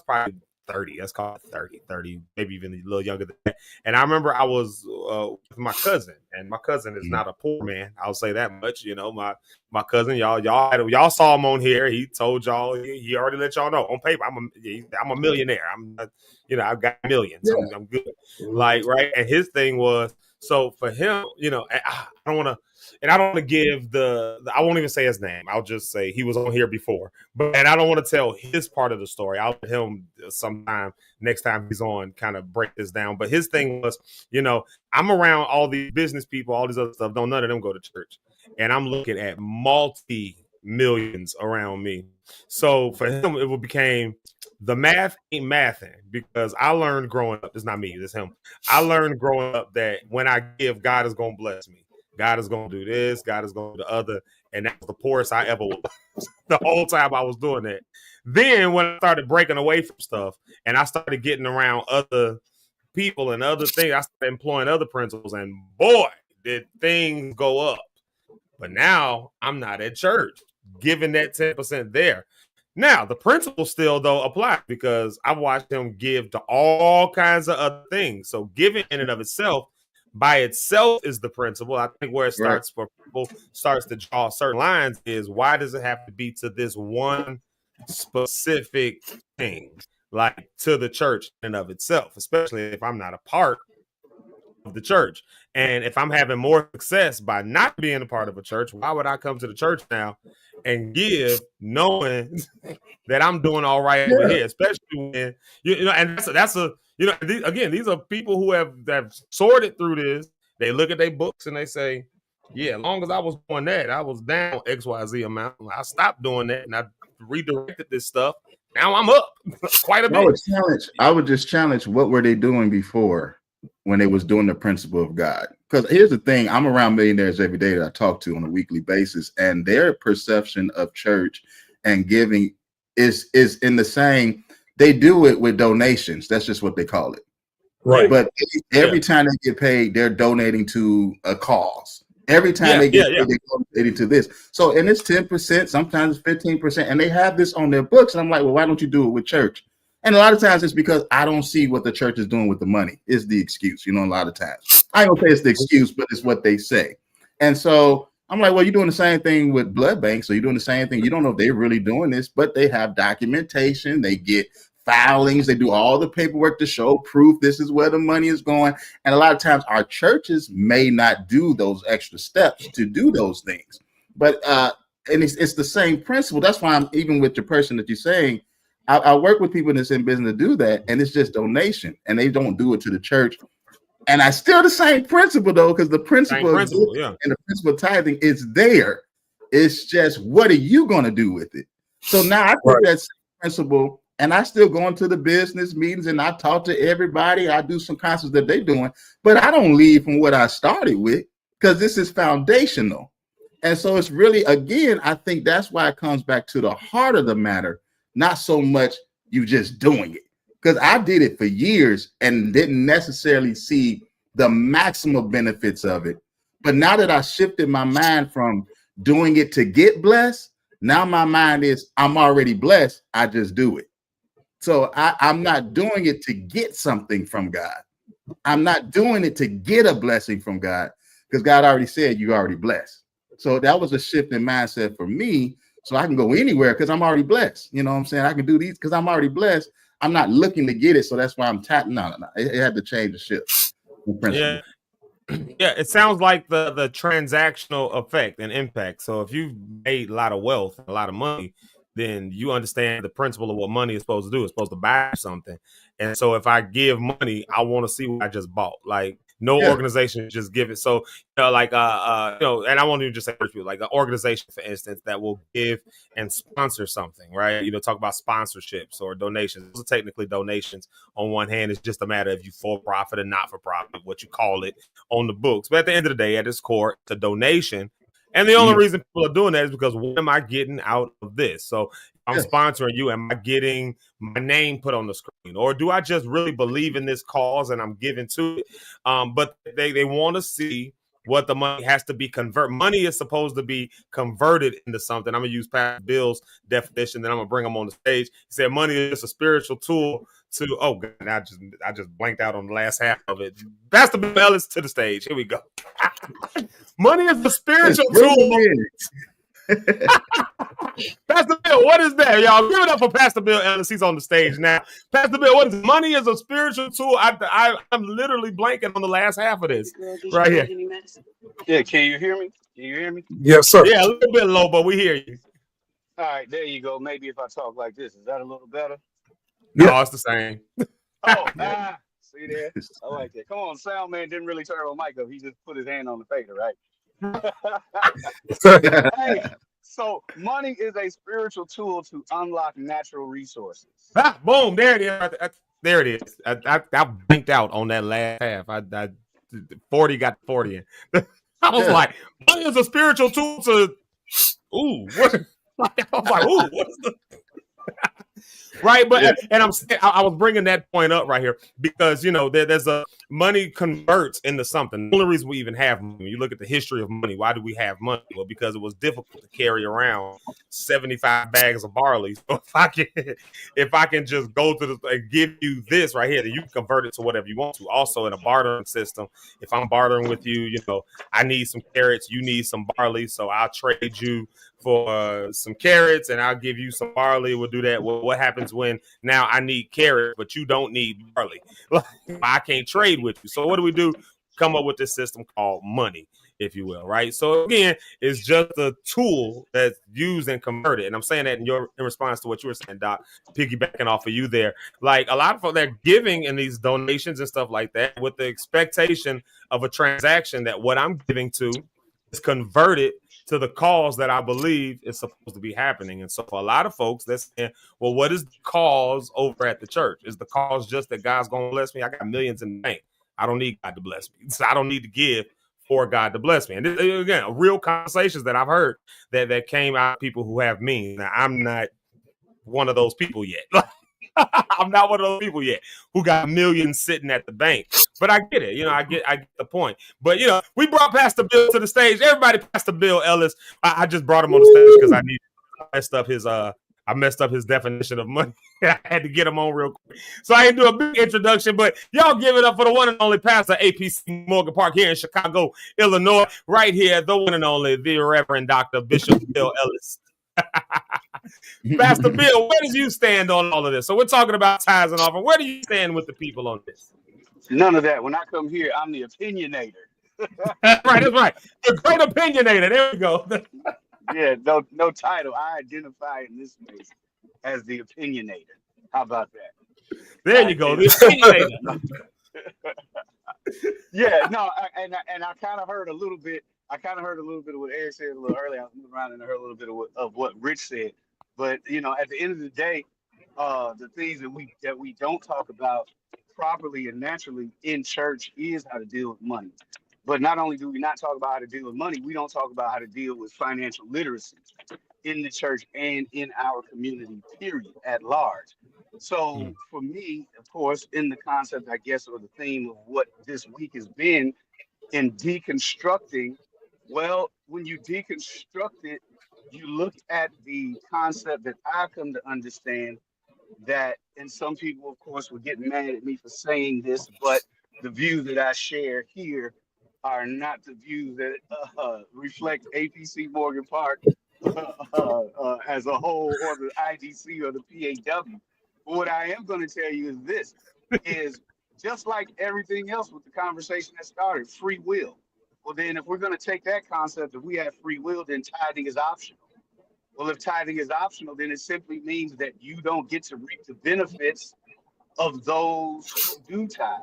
probably 30, let's call it 30, maybe even a little younger than that. And I remember I was with my cousin, and my cousin is not a poor man. I'll say that much. My cousin, y'all saw him on here. He told y'all, he already let y'all know on paper, I'm a millionaire. I've got millions. Yeah. I'm good. Like, right. And his thing was, so for him, I don't want to give I won't even say his name. I'll just say he was on here before, and I don't want to tell his part of the story. I'll let him sometime next time he's on kind of break this down. But his thing was, I'm around all these business people, all these other stuff. None of them go to church. And I'm looking at multi-millions around me. So for him, it became the math ain't mathing, because I learned growing up, it's not me, it's him. I learned growing up that when I give, God is going to bless me. God is going to do this. God is going to do the other. And that was the poorest I ever was the whole time I was doing that. Then when I started breaking away from stuff and I started getting around other people and other things, I started employing other principles, and boy, did things go up. But now I'm not at church giving that 10% there. Now, the principle still, though, applies, because I've watched him give to all kinds of other things. So giving in and of itself, by itself, is the principle. I think where it starts for people, starts to draw certain lines, is why does it have to be to this one specific thing, like to the church in and of itself, especially if I'm not a part of the church. And if I'm having more success by not being a part of a church, why would I come to the church now and give, knowing that I'm doing all right over here? Especially when and that's these are people who have sorted through this. They look at their books and they say, yeah, as long as I was doing that, I was down XYZ amount. I stopped doing that and I redirected this stuff. Now I'm up quite a bit. I would just challenge, what were they doing before when they was doing the principle of God? Because here's the thing, I'm around millionaires every day that I talk to on a weekly basis, and their perception of church and giving is in the same, they do it with donations. That's just what they call it. Right. But every time they get paid, they're donating to a cause. Every time they get paid, they're donating to this. So, and it's 10%, sometimes it's 15%, and they have this on their books. And I'm like, well, why don't you do it with church? And a lot of times it's because I don't see what the church is doing with the money, is the excuse, a lot of times. I don't say it's the excuse, but it's what they say. And so I'm like, well, you're doing the same thing with blood banks. So you're doing the same thing. You don't know if they're really doing this, but they have documentation. They get filings. They do all the paperwork to show proof this is where the money is going. And a lot of times our churches may not do those extra steps to do those things. But and it's the same principle. That's why I'm even with your person that you're saying. I work with people that's in business to do that, and it's just donation, and they don't do it to the church. And I still the same principle though, because the principle and the principle of tithing is there. It's just what are you going to do with it? So now I take that same principle, and I still go into the business meetings, and I talk to everybody. I do some concerts that they're doing, but I don't leave from what I started with because this is foundational. And so it's really, again, I think that's why it comes back to the heart of the matter, not so much you just doing it. Because I did it for years and didn't necessarily see the maximum benefits of it. But now that I shifted my mind from doing it to get blessed, now my mind is I'm already blessed. I just do it. So I'm not doing it to get something from God. I'm not doing it to get a blessing from God because God already said you're already blessed. So that was a shift in mindset for me. So I can go anywhere because I'm already blessed. You know what I'm saying? I can do these because I'm already blessed. I'm not looking to get it. So that's why I'm tapping on it. It had to change the shift. Yeah. Yeah, it sounds like the transactional effect and impact. So if you've made a lot of wealth, a lot of money, then you understand the principle of what money is supposed to do. It's supposed to buy something. And so if I give money, I want to see what I just bought. Like no organization just give it. So and I won't even just say people, like an organization, for instance, that will give and sponsor something, right? Talk about sponsorships or donations. Those are technically donations. On one hand, it's just a matter of you for profit and not for profit, what you call it on the books. But at the end of the day, at its core, it's a donation. And the only reason people are doing that is because what am I getting out of this? So if I'm sponsoring you, am I getting my name put on the screen? Or do I just really believe in this cause and I'm giving to it? But they want to see what the money has to be converted. Money is supposed to be converted into something. I'm going to use Pastor Bill's definition, then I'm going to bring him on the stage. He said money is just a spiritual tool to, oh God, I just blanked out on the last half of it. Pastor Bill Ellis to the stage. Here we go. Money is a spiritual tool. Pastor Bill, what is that? Y'all give it up for Pastor Bill Ellis. He's on the stage now. Pastor Bill, what is it? Money is a spiritual tool. I'm literally blanking on the last half of this right here. Yeah, can you hear me? Can you hear me? Yes, sir. Yeah, a little bit low, but we hear you. All right, there you go. Maybe if I talk like this, is that a little better? No, it's the same. See there? I like that. Come on, sound man didn't really turn my mic up. He just put his hand on the fader, right? Hey, so money is a spiritual tool to unlock natural resources. Boom, there it is. There it is. I blinked out on that last half. I 40 got 40 in. I was like, money is a spiritual tool to what? I was like, what is the right? But and I was bringing that point up right here because there's a money converts into something. The only reason we even have money, you look at the history of money. Why do we have money? Well, because it was difficult to carry around 75 bags of barley. So if I can just go to and give you this right here, then you can convert it to whatever you want to. Also in a bartering system, if I'm bartering with you, I need some carrots, you need some barley, so I'll trade you for some carrots and I'll give you some barley. We'll do that. Well, what happens when now I need carrots, but you don't need barley? I can't trade with you. So what do? Come up with this system called money, if you will, right? So again, it's just a tool that's used and converted. And I'm saying that in response to what you were saying, Doc, piggybacking off of you there. Like a lot of folks that are giving in these donations and stuff like that with the expectation of a transaction that what I'm giving to is converted to the cause that I believe is supposed to be happening. And so for a lot of folks, they're saying, well, what is the cause over at the church? Is the cause just that God's going to bless me? I got millions in the bank. I don't need God to bless me. So I don't need to give for God to bless me. And this, again, real conversations that I've heard that came out of people who have means. Now, I'm not one of those people yet. I'm not one of those people yet who got millions sitting at the bank. But I get it. I get the point. But, we brought Pastor Bill to the stage. Everybody, Pastor Bill Ellis. I just brought him on the stage because I messed up his definition of money. I had to get him on real quick. So I didn't do a big introduction, but y'all give it up for the one and only pastor, APC Morgan Park here in Chicago, Illinois. Right here, the one and only, the Reverend Dr. Bishop Bill Ellis. Pastor Bill, where do you stand on all of this? So we're talking about tithes and offering. Where do you stand with the people on this? None of that. When I come here, I'm the opinionator. That's right. The great opinionator. There we go. Yeah, no title. I identify in this space as the opinionator. How about that? There you go. The opinionator. Yeah, no, and I kind of heard a little bit. I kind of heard a little bit of what Eric said a little earlier. I was moving around and I heard a little bit of what Rich said. But at the end of the day, the things that we don't talk about properly and naturally in church is how to deal with money. But not only do we not talk about how to deal with money, we don't talk about how to deal with financial literacy in the church and in our community, period, at large. So for me, of course, in the concept, I guess, or the theme of what this week has been in deconstructing, well, when you deconstruct it, you look at the concept that I come to understand that, and some people, of course, would get mad at me for saying this, but the views that I share here are not the views that reflect APC Morgan Park as a whole, or the IDC or the PAW. But what I am going to tell you is this: is just like everything else with the conversation that started, free will. Well, then, if we're going to take that concept that we have free will, then tithing is optional. Well, if tithing is optional, then it simply means that you don't get to reap the benefits of those who do tithe.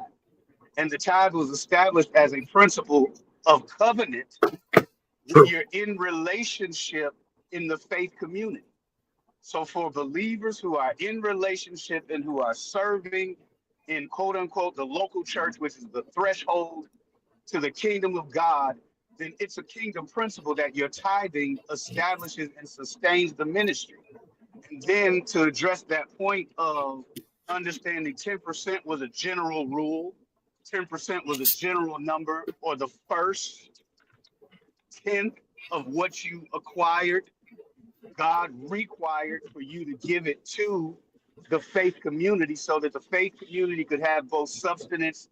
And the tithe was established as a principle of covenant when you're in relationship in the faith community. So for believers who are in relationship and who are serving in quote unquote the local church, which is the threshold to the kingdom of God, then it's a kingdom principle that your tithing establishes and sustains the ministry. And then to address that point of understanding 10% was a general rule, 10% was a general number, or the first tenth of what you acquired, God required for you to give it to the faith community so that the faith community could have both substance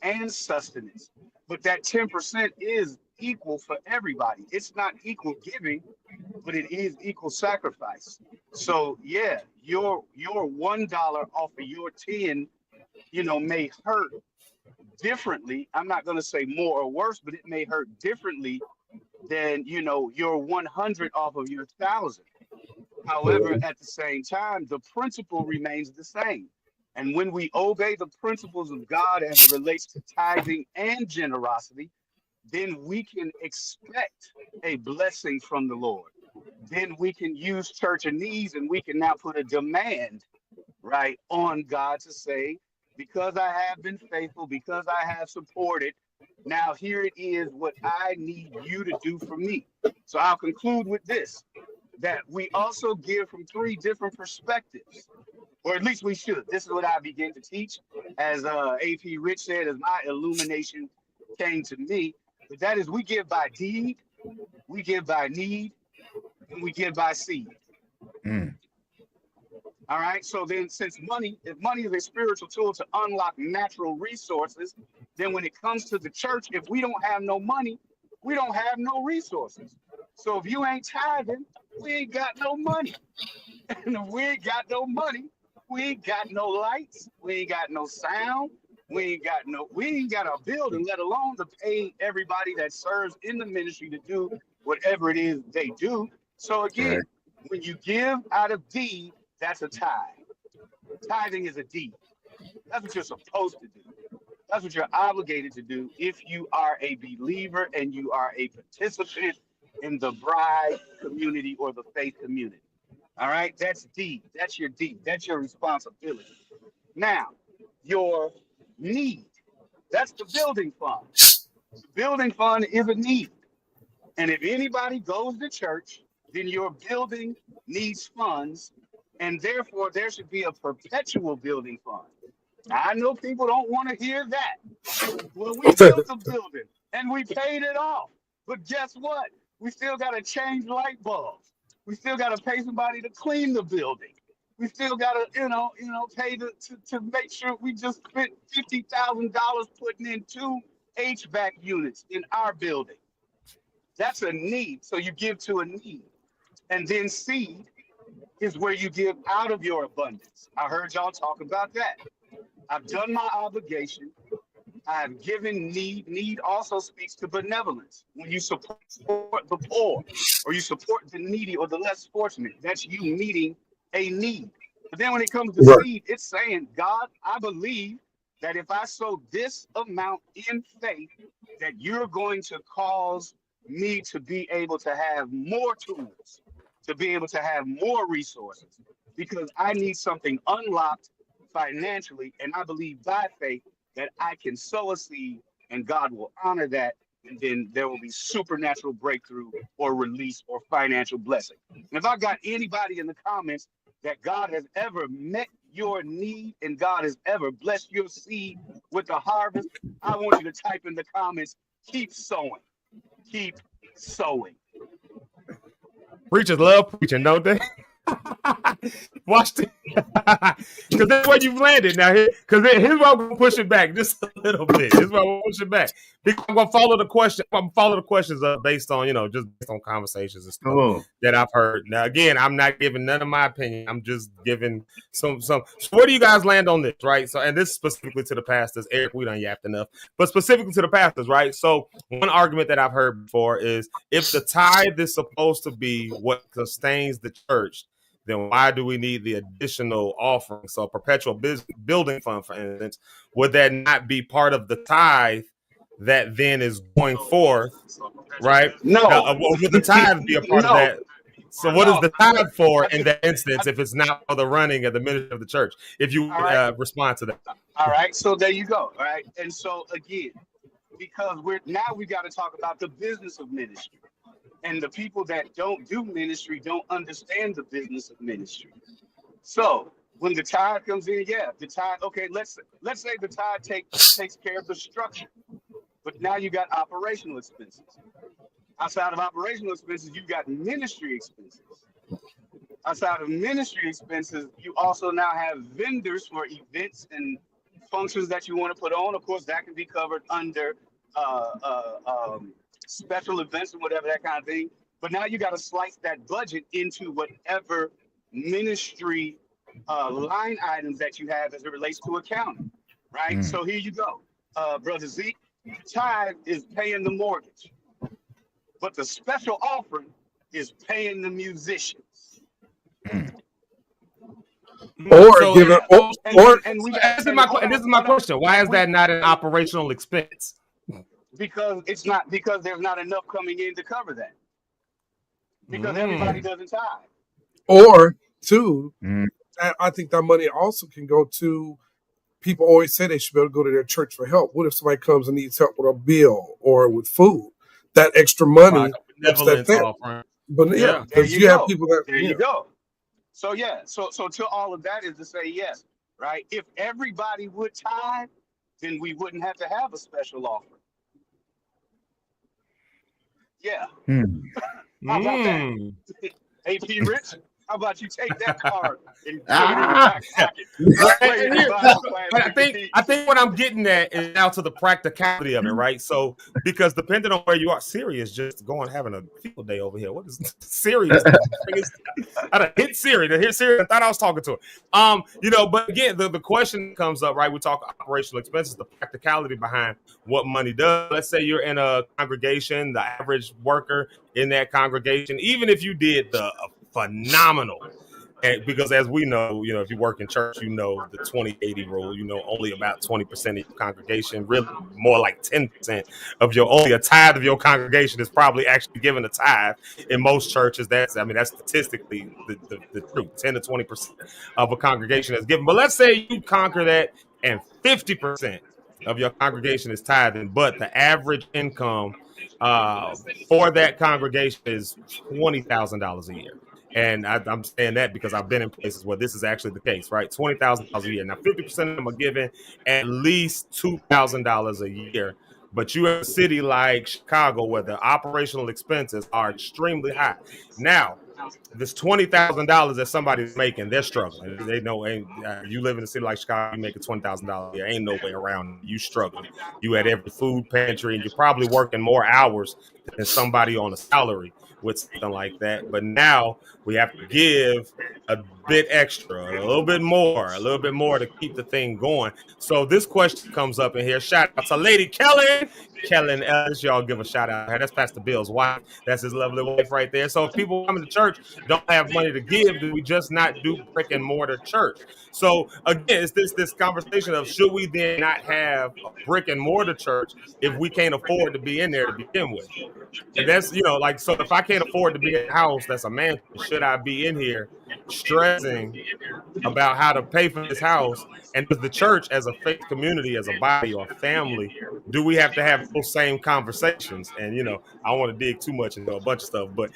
and sustenance. But that 10% is equal for everybody. It's not equal giving, but it is equal sacrifice. So yeah, your $1 off of your 10, may hurt differently. I'm not going to say more or worse, but it may hurt differently than your 100 off of your 1,000. However, at the same time, the principle remains the same. And when we obey the principles of God as it relates to tithing and generosity, then we can expect a blessing from the Lord. Then we can use church and needs, and we can now put a demand, right, on God to say, because I have been faithful, because I have supported, now here it is what I need you to do for me. So I'll conclude with this, that we also give from 3 different perspectives, or at least we should. This is what I begin to teach, as AP Rich said, as my illumination came to me. But that is, we give by deed, we give by need, and we give by seed. All right. So then, if money is a spiritual tool to unlock natural resources, then when it comes to the church, if we don't have no money, we don't have no resources. So if you ain't tithing, we ain't got no money. And if we ain't got no money, we ain't got no lights, we ain't got no sound, we ain't got a building, let alone to pay everybody that serves in the ministry to do whatever it is they do. So again, when you give out of deed, that's a tithe. Tithing is a deed. That's what you're supposed to do. That's what you're obligated to do if you are a believer and you are a participant in the bride community or the faith community. All right, that's deed. That's your deed. That's your responsibility. Now, your need, that's the building fund. The building fund is a need. And if anybody goes to church, then your building needs funds, and therefore there should be a perpetual building fund. Now, I know people don't want to hear that. Well, we built the building and we paid it off. But guess what? We still got to change light bulbs. We still got to pay somebody to clean the building. We still got to, pay to make sure we just spent $50,000 putting in 2 HVAC units in our building. That's a need. So you give to a need. And then seed is where you give out of your abundance. I heard y'all talk about that. I've done my obligation. I've given need. Need also speaks to benevolence. When you support the poor, or you support the needy or the less fortunate, that's you meeting a need. But then when it comes to Right. seed, it's saying, God, I believe that if I sow this amount in faith, that you're going to cause me to be able to have more tools, to be able to have more resources, because I need something unlocked financially. And I believe by faith that I can sow a seed and God will honor that. And then there will be supernatural breakthrough or release or financial blessing. And if I got anybody in the comments that God has ever met your need and God has ever blessed your seed with the harvest, I want you to type in the comments, keep sowing, keep sowing. Preachers love preaching, don't they? Watch this. Because that's where you've landed now. Because here's where I'm going to push it back just a little bit. Here's where I'm going to push it back. Because I'm going to follow the question. I'm going to follow the questions up based on, just based on conversations and stuff that I've heard. Now, again, I'm not giving none of my opinion. I'm just giving some. So where do you guys land on this, right? So, and this is specifically to the pastors. Eric, we done yapped enough. But specifically to the pastors, right? So one argument that I've heard before is if the tithe is supposed to be what sustains the church, then why do we need the additional offering? So a perpetual building fund, for instance, would that not be part of the tithe that then is going forth, right? No. Would the tithe be a part of that? So what is the tithe for in that instance if it's not for the running of the ministry of the church? If you respond to that. All right, so there you go. All right, and so again, because we got to talk about the business of ministry. And the people that don't do ministry don't understand the business of ministry. So when the tithe comes in, the tithe, okay, let's say the tithe takes care of the structure. But now you got operational expenses. Outside of operational expenses, you've got ministry expenses. Outside of ministry expenses, you also now have vendors for events and functions that you want to put on. Of course, that can be covered under special events and whatever, that kind of thing. But now you got to slice that budget into whatever ministry line items that you have as it relates to accounting, right? So here you go. Brother Zeke, tithe is paying the mortgage, but the special offering is paying the musicians. Or so, give it, and this is my question. Why is that not an operational expense? Because there's not enough coming in to cover that. Because everybody doesn't tithe. Or two, I think that money also can go to people. Always say they should be able to go to their church for help. What if somebody comes and needs help with a bill or with food? That extra money, that's that thing. But because you have people that you go. So so to all of that is to say yes, right? If everybody would tithe, then we wouldn't have to have a special offering. Yeah. How about that? AP Rich, how about you take that card and put it in your back pocket? I think what I'm getting at is now to the practicality of it, right? So because depending on where you are, Siri is just going having a field day over here. What is Siri? I hit Siri to hear Siri. I thought I was talking to her. But again, the question comes up, right? We talk operational expenses, the practicality behind what money does. Let's say you're in a congregation, the average worker in that congregation, even if you did the phenomenal. And because as we know, if you work in church, the 20-80 rule, only about 20% of your congregation, really more like 10% of only a tithe of your congregation is probably actually given a tithe. In most churches, that's statistically the truth. 10 to 20% of a congregation is given. But let's say you conquer that and 50% of your congregation is tithing, but the average income for that congregation is $20,000 a year. And I'm saying that because I've been in places where this is actually the case, right? $20,000 a year. Now, 50% of them are giving at least $2,000 a year. But you're in a city like Chicago where the operational expenses are extremely high. Now, this $20,000 that somebody's making, they're struggling. They know you live in a city like Chicago, you making $20,000 a year. Ain't no way around you struggling. You at every food pantry, and you're probably working more hours than somebody on a salary with something like that. But now we have to give a bit extra, a little bit more to keep the thing going. So this question comes up in here. Shout out to Lady Kellen Ellis. Y'all give a shout out. That's Pastor Bill's wife. That's his lovely wife right there. So if people coming to church don't have money to give, do we just not do brick and mortar church? So again, it's this conversation of should we then not have a brick and mortar church if we can't afford to be in there to begin with? And that's, like, so if I can't afford to be in a house that's a mansion, should I be in here stressing about how to pay for this house? And does the church as a faith community, as a body or family, do we have to have those same conversations? And, I don't want to dig too much into a bunch of stuff, but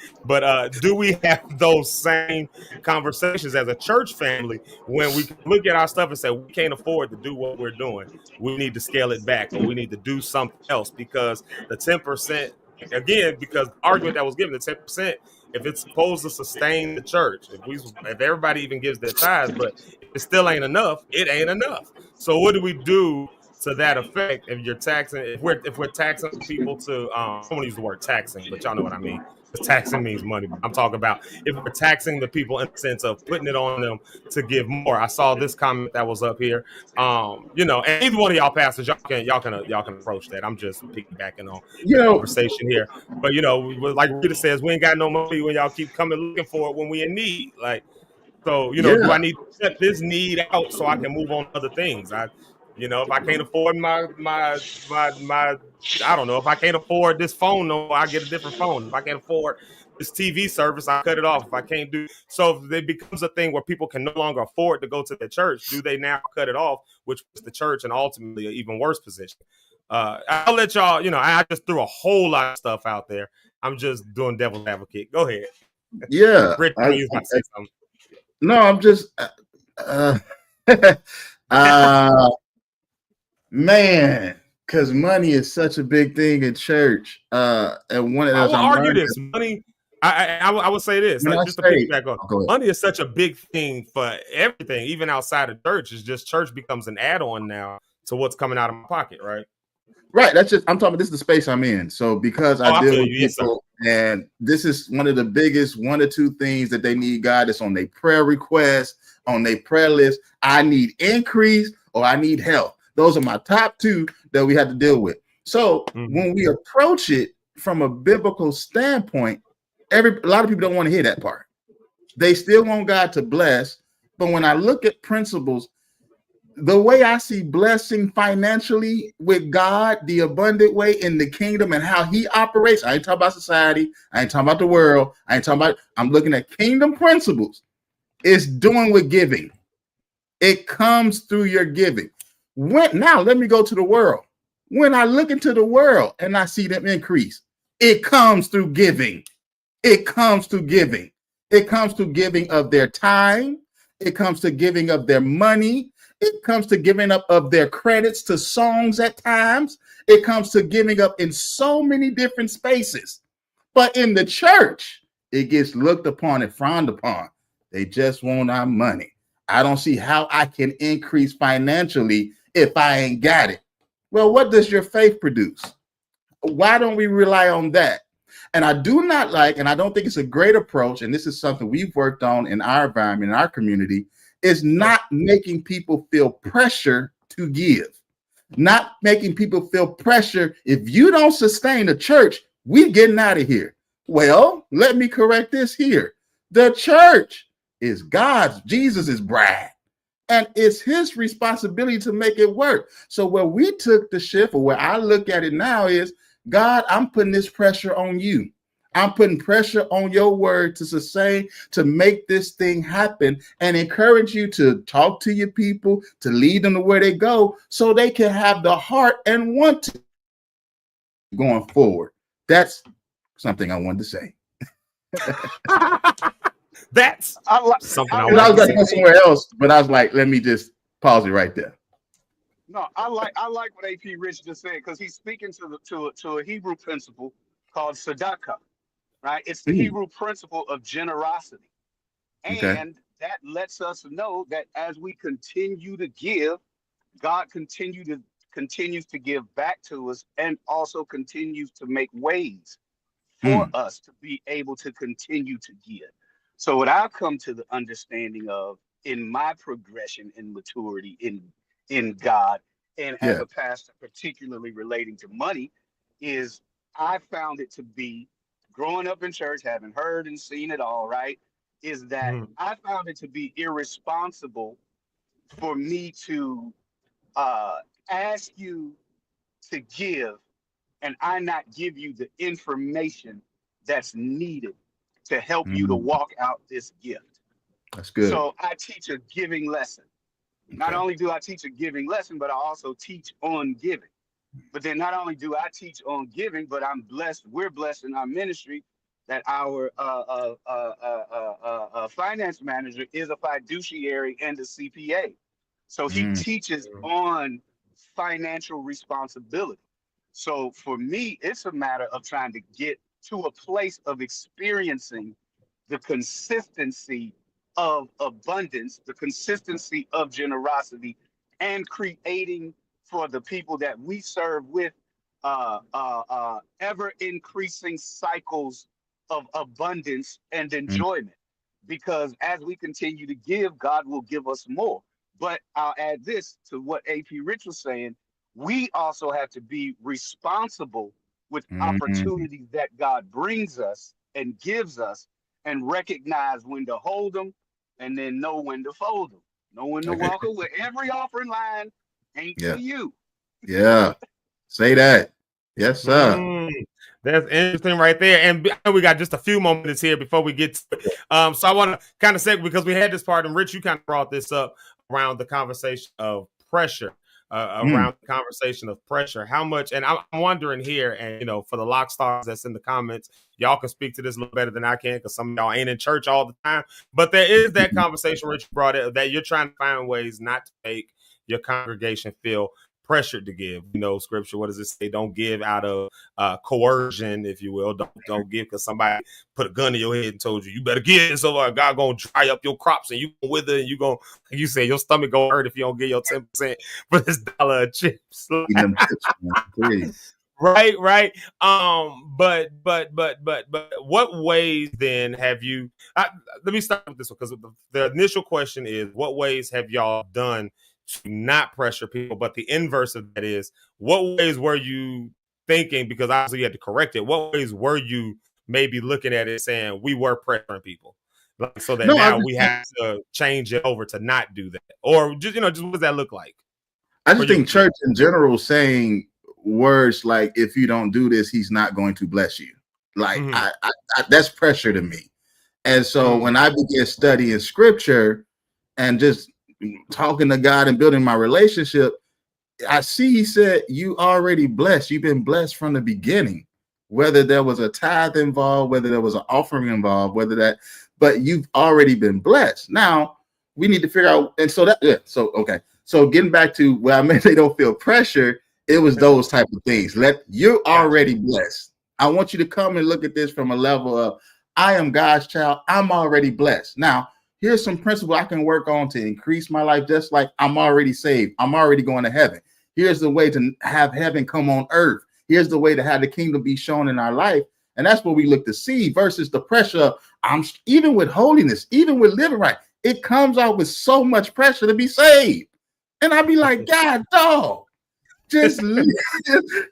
do we have those same conversations as a church family when we look at our stuff and say, we can't afford to do what we're doing. We need to scale it back, or we need to do something else, because the 10%, again, because the argument that was given, the 10%, if it's supposed to sustain the church, if everybody even gives their tithes, but if it still ain't enough, it ain't enough. So what do we do to that effect if you're taxing? If we're taxing people to, I don't want to use the word taxing, but y'all know what I mean. Because taxing means money. I'm talking about if we're taxing the people in the sense of putting it on them to give more. I saw this comment that was up here. And either one of y'all pastors, y'all can approach that. I'm just piggybacking on the conversation here. But like Rita says, we ain't got no money when y'all keep coming looking for it when we in need. Like, so do I need to set this need out so I can move on to other things? If I can't afford my I don't know, if I can't afford this phone, no, I get a different phone. If I can't afford this TV service, I cut it off. If I can't do so, if it becomes a thing where people can no longer afford to go to the church, do they now cut it off, which was the church and ultimately an even worse position? I'll let y'all, I just threw a whole lot of stuff out there. I'm just doing devil's advocate. Go ahead. Yeah. Britt, you about to say something. No, I'm just man, because money is such a big thing in church. And one of I those, will argue this. Money, I would say this, just to piggyback on. Money is such a big thing for everything, even outside of church. It's just church becomes an add-on now to what's coming out of my pocket, right? Right. That's just, I'm talking about, this is the space I'm in. So because I deal with people, and this is one of the biggest 1 or 2 things that they need God is on their prayer request, on their prayer list. I need increase or I need help. Those are my top 2 that we have to deal with. So when we approach it from a biblical standpoint, a lot of people don't want to hear that part. They still want God to bless. But when I look at principles, the way I see blessing financially with God, the abundant way in the kingdom and how he operates, I ain't talking about society. I ain't talking about the world. I'm looking at kingdom principles. It's doing with giving. It comes through your giving. Now let me go to the world. When I look into the world and I see them increase, it comes through giving. It comes through giving. It comes to giving of their time. It comes to giving of their money. It comes to giving up of their credits to songs at times. It comes to giving up in so many different spaces. But in the church, it gets looked upon and frowned upon. They just want our money. I don't see how I can increase financially if I ain't got it. Well, what does your faith produce? Why don't we rely on that? And I do not like, and I don't think it's a great approach, and this is something we've worked on in our environment, in our community, is not making people feel pressure to give. Not making people feel pressure. If you don't sustain the church, we getting out of here. Well, let me correct this here. The church is Jesus' bride. And it's his responsibility to make it work. So where we took the shift, or where I look at it now, is, God, I'm putting this pressure on you. I'm putting pressure on your word to sustain, to make this thing happen, and encourage you to talk to your people, to lead them to where they go, so they can have the heart and want to going forward. That's something I wanted to say. That's something I was going to go somewhere else, but I was like, let me just pause it right there. No, I like what AP Rich just said, because he's speaking to a Hebrew principle called tzedakah, right? It's the Hebrew principle of generosity, and that lets us know that as we continue to give, God continues to give back to us, and also continues to make ways for us to be able to continue to give. So what I've come to the understanding of in my progression in maturity in God and as Yeah. a pastor, particularly relating to money, is I found it to be growing up in church, having heard and seen it all, right? Is that I found it to be irresponsible for me to ask you to give and I not give you the information that's needed to help you to walk out this gift. That's good. So I teach a giving lesson. Not only do I teach a giving lesson, but I also teach on giving. But then not only do I teach on giving, but we're blessed in our ministry that our finance manager is a fiduciary and a CPA. So he teaches on financial responsibility. So for me, it's a matter of trying to get to a place of experiencing the consistency of abundance, the consistency of generosity, and creating for the people that we serve with ever increasing cycles of abundance and enjoyment. Because as we continue to give, God will give us more. But I'll add this to what AP Rich was saying. We also have to be responsible with opportunities that God brings us and gives us and recognize when to hold them and then know when to fold them. Know when to walk away. Every offering line ain't for you. Yeah. Say that. Yes, sir. That's interesting right there. And we got just a few more minutes here before we get to it. So I want to kind of say, because we had this part, and Rich, you kind of brought this up around the conversation of pressure. Around the conversation of pressure, how much, and I'm wondering here, and for the Lock stars that's in the comments, y'all can speak to this a little better than I can, because some of y'all ain't in church all the time. But there is that conversation, Rich brought it, that you're trying to find ways not to make your congregation feel pressured to give. Scripture, what does it say? Don't give out of coercion, if you will. Don't give because somebody put a gun in your head and told you better give, so God gonna dry up your crops and you gonna wither, and you say your stomach gonna hurt if you don't get your 10% for this dollar of chips. Right. But what ways then have you? Let me start with this one, because the initial question is, what ways have y'all done to not pressure people? But the inverse of that is, what ways were you thinking, because obviously you had to correct it, what ways were you maybe looking at it saying we were pressuring people, so that now we have to change it over to not do that? Or just what does that look like? I just think church in general saying words like, if you don't do this, he's not going to bless you. Like I that's pressure to me. And so when I began studying scripture and just talking to God and building my relationship, I see he said, you already blessed. You've been blessed from the beginning, whether there was a tithe involved, whether there was an offering involved, but you've already been blessed. Now we need to figure out. And so so getting back to where I meant they don't feel pressure, it was those type of things. You're already blessed. I want you to come and look at this from a level of, I am God's child. I'm already blessed. Now, here's some principle I can work on to increase my life, just like I'm already saved. I'm already going to heaven. Here's the way to have heaven come on earth. Here's the way to have the kingdom be shown in our life. And that's what we look to see, versus the pressure of, even with holiness, even with living right, it comes out with so much pressure to be saved. And I'd be like, God, dog, just live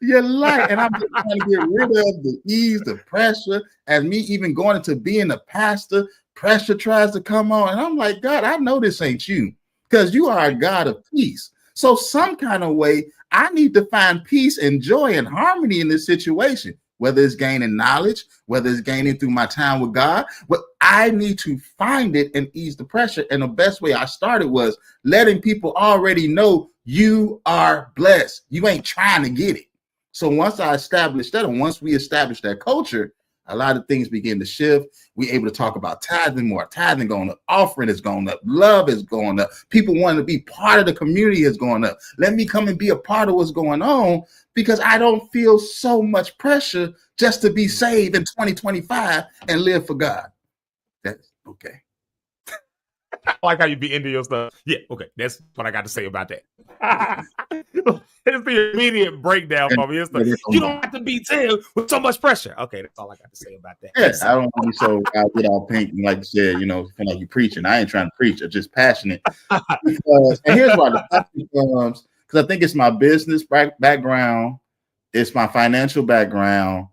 your life. And I'm just trying to get rid of the ease, the pressure, and me even going into being a pastor. Pressure tries to come on, and I'm like, God, I know this ain't you, because you are a God of peace. So some kind of way, I need to find peace and joy and harmony in this situation, whether it's gaining knowledge, whether it's gaining through my time with God. But I need to find it and ease the pressure. And the best way I started was letting people already know you are blessed. You ain't trying to get it. So once I established that, and once we established that culture, a lot of things begin to shift. We're able to talk about tithing more. Tithing going up. Offering is going up. Love is going up. People wanting to be part of the community is going up. Let me come and be a part of what's going on, because I don't feel so much pressure just to be saved in 2025 and live for God. That's okay. I like how you be into your stuff. Yeah, okay. That's what I got to say about that. It's the immediate breakdown for me. It's like, you don't have to be 10 with so much pressure. Okay, that's all I got to say about that. Yeah, I don't want to be so out get all pink and like you said, feel like you preaching. I ain't trying to preach. I'm just passionate. And here's why the passion comes, because I think it's my business background, it's my financial background,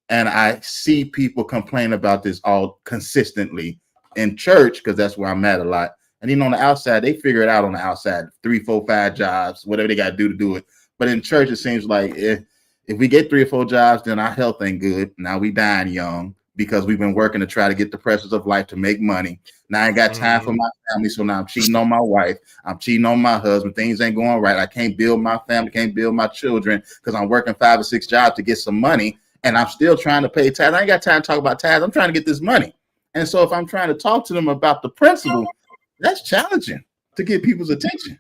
and I see people complain about this all consistently in church because that's where I'm at a lot. And even on the outside, they figure it out on the outside, 3, 4, 5 jobs, whatever they got to do it. But in church, it seems like if we get 3 or 4 jobs, then our health ain't good. Now we dying young because we've been working to try to get the pressures of life to make money. Now I ain't got time for my family, so now I'm cheating on my wife. I'm cheating on my husband. Things ain't going right. I can't build my family, can't build my children because I'm working 5 or 6 jobs to get some money, and I'm still trying to pay tithes. I ain't got time to talk about tithes. I'm trying to get this money. And so if I'm trying to talk to them about the principle, that's challenging to get people's attention.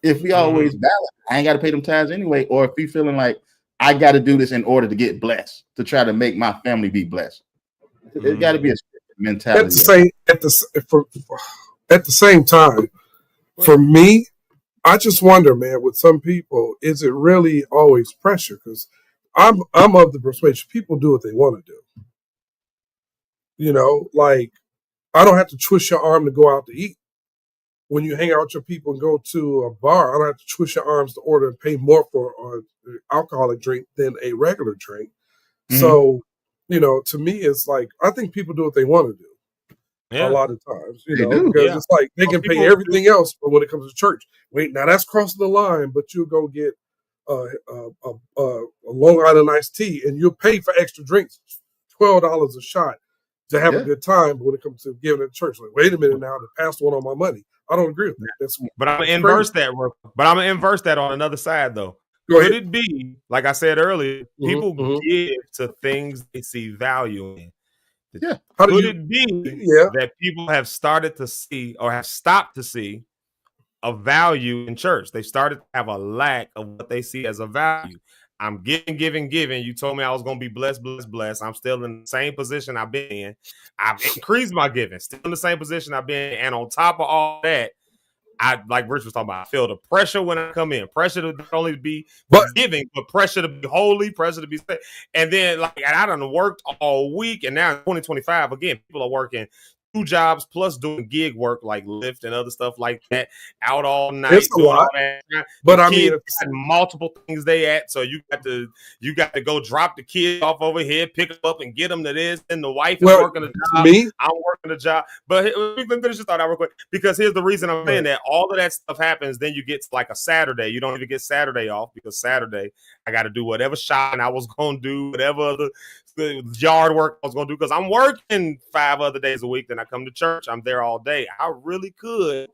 If we always balance, I ain't got to pay them tithes anyway, or if you feeling like I got to do this in order to get blessed, to try to make my family be blessed. There's got to be a mentality. At the same time, for me, I just wonder, man, with some people, is it really always pressure? Because I'm of the persuasion people do what they want to do. Like I don't have to twist your arm to go out to eat. When you hang out with your people and go to a bar, I don't have to twist your arms to order and pay more for an alcoholic drink than a regular drink. Mm-hmm. So, to me, it's like, I think people do what they want to do a lot of times, because it's like they can pay everything else, but when it comes to church, wait, now that's crossing the line, but you'll go get a Long Island iced tea and you'll pay for extra drinks, $12 a shot to have a good time. But when it comes to giving it to church, like, wait a minute now, the pastor want all my money. I don't agree with that. But I'm gonna inverse that. But I'm gonna inverse that on another side, though. Could it be, like I said earlier, people give to things they see value in? Yeah. Could it be that people have started to see or have stopped to see a value in church? They started to have a lack of what they see as a value. I'm giving. You told me I was going to be blessed. I'm still in the same position I've been in. I've increased my giving, still in the same position I've been in. And on top of all that, I, like Rich was talking about, I feel the pressure when I come in. Pressure to not only be giving, but pressure to be holy, pressure to be safe. And then, I done worked all week, and now in 2025, again, people are working 2 jobs plus doing gig work like Lyft and other stuff like that, out all night. It's a lot. But I mean, it's multiple things they at, so you got to go drop the kid off over here, pick them up and get them to this, and the wife is working a job. I'm working a job. But let me finish this thought out real quick, because here's the reason I'm saying that. All of that stuff happens, then you get to like a Saturday. You don't even get Saturday off, because Saturday I got to do whatever shopping I was going to do, whatever other yard work I was going to do, because I'm working 5 other days a week. Then I come to church, I'm there all day. I really could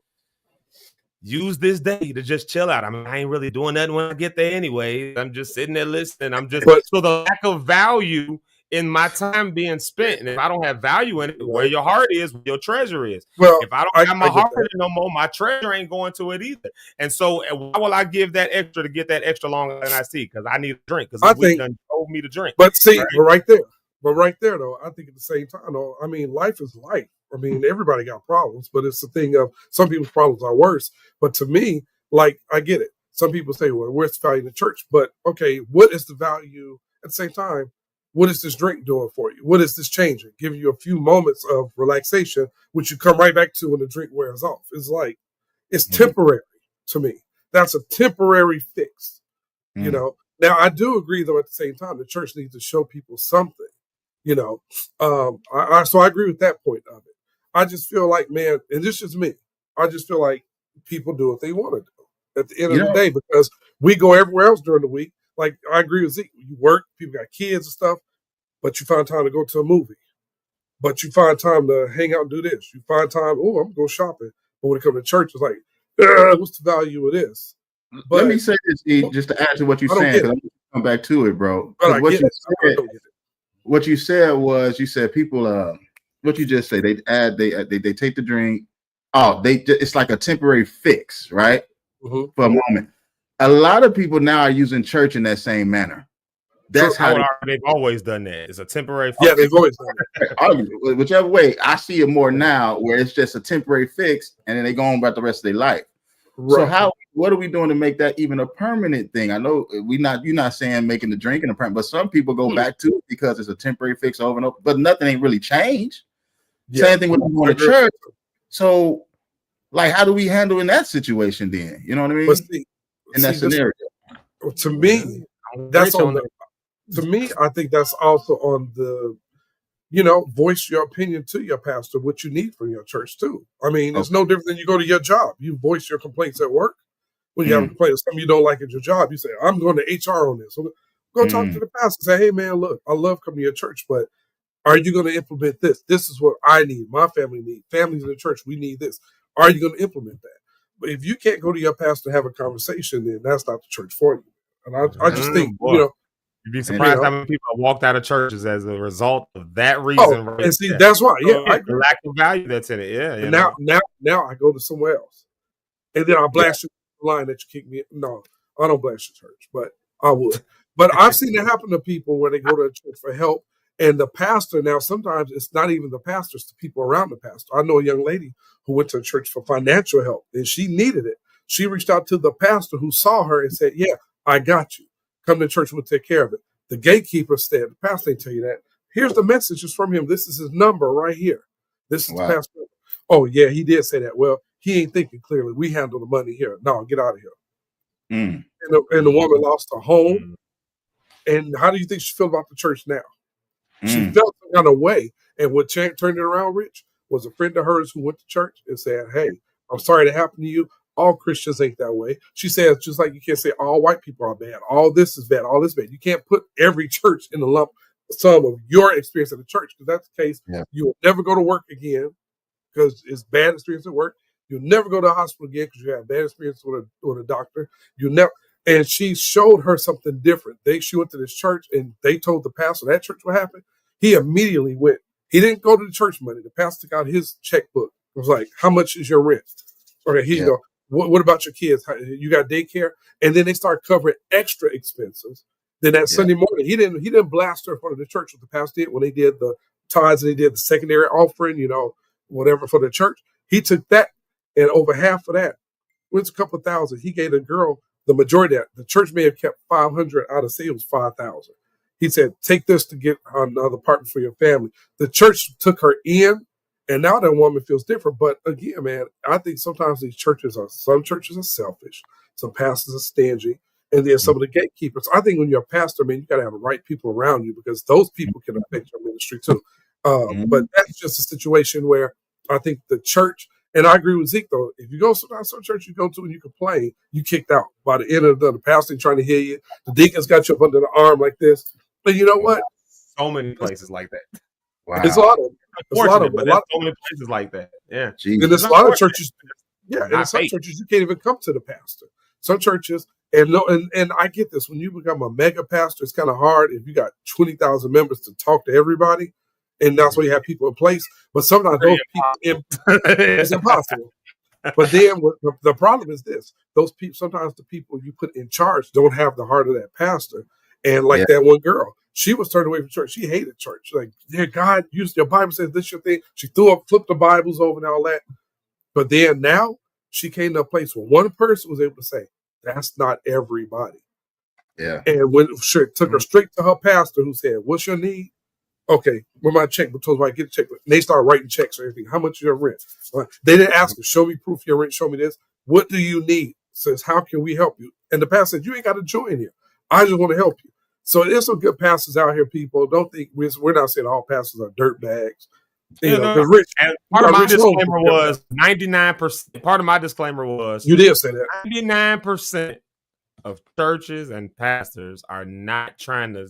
use this day to just chill out. I mean, I ain't really doing nothing when I get there anyway. I'm just sitting there listening. So the lack of value in my time being spent, and if I don't have value in it, where your heart is, where your treasure is. Well, if I don't have my heart in it no more, my treasure ain't going to it either. And so why will I give that extra to get that extra longer than I see? Because I need a drink. Because the week done told me to drink. But see, right there, though, I think at the same time, though, I mean, life is life. I mean, everybody got problems, but it's the thing of some people's problems are worse. But to me, like, I get it. Some people say, well, where's the value in the church? But okay, what is the value at the same time? What is this drink doing for you? What is this changing? Giving you a few moments of relaxation, which you come right back to when the drink wears off. It's like, it's temporary to me. That's a temporary fix, Now, I do agree, though, at the same time, the church needs to show people something, So I agree with that point of it. I just feel like, man, and this is me, I just feel like people do what they want to do at the end of the day, because we go everywhere else during the week. Like, I agree with Zeke. You work, people got kids and stuff, but you find time to go to a movie. But you find time to hang out and do this. You find time, I'm going to go shopping. But when it comes to church, it's like, what's the value of this? But let me say this, E, just to add to what you're saying, because I'm going to come back to it, bro. What you said was, you said people, what you just say, they take the drink. It's like a temporary fix, right? For a moment. A lot of people now are using church in that same manner. That's how they've always done that. It's a temporary fix. Yeah, they've always done that. Whichever way, I see it more now where it's just a temporary fix and then they go on about the rest of their life. Right. So what are we doing to make that even a permanent thing? I know you're not saying making the drinking a permanent, but some people go back to it because it's a temporary fix over and over, but nothing ain't really changed. Yeah. Same thing with going to church. So like, how do we handle in that situation then? You know what I mean? In that scenario. To me, that's on the, to me, I think that's also on the, voice your opinion to your pastor, what you need from your church too. I mean, it's no different than you go to your job. You voice your complaints at work. When you have a complaint of something you don't like at your job, you say, I'm going to HR on this. So go talk to the pastor. Say, hey man, look, I love coming to your church, but are you going to implement this? This is what I need. My family needs. Families in the church, we need this. Are you going to implement that? But if you can't go to your pastor and have a conversation, then that's not the church for you. And I just think, you'd be surprised how many people have walked out of churches as a result of that reason. Oh, and see, that's why. Yeah, the lack of value that's in it. Yeah. And now I go to somewhere else, and then I'll blast you the line that you kick me. No, I don't blast your church, but I would. But I've seen it happen to people where they go to a church for help, and the pastor. Now, sometimes it's not even the pastor; it's the people around the pastor. I know a young lady who went to a church for financial help, and she needed it. She reached out to the pastor who saw her and said, "Yeah, I got you. Come to church, we'll take care of it." The gatekeeper said, the pastor didn't tell you that. Here's the message is from him. This is his number right here. This is the pastor. Oh, yeah, he did say that. Well, he ain't thinking clearly. We handle the money here. No, get out of here. And the woman lost her home. And how do you think she felt about the church now? She felt some kind of way. And what turned it around, Rich, was a friend of hers who went to church and said, hey, I'm sorry that happened to you. All Christians ain't that way. She says, just like you can't say all white people are bad. All this is bad. All this is bad. You can't put every church in the lump sum of your experience at the church. Because that's the case. Yeah. You will never go to work again because it's bad experience at work. You'll never go to the hospital again because you had a bad experience with a doctor. You never. And she showed her something different. She went to this church and they told the pastor that church what happened. He immediately went. He didn't go to the church money. The pastor took out his checkbook. It was like, how much is your rent? Okay, here you go. What about your kids? You got daycare? And then they start covering extra expenses. Then that Sunday morning, he didn't blast her in front of the church what the pastor did when they did the tithes and they did the secondary offering, whatever for the church. He took that and over half of that, it's a couple of thousand. He gave the girl the majority of that. The church may have kept 500 out of sales, 5,000. He said, take this to get another partner for your family. The church took her in. And now that woman feels different. But again, man, I think sometimes some churches are selfish. Some pastors are stingy. And then some of the gatekeepers. I think when you're a pastor, man, you got to have the right people around you because those people can affect your ministry too. But that's just a situation where I think the church, and I agree with Zeke though, if you go sometimes some church you go to and you complain, you kicked out. By the end of the pastor ain't trying to hear you. The deacons got you up under the arm like this. But you know what? So many places like that. Wow. There's a lot of them. But there's so many places like that. Yeah. And there's a lot of churches. Yeah. And in some churches, you can't even come to the pastor. Some churches, and I get this. When you become a mega pastor, it's kind of hard if you got 20,000 members to talk to everybody. And that's why you have people in place. But sometimes those people, it's impossible. But then the problem is this. Those people, sometimes the people you put in charge don't have the heart of that pastor. And like that one girl, she was turned away from church. She hated church. Like, yeah, God, your Bible says this your thing. She flipped the Bibles over and all that. But then now she came to a place where one person was able to say, that's not everybody. Yeah. And when she took her straight to her pastor who said, what's your need? Okay, where my checkbook? Told her I get a checkbook. And they started writing checks or everything. How much is your rent? They didn't ask her, show me proof of your rent, show me this. What do you need? Says, how can we help you? And the pastor said, you ain't got to join here. I just want to help you. So there's some good pastors out here, people. Don't think we're not saying all pastors are dirt bags. Rich, and part of my disclaimer was 99%. Part of my disclaimer was you did say that 99% of churches and pastors are not trying to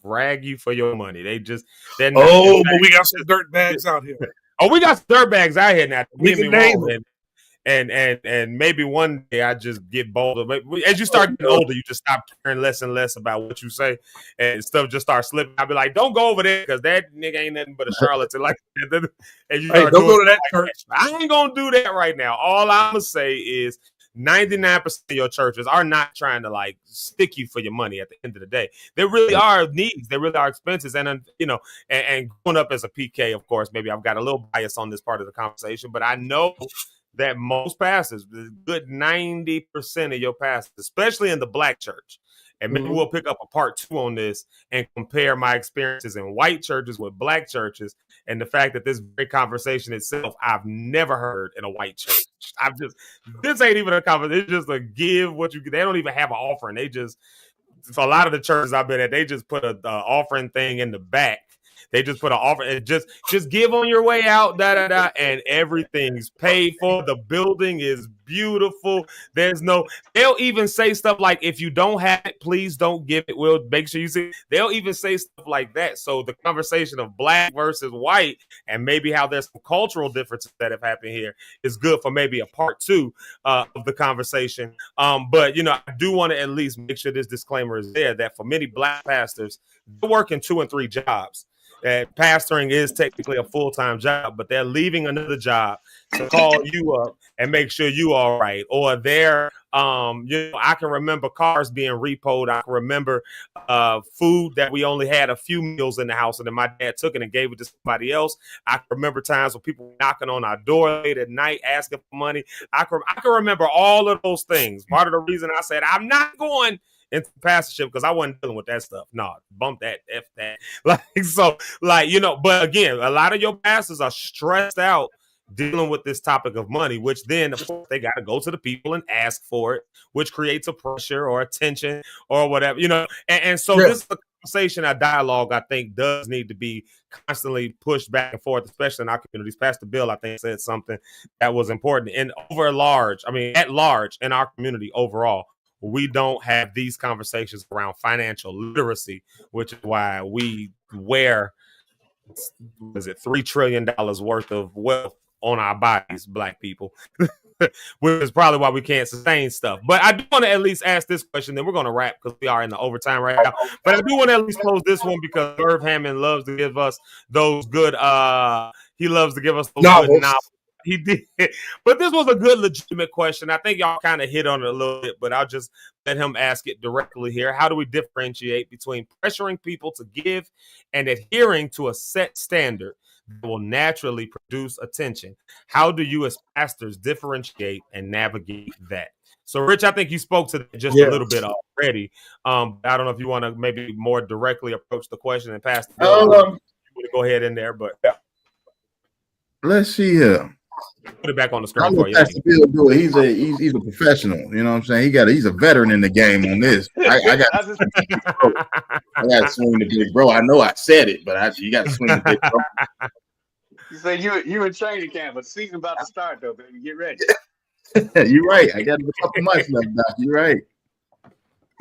drag you for your money. They're not. Oh, but we got some dirt bags out here. Oh, we got some dirt bags out here now. We can name them. And maybe one day I just get bolder. But as you start getting older, you just stop caring less and less about what you say, and stuff just starts slipping. I'll be like, "Don't go over there because that nigga ain't nothing but a charlatan." Like, and you don't go to that church. I ain't gonna do that right now. All I'm gonna say is 99% of your churches are not trying to like stick you for your money at the end of the day. There really are needs. There really are expenses. And, you know, and growing up as a PK, of course, maybe I've got a little bias on this part of the conversation, but I know that most pastors, the good 90% of your pastors, especially in the black church, and maybe we'll pick up a part 2 on this and compare my experiences in white churches with black churches, and the fact that this very conversation itself, I've never heard in a white church. This ain't even a conversation. It's just a give what you, they don't even have an offering. They just, for a lot of the churches I've been at, they just put a offering thing in the back. They just put an offer and just give on your way out, and everything's paid for. The building is beautiful. They'll even say stuff like, if you don't have it, please don't give it. We'll make sure you see. They'll even say stuff like that. So the conversation of black versus white, and maybe how there's some cultural differences that have happened here, is good for maybe a part 2 of the conversation. But, you know, I do want to at least make sure this disclaimer is there that for many black pastors, they're working 2 and 3 jobs. That pastoring is technically a full-time job, but they're leaving another job to call you up and make sure you all right. Or they're, you know, I can remember cars being repoed. I can remember food that we only had a few meals in the house, and then my dad took it and gave it to somebody else. I can remember times when people were knocking on our door late at night asking for money. I can remember all of those things. Part of the reason I said I'm not going into pastorship, because I wasn't dealing with that stuff. No, bump that, F that. You know, but again, a lot of your pastors are stressed out dealing with this topic of money, which then, of course, they got to go to the people and ask for it, which creates a pressure or a tension or whatever, you know. And so this is a conversation, a dialogue, I think, does need to be constantly pushed back and forth, especially in our communities. Pastor Bill, I think, said something that was important. And at large in our community overall, we don't have these conversations around financial literacy, which is why we wear, $3 trillion worth of wealth on our bodies, black people, which is probably why we can't sustain stuff. But I do want to at least ask this question, then we're going to wrap because we are in the overtime right now. But I do want to at least pose this one, because Irv Hammond loves to give us those good, he loves to give us those good novels. He did, but this was a good, legitimate question. I think y'all kind of hit on it a little bit, but I'll just let him ask it directly here. How do we differentiate between pressuring people to give and adhering to a set standard that will naturally produce attention? How do you as pastors differentiate and navigate that? So, Rich, I think you spoke to that just a little bit already. I don't know if you want to maybe more directly approach the question and pass the bill. Go ahead in there, but yeah. Let's see here. Put it back on the screen for you. He's a professional. You know what I'm saying? He's a veteran in the game on this. I got to swing the big bro. I know I said it, but you got to swing the big bro. You say you in training camp, but the season about to start though, baby. Get ready. You're right. I got a couple months left, Doc. You're right.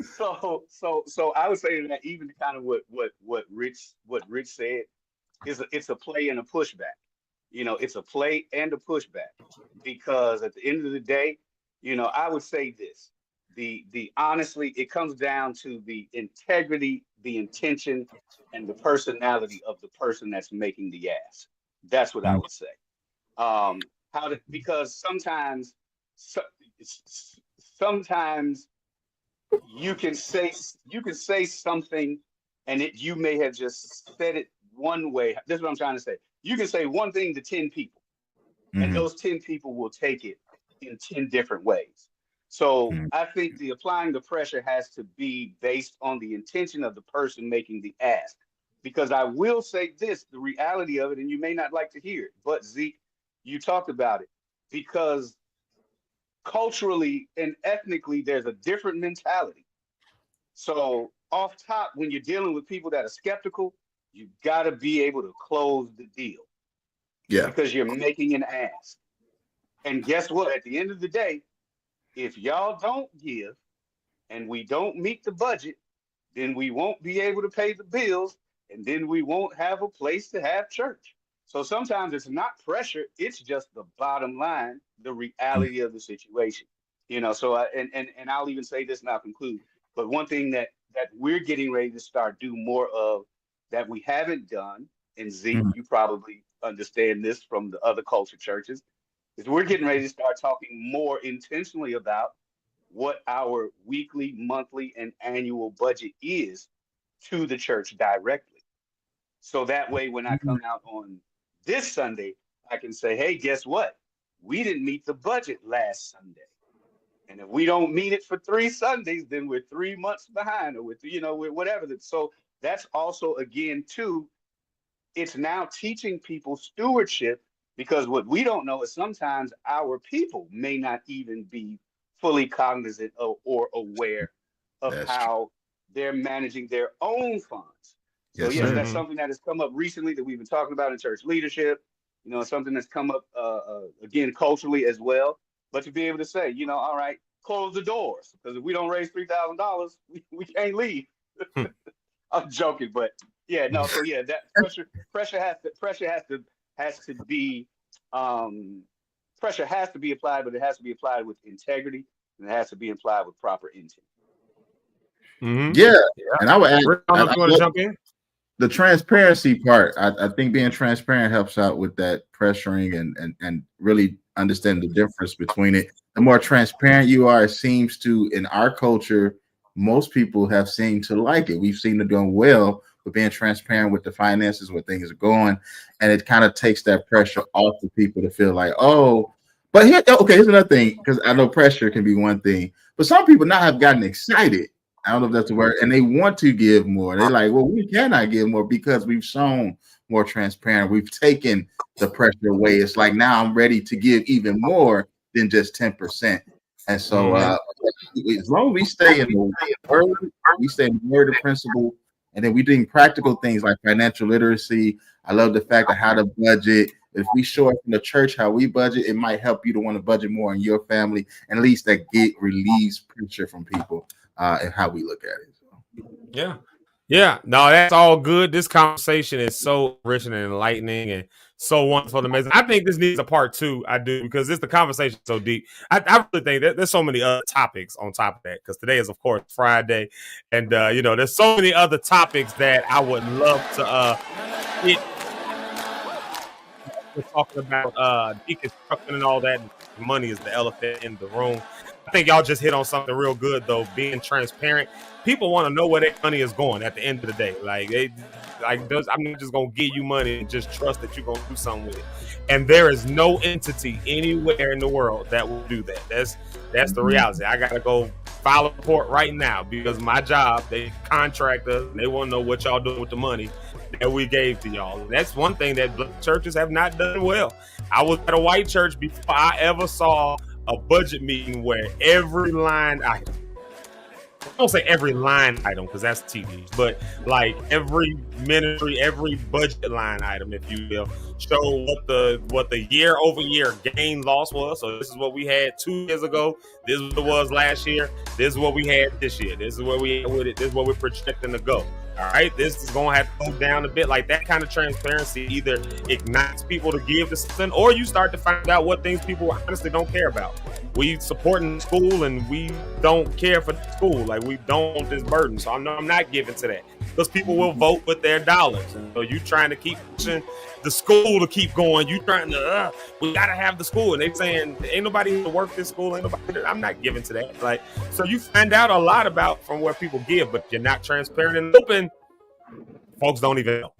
So I would say that even kind of what Rich said it's a play and a pushback. You know, it's a play and a pushback, because at the end of the day, you know, I would say this, the honestly, it comes down to the integrity, the intention, and the personality of the person that's making the ask. That's what I would say. Because sometimes you can say something and you may have just said it one way. This is what I'm trying to say. You can say one thing to 10 people, and those 10 people will take it in 10 different ways. So I think the applying the pressure has to be based on the intention of the person making the ask. Because I will say this, the reality of it, and you may not like to hear it, but Zeke, you talked about it, because culturally and ethnically, there's a different mentality. So off top, when you're dealing with people that are skeptical, you got to be able to close the deal. Yeah. Because you're making an ask. And guess what? At the end of the day, if y'all don't give and we don't meet the budget, then we won't be able to pay the bills, and then we won't have a place to have church. So sometimes it's not pressure, it's just the bottom line, the reality of the situation. You know, so and I'll even say this and I'll conclude. But one thing that we're getting ready to start do more of that we haven't done, and Zeke, you probably understand this from the other culture churches, is we're getting ready to start talking more intentionally about what our weekly, monthly, and annual budget is to the church directly. So that way, when I come out on this Sunday, I can say, hey, guess what? We didn't meet the budget last Sunday. And if we don't meet it for 3 Sundays, then we're 3 months behind, or with whatever. So that's also, again, too, it's now teaching people stewardship, because what we don't know is sometimes our people may not even be fully cognizant or aware of how they're managing their own funds. So yes, that's something that has come up recently that we've been talking about in church leadership. Something that's come up again culturally as well. But to be able to say, all right, close the doors, because if we don't raise $3,000, we can't leave. I'm joking, but yeah, no. So yeah, that pressure has to be applied, but it has to be applied with integrity, and it has to be applied with proper intent. Mm-hmm. Yeah, and I would add, I want to jump in. The transparency part. I think being transparent helps out with that pressuring and really understanding the difference between it. The more transparent you are, it seems to, in our culture, most people have seemed to like it. We've seen it doing well with being transparent with the finances, where things are going, and it kind of takes that pressure off the people to feel like, oh, but here's another thing, because I know pressure can be one thing, but some people now have gotten excited. I don't know if that's the word, and they want to give more. They're like, well, we cannot give more because we've shown more transparent. We've taken the pressure away. It's like, now I'm ready to give even more than just 10%. And so as long as we stay in the word, we stay in the word of principle, and then we doing practical things like financial literacy. I love the fact of how to budget. If we show up in the church how we budget, it might help you to want to budget more in your family, and at least that relieves pressure from people and how we look at it. So. Yeah. No, that's all good. This conversation is so rich and enlightening and so wonderful and amazing. I think this needs a part 2. I do, because the conversation is so deep. I really think that there's so many other topics on top of that, because today is, of course, Friday, and there's so many other topics that I would love to hit. We're talking about deconstructing and all that. Money is the elephant in the room. I think y'all just hit on something real good, though. Being transparent. People want to know where their money is going at the end of the day. I'm not just gonna give you money and just trust that you're gonna do something with it. And there is no entity anywhere in the world that will do that. That's the reality. I gotta go file a report right now, because my job, they contract us and they want to know what y'all doing with the money that we gave to y'all. And that's one thing that black churches have not done well. I was at a white church before I ever saw a budget meeting where every line item, I don't say every line item because that's TV, but like every ministry, every budget line item, if you will, show what the year over year gain loss was. So this is what we had 2 years ago. This is what it was last year. This is what we had this year. This is where we at with it. This is what we're projecting to go. All right, this is going to have to go down a bit. Like that kind of transparency either ignites people to give to something, or you start to find out what things people honestly don't care about. We supporting school and we don't care for school. Like we don't want this burden. So I'm not giving to that, because people will vote with their dollars. And so you trying to keep pushing the school to keep going. You trying to, we got to have the school. And they saying, ain't nobody here to work this school. Ain't nobody. I'm not giving to that. Like, so you find out a lot about from where people give, but you're not transparent and open. Folks don't even know.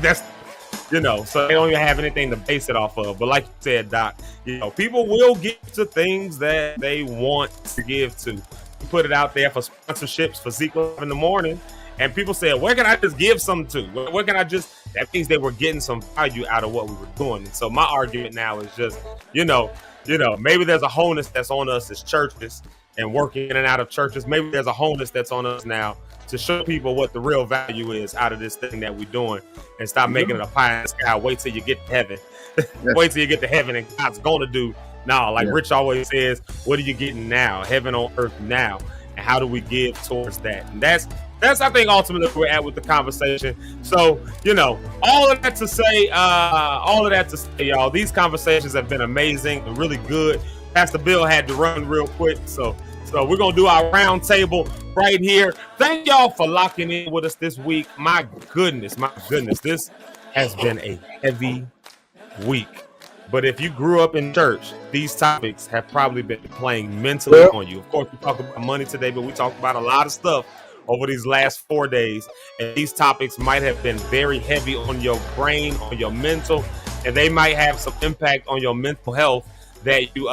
That's, so they don't even have anything to base it off of. But like you said, Doc, people will give to things that they want to give to. You put it out there for sponsorships for Zeke Locke in the morning, and people said, where can I just give some to? Where can I just, that means they were getting some value out of what we were doing. And so my argument now is just, maybe there's a wholeness that's on us as churches and working in and out of churches. Maybe there's a wholeness that's on us now to show people what the real value is out of this thing that we're doing, and stop making it a pie in the sky. Wait till you get to heaven. Wait till you get to heaven and God's going to do now. Like Rich always says, what are you getting now? Heaven on earth now. And how do we give towards that? And that's I think ultimately where we're at with the conversation. So, all of that to say, y'all, these conversations have been amazing and really good. Pastor Bill had to run real quick. So we're going to do our round table right here. Thank y'all for locking in with us this week. My goodness. This has been a heavy week. But if you grew up in church, these topics have probably been playing mentally on you. Of course, we talked about money today, but we talked about a lot of stuff over these last 4 days. And these topics might have been very heavy on your brain, on your mental, and they might have some impact on your mental health that you,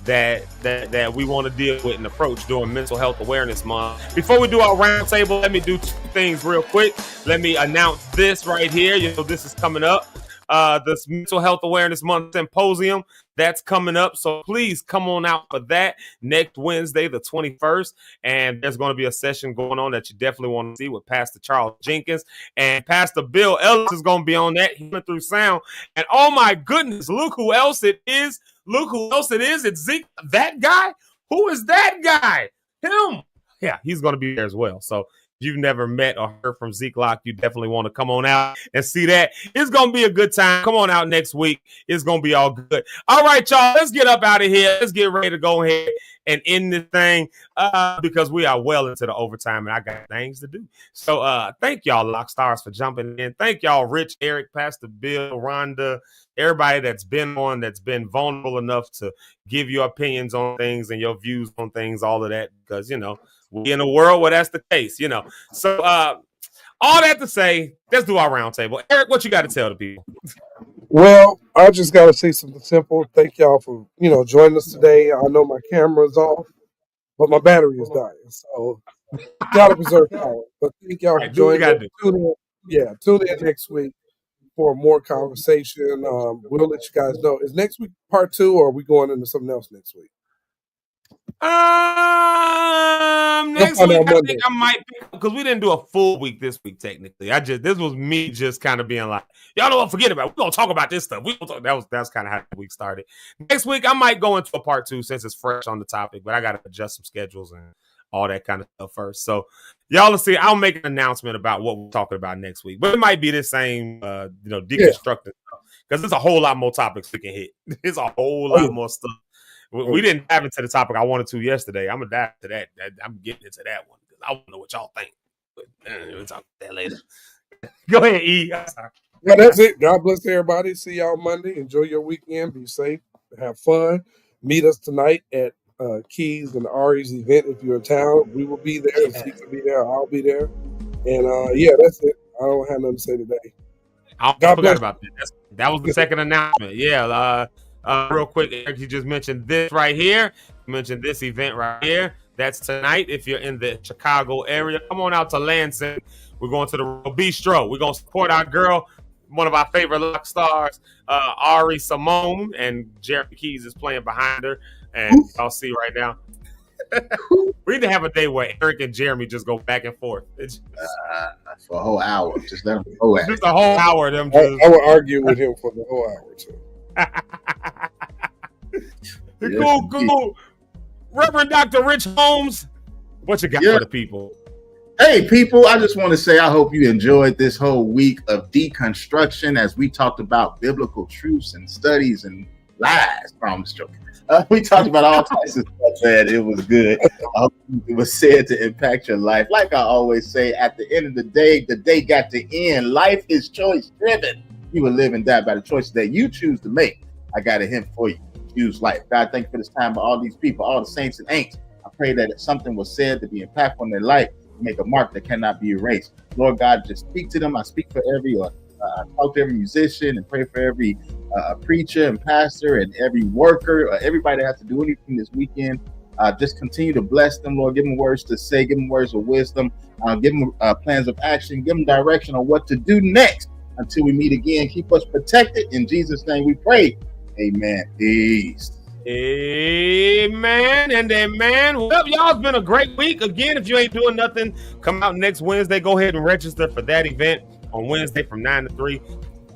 that we want to deal with and approach during Mental Health Awareness Month. Before we do our roundtable, let me do 2 things real quick. Let me announce this right here. This is coming up. This Mental Health Awareness Month Symposium, that's coming up. So please come on out for that next Wednesday, the 21st. And there's going to be a session going on that you definitely want to see with Pastor Charles Jenkins. And Pastor Bill Ellis is going to be on that, Healing Through Sound. And oh my goodness, look who else it is. It's Zeke. That guy? Who is that guy? Him. Yeah, he's going to be there as well. So if you've never met or heard from Zeke Locke, you definitely want to come on out and see that. It's going to be a good time. Come on out next week. It's going to be all good. All right, y'all, let's get up out of here. Let's get ready to go ahead and end this thing because we are well into the overtime and I got things to do. So thank y'all, Lock Stars, for jumping in. Thank y'all, Rich, Eric, Pastor Bill, Rhonda, everybody that's been on, that's been vulnerable enough to give your opinions on things and your views on things, all of that, because, we in a world where that's the case, So all that to say, let's do our roundtable. Eric, what you got to tell the people? Well, I just got to say something simple. Thank y'all for, joining us today. I know my camera's off, but my battery is dying. So got to preserve power. But thank y'all for joining us. Tune in next week for more conversation. We'll let you guys know. Is next week part 2 or are we going into something else next week? Next week, I think I might pick up because we didn't do a full week this week, technically. This was me just kind of being like, y'all don't forget about it. We're gonna talk about this stuff. That's kind of how the week started. Next week, I might go into a part 2 since it's fresh on the topic, but I gotta adjust some schedules and all that kind of stuff first. So y'all will see. I'll make an announcement about what we're talking about next week, but it might be the same, deconstructing stuff because there's a whole lot more topics we can hit. There's a whole lot more stuff. We didn't dive into the topic I wanted to yesterday. I'm going to dive to that. I'm getting into that one because I want to know what y'all think. But we'll talk about that later. Go ahead, E. Well, that's it. God bless everybody. See y'all Monday. Enjoy your weekend. Be safe. Have fun. Meet us tonight at Keys and Ari's event. If you're in town, we will be there. If Zeke will be there, I'll be there. And that's it. I don't have nothing to say today. I forgot about that. That was the second announcement. Yeah. Real quick, Eric, you just mentioned this right here. You mentioned this event right here. That's tonight. If you're in the Chicago area, come on out to Lansing. We're going to the Bistro. We're going to support our girl, one of our favorite Lock Stars, Ari Simone, and Jeremy Keys is playing behind her. And y'all see right now. We need to have a day where Eric and Jeremy just go back and forth. For a whole hour. Just let them go at it. Just a whole hour of them. I would argue with him for the whole hour, too. Cool. Reverend Dr. Rich Holmes, what you got for the people? Hey, people, I just want to say I hope you enjoyed this whole week of deconstruction as we talked about biblical truths and studies and lies. Promise joking. We talked about all types of stuff, man. It was good. I hope it was said to impact your life. Like I always say, at the end of the day got to end. Life is choice driven. You will live and die by the choices that you choose to make. I got a hint for you. Choose life. God, thank you for this time by all these people, all the saints and ain'ts. I pray that if something was said to be impactful in their life, make a mark that cannot be erased. Lord God, just speak to them. I speak for every, talk to every musician and pray for every preacher and pastor and every worker, everybody that has to do anything this weekend. Just continue to bless them, Lord. Give them words to say, give them words of wisdom, give them plans of action, give them direction on what to do next. Until we meet again, keep us protected. In Jesus' name we pray. Amen. Peace. Amen and amen. Well, y'all, it's been a great week. Again, if you ain't doing nothing, come out next Wednesday. Go ahead and register for that event on Wednesday from 9 to 3.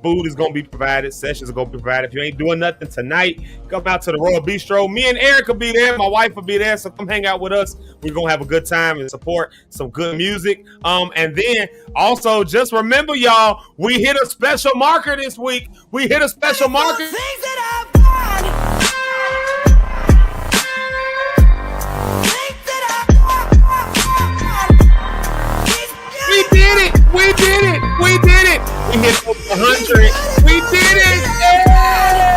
Food is going to be provided. Sessions are going to be provided. If you ain't doing nothing tonight, come out to the Royal Bistro. Me and Eric will be there. My wife will be there. So come hang out with us. We're going to have a good time and support some good music. And then also just remember, y'all, we hit a special marker this week. We hit a special marker. We did it. We hit 100. We did it. Yeah.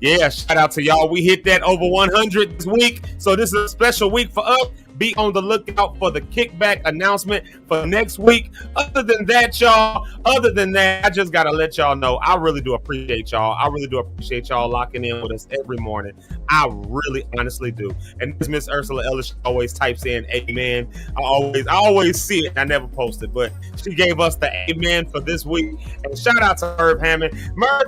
Yeah, shout out to y'all. We hit that over 100 this week. So this is a special week for us. Be on the lookout for the kickback announcement for next week. Other than that, I just got to let y'all know, I really do appreciate y'all. I really do appreciate y'all locking in with us every morning. I really honestly do. And this Miss Ursula Ellis always types in amen. I always see it. I never post it, but she gave us the amen for this week. And shout out to Merv Hammond. Merv,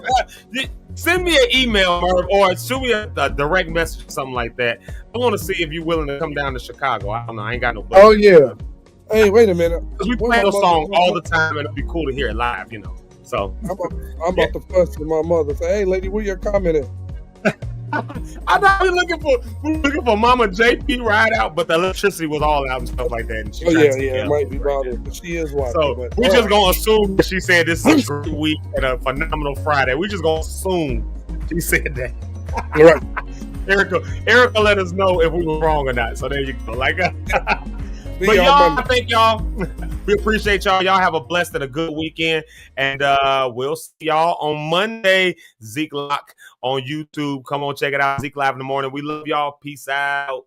send me an email, Merv, or shoot me a direct message or something like that. I want to see if you're willing to come down to Chicago. I don't know. I ain't got no budget. Oh, yeah. Hey, wait a minute. Because we play those songs all the time, and it'd be cool to hear it live, you know. So I'm about to fuss with my mother. Say, hey, lady, where your comment at? I thought we were looking for Mama JP Rideout, but the electricity was all out and stuff like that. And she it might be bothered, but she is watching. So we're just gonna assume that she said this is a great week and a phenomenal Friday. We just gonna assume she said that. All right. Erica let us know if we were wrong or not. So there you go. But y'all, I thank y'all. We appreciate y'all. Y'all have a blessed and a good weekend. And we'll see y'all on Monday. Zeke Locke on YouTube. Come on, check it out. Zeke Live in the morning. We love y'all. Peace out.